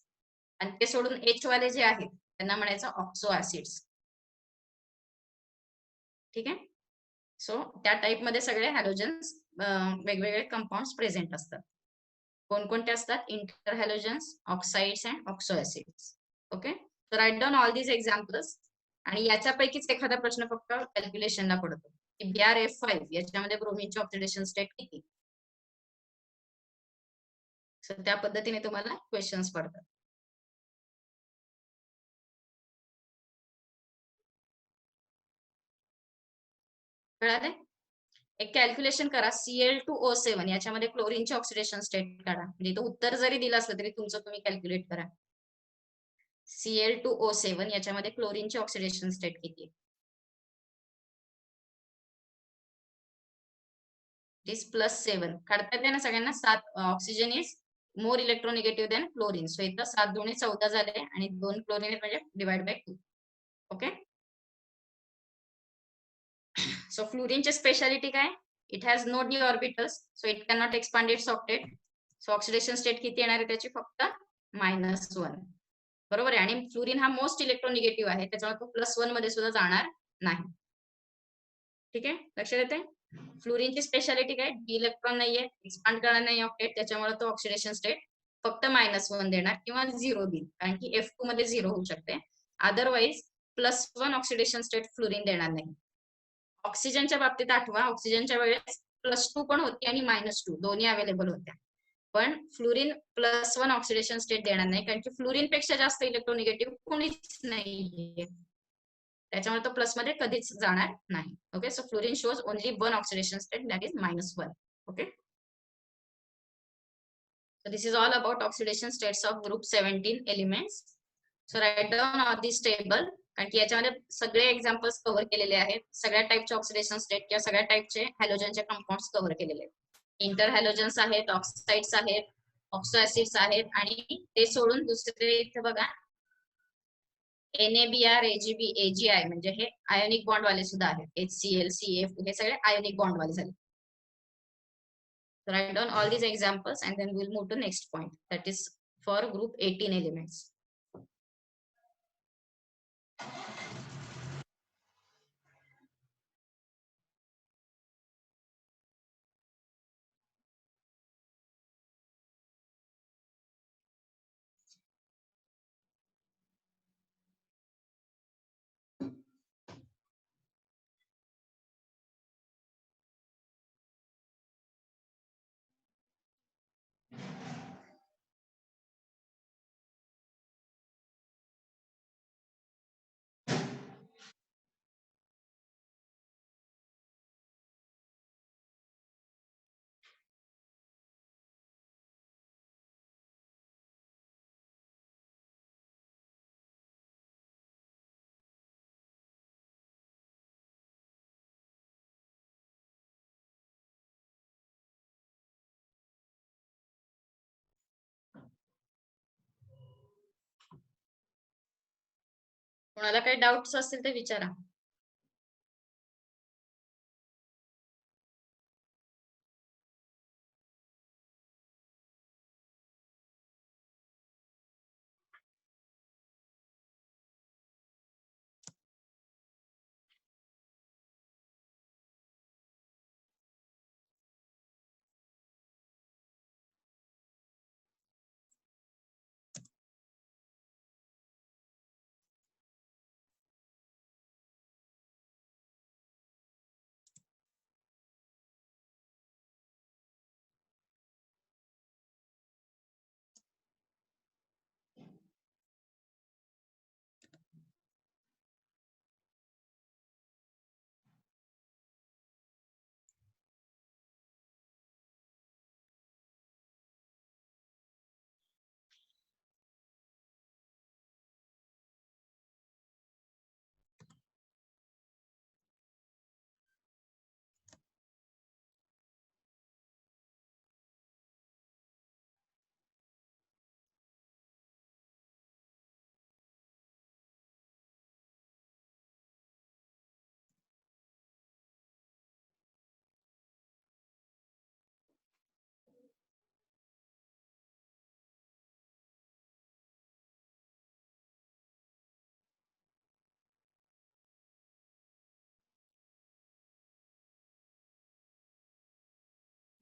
Speaker 1: आणि ते सोडून H वाले जे आहेत त्यांना म्हणायचं ऑक्सो ऍसिड्स. ठीक आहे, सो त्या टाइप मध्ये सगळे हॅलोजन्स वेगवेगळे कंपाऊंड्स प्रेझेंट असतात. कोणकोणते असतात? Inter halogens, oxides and oxo acids. Okay, तर right down all these examples. आणि याच्यापैकीच एखादा प्रश्न फक्त कॅल्क्युलेशनला पडतो की BrF5 याच्यामध्ये ब्रोमीनची ऑक्सिडेशन स्टेट किती. सो त्या पद्धतीने तुम्हाला क्वेश्चन्स पडतात. कळाले? एक कॅल्क्युलेशन करा, Cl2O7 याच्यामध्ये क्लोरीनची ऑक्सिडेशन स्टेट काढा. म्हणजे तो उत्तर जरी दिलं असलं तरी तुमचं तुम्ही कॅल्क्युलेट करा. Cl2O7 याच्यामध्ये क्लोरीनची ऑक्सिडेशन स्टेट किती? It is +7. काढता येते ना सगळ्यांना? 7. Oxygen is more electronegative than chlorine. So इथं 7 दुणे 14 झाले आणि 2 क्लोरीन म्हणजे डिवाइड बाय 2. ओके, सो फ्लोरीनची स्पेशालिटी काय? It has no D orbitals, so it can not expand its octet. So oxidation state किती येणार आहे त्याची? फक्त -1. बरोबर आहे. आणि फ्लोरीन हा मोस्ट इलेक्ट्रोनिगेटिव्ह आहे, त्याच्यामुळे तो +1 मध्ये सुद्धा जाणार नाही. ठीक आहे, लक्षात येते? फ्लोरीनची स्पेशालिटी काय? इलेक्ट्रॉन नाहीये, एक्सपांड करणार नाही ऑक्टेट, त्याच्यामुळे तो ऑक्सिडेशन स्टेट फक्त -1 देणार किंवा 0 देईल, कारण की F2 मध्ये 0 होऊ शकते. अदरवाईज +1 ऑक्सिडेशन स्टेट फ्लोरीन देणार नाही. ऑक्सिजनच्या बाबतीत आठवा, ऑक्सिजनच्या वेळेस +2 पण होती आणि -2 दोन्ही अवेलेबल होत्या. पण फ्लोरीन +1 ऑक्सिडेशन स्टेट देणार नाही, कारण की फ्लोरीन पेक्षा जास्त इलेक्ट्रोनिगेटिव्ह कोणीच नाहीये, त्याच्यामुळे तो प्लस मध्ये कधीच जाणार नाही. Okay, so fluorine shows only 1 oxidation state, that is -1. Okay, so this is all about oxidation states of group 17 elements. So write down all this table, कारण की याच्यामध्ये सगळे एक्झाम्पल्स कव्हर केलेले आहेत, सगळ्या टाइपचे ऑक्सिडेशन स्टेट किंवा सगळ्या टाइपचे हॅलोजनचे कंपाऊंड्स कव्हर केलेले आहेत. इंटर हॅलोजन्स आहेत, ऑक्साइड्स आहेत, ऑक्सो ऍसिड्स आहेत, आणि ते सोडून दुसरे इथे बघा NaBr, AgB, AgI म्हणजे हे आयोनिक बॉन्ड वाले सुद्धा आहेत. HCl, CF हे सगळे आयोनिक बॉन्ड वाले झाले. Write down all these examples and then we'll move to next point, that is for group 18 elements. कोणाला काही डाउट्स असतील तर विचारा.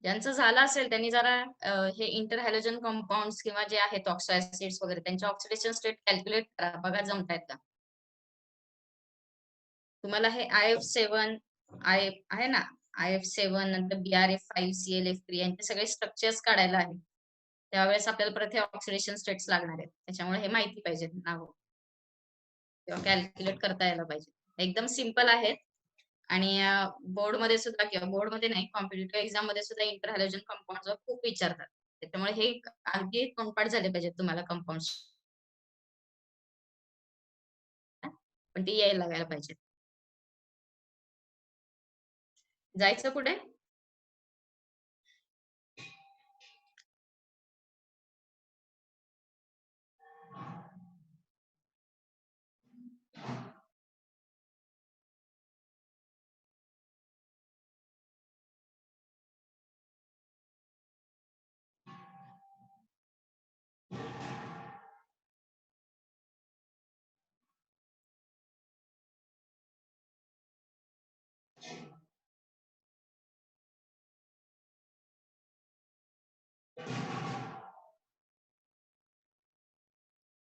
Speaker 1: ज्यांचं झालं असेल त्यांनी जरा हे इंटर हॅलोजन कंपाऊंड्स किंवा जे आहेत ऑक्सो ऍसिड्स वगैरे त्यांचे ऑक्सिडेशन स्टेट कॅल्क्युलेट करा, बघा जमतायत का. तुम्हाला हे IF7 आहे ना, IF7 नंतर BRF5 ClF3 यांचे सगळे स्ट्रक्चर्स काढायला आहे. त्यावेळेस आपल्याला परत हे ऑक्सिडेशन स्टेट्स लागणार आहेत, त्याच्यामुळे हे माहिती पाहिजे नाव किंवा कॅल्क्युलेट करता यायला पाहिजे. एकदम सिंपल आहेत आणि बोर्ड मध्ये सुद्धा किंवा बोर्ड मध्ये नाही, कॉम्पिटिटिव्ह एक्झाम मध्ये सुद्धा इंटर हॅलोजन कंपाऊंड खूप विचारतात. त्याच्यामुळे हे अगदी तोंडपाठ झाले पाहिजेत तुम्हाला कंपाऊंड, पण ते यायला लागायला पाहिजे. जायचं पुढे.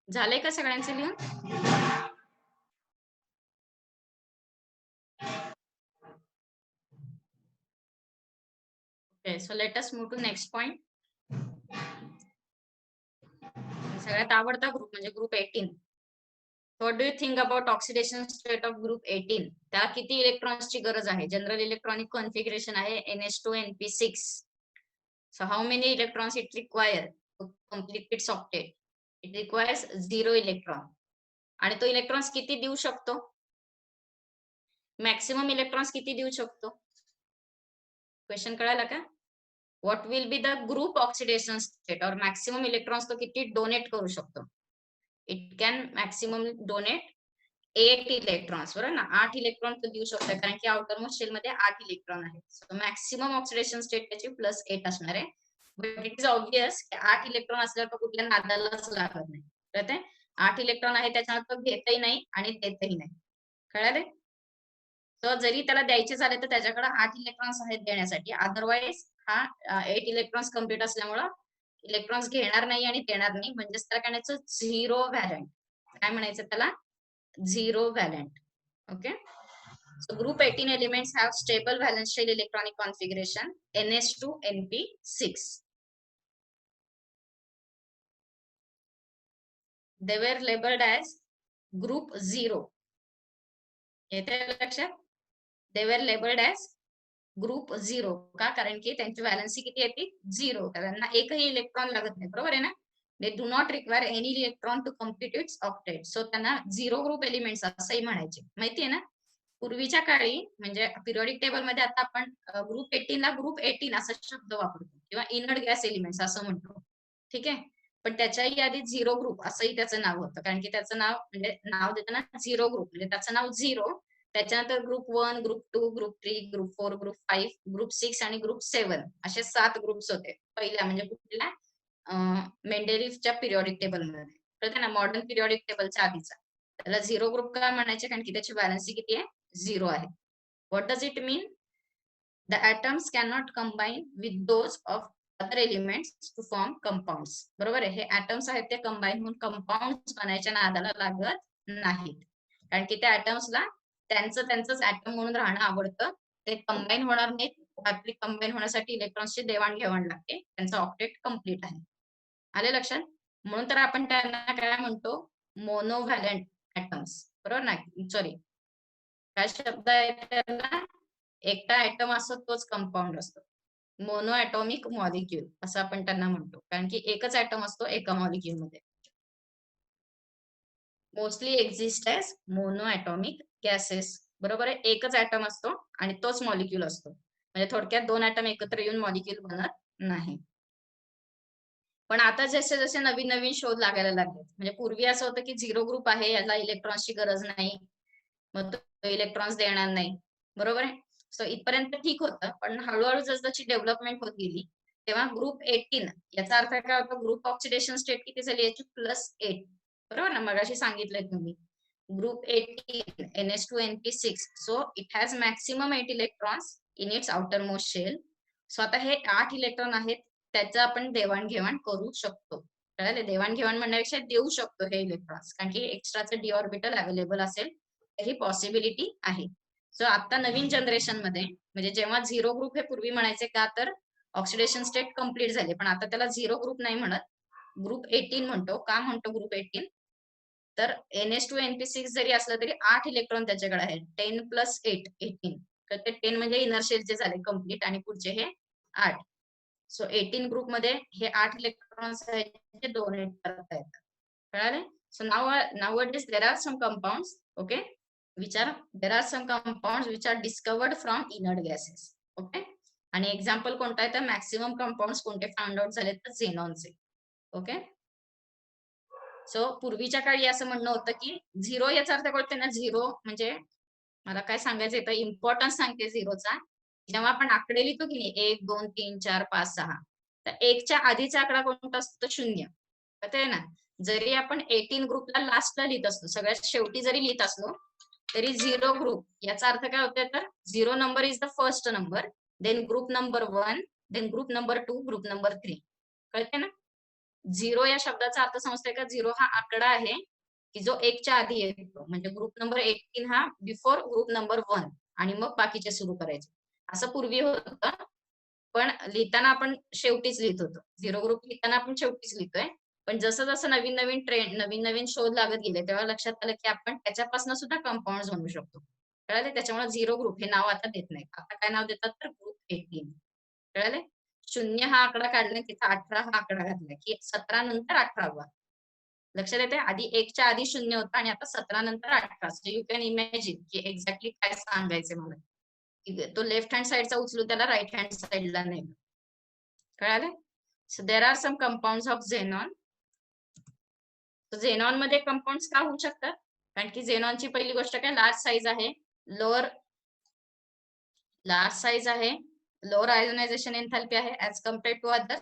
Speaker 1: झालंय का सगळ्यांचे लिहून? Okay, so let us move to next point. सगळ्यात आवडता ग्रुप म्हणजे group 18. What do you think about oxidation state of group 18? त्याला किती इलेक्ट्रॉन्सची गरज आहे? जनरल इलेक्ट्रॉनिक कॉन्फिगरेशन आहे NH2NP6. So how many electrons it require to complete its octet? It requires 0 electron. आणि तो इलेक्ट्रॉन्स किती देऊ शकतो? मॅक्सिमम इलेक्ट्रॉन्स किती देऊ शकतो? क्वेश्चन कळाला का? What will be the group oxidation state or maximum electrons तो किती डोनेट करू शकतो? It can maximum donate 8 electrons, बरोबर ना, 8 इलेक्ट्रॉन तो देऊ शकतो कारण की आउटर मोस्ट शेल मध्ये 8 इलेक्ट्रॉन आहेत. सो मॅक्सिमम ऑक्सिडेशन स्टेट त्याची +8 असणार आहे. बट इट इज ऑब्वियस की 8 इलेक्ट्रॉन असल्यावर कुठल्या नादालाच लागत नाही. कळतंय? 8 इलेक्ट्रॉन आहे त्याच्यावर तो घेतही नाही आणि देतही नाही. कळाले? तर जरी त्याला द्यायचे झाले तर त्याच्याकडे 8 इलेक्ट्रॉन्स आहेत देण्यासाठी. अदरवाईज हा 8 इलेक्ट्रॉन्स कंप्लीट असल्यामुळं इलेक्ट्रॉन्स घेणार नाही आणि देणार नाही, म्हणजेच त्याला काय म्हणायचं, झिरो व्हॅलंट. काय म्हणायचं त्याला? Zero valent. Okay. So group 18 elements have stable valence shell electronic configuration NS2 NP6. They were labeled as group 0. येते लक्षात? They were labeled as group 0. का? कारण की त्यांची व्हॅलन्सी किती येते? 0. त्यांना एकही इलेक्ट्रॉन लागत नाही, बरोबर आहे ना? They do not require any electron to complete its octet. So त्यांना झिरो ग्रुप एलिमेंट्स असंही म्हणायचे. माहिती आहे ना? पूर्वीच्या काळी म्हणजे पिरियडिक टेबल मध्ये आता आपण ग्रुप 18 ला ग्रुप 18 असा शब्द वापरतो किंवा इनर्ट गॅस एलिमेंट्स असं म्हणतो. ठीक आहे. पण त्याच्याही आधी झिरो ग्रुप असंही त्याचं नाव होतं, कारण की त्याचं नाव म्हणजे नाव देताना झिरो ग्रुप म्हणजे त्याचं नाव झिरो. त्याच्यानंतर group 1, group 2, group 3, group 4, group 5, group 6 आणि ग्रुप 7 असे 7 ग्रुप्स होते पहिल्या म्हणजे कुठल्या मेंडेलिव्हच्या पिरियडिक टेबल मध्ये. कळतं ना? मॉडर्न पिरियडिक टेबलच्या आधीचा. त्याला झिरो ग्रुप का म्हणायचे? कारण की त्याची व्हॅलन्सी किती आहे? 0 आहे. What does it mean? The atoms cannot combine with those of other elements to form compounds. बरोबर आहे. हे atoms आहेत ते कंबाईन होऊन कंपाऊंड्स बनायच्या नादाला लागत नाहीत. कारण की त्या atoms ला त्यांचंच ऍटम म्हणून राहणं आवडतं. ते कंबाईन होणार नाहीत. आपली कंबाईन होण्यासाठी इलेक्ट्रॉन्सची देवाणघेवाण लागते. त्यांचं ऑक्टेट कंप्लीट आहे. आले लक्षात? म्हणून तर आपण त्यांना काय म्हणतो? मोनोव्हॅलंट ऍटम्स. बरोबर ना? सॉरी, काय शब्द आहे त्याला? एकटा ऍटम असतो तोच कंपाऊंड असतो. मोनो ॲटॉमिक मॉलिक्यूल असं आपण त्यांना म्हणतो, कारण की एकच ऍटम असतो एका मॉलिक्यूल मध्ये. Mostly exist as monoatomic gases. बरोबर आहे. एकच ऍटम असतो आणि तोच मॉलिक्यूल असतो. म्हणजे थोडक्यात 2 ऍटम एकत्र येऊन मॉलिक्यूल बनत नाही. पण आता जसे जसे नवीन नवीन शोध लागायला लागले, म्हणजे पूर्वी असं होतं की झिरो ग्रुप आहे, याला इलेक्ट्रॉन्सची गरज नाही, मग तो इलेक्ट्रॉन्स देणार नाही. बरोबर आहे. सो इथपर्यंत ठीक होतं. पण हळूहळू जसजशी डेव्हलपमेंट होत गेली तेव्हा ग्रुप 18 याचा अर्थ काय होतो? ग्रुप ऑक्सिडेशन स्टेट किती झाली याची? +8. बरोबर ना? मगाशी सांगितलंय तुम्ही. Group 18 NH2 NP6. So it has maximum 8 electrons in its outermost shell. So आता हे 8 इलेक्ट्रॉन आहेत, त्याचं आपण देवाणघेवाण करू शकतो. कळाले? देवाणघेवाण म्हणण्यापेक्षा देऊ शकतो हे इलेक्ट्रॉन्स, कारण की एक्स्ट्राचं डी ऑर्बिटल अवेलेबल असेल ही पॉसिबिलिटी आहे. सो आता नवीन जनरेशन मध्ये म्हणजे जेव्हा झिरो ग्रुप हे पूर्वी म्हणायचे का, तर ऑक्सिडेशन स्टेट कंप्लीट झाले, पण आता त्याला झिरो ग्रुप नाही म्हणत, ग्रुप 18 म्हणतो. का म्हणतो ग्रुप 18? तर NH2 NP6 जरी असलं तरी 8 इलेक्ट्रॉन त्याच्याकडे आहेत. 10 + 8 18. तर ते 10 म्हणजे इनर शेलचे झाले कंप्लीट आणि पुढचे हे 8. सो 18 ग्रुप मध्ये हे 8 इलेक्ट्रॉन्स आहेत जे डोनेट करता येतात. कळाले? So nowadays there are some compounds, okay, there are some compounds which are discovered from inert gases. Okay. आणि एक्झाम्पल कोणता आहे? तर मॅक्सिमम कंपाऊंड्स कोणते फाउंड आउट झाले? तर झेनॉनचे. ओके. सो पूर्वीच्या काळी असं म्हणणं होतं की झिरो याचा अर्थ कळते ना? झिरो म्हणजे मला काय सांगायचं तर इम्पॉर्टन्स सांगते झिरोचा. जेव्हा आपण आकडे लिहितो की नाही 1, 2, 3, 4, 5, 6, तर 1च्या आधीचा आकडा कोणता असतो? 0. कळतंय ना? जरी आपण 18 ग्रुपला लास्टला लिहित असलो, सगळ्यात शेवटी जरी लिहित असलो तरी झिरो ग्रुप याचा अर्थ काय होतोय? तर zero number is the first number, then group number 1, then group number 2, group number 3. कळते ना? झिरो या शब्दाचा अर्थ समजतोय का? झिरो हा आकडा आहे की जो 1च्या आधी येतो, म्हणजे ग्रुप नंबर 18 हा बिफोर ग्रुप नंबर 1 आणि मग बाकीचे सुरू करायचे. असं पूर्वी होतं, पण लिहिताना आपण शेवटीच लिहित होतो. झिरो ग्रुप लिहिताना आपण शेवटीच लिहितोय. पण जसं जसं नवीन नवीन ट्रेंड, नवीन नवीन शोध लागत गेले, तेव्हा लक्षात आलं की आपण त्याच्यापासून सुद्धा कंपाऊंड बनवू शकतो. कळाले? त्याच्यामुळे झिरो ग्रुप हे नाव आता देत नाही. आता काय नाव देतात? तर ग्रुप 18. कळाले? 0 हा आकडा काढला, तिथं 18 हा आकडा घातला, की 17 नंतर 18वा. लक्षात येते? आधी 1च्या आधी 0 होता आणि आता 17 नंतर 18. सो यू कॅन इमॅजिन की एक्झॅक्टली काय सांगायचंय मला. तो लेफ्ट हँड साइडचा उचलू, त्याला राईट हँड साइडला नाही. कळाले? So there are some compounds of xenon. Xenon मध्ये कंपाऊंड्स का होऊ शकतात? कारण की झेनॉनची पहिली गोष्ट काय लार्ज साईज आहे, लार्ज साईज आहे, लोअर आयोनायझेशन एन्थॅल्पी आहे ऍज कम्पेअर्ड टू अदर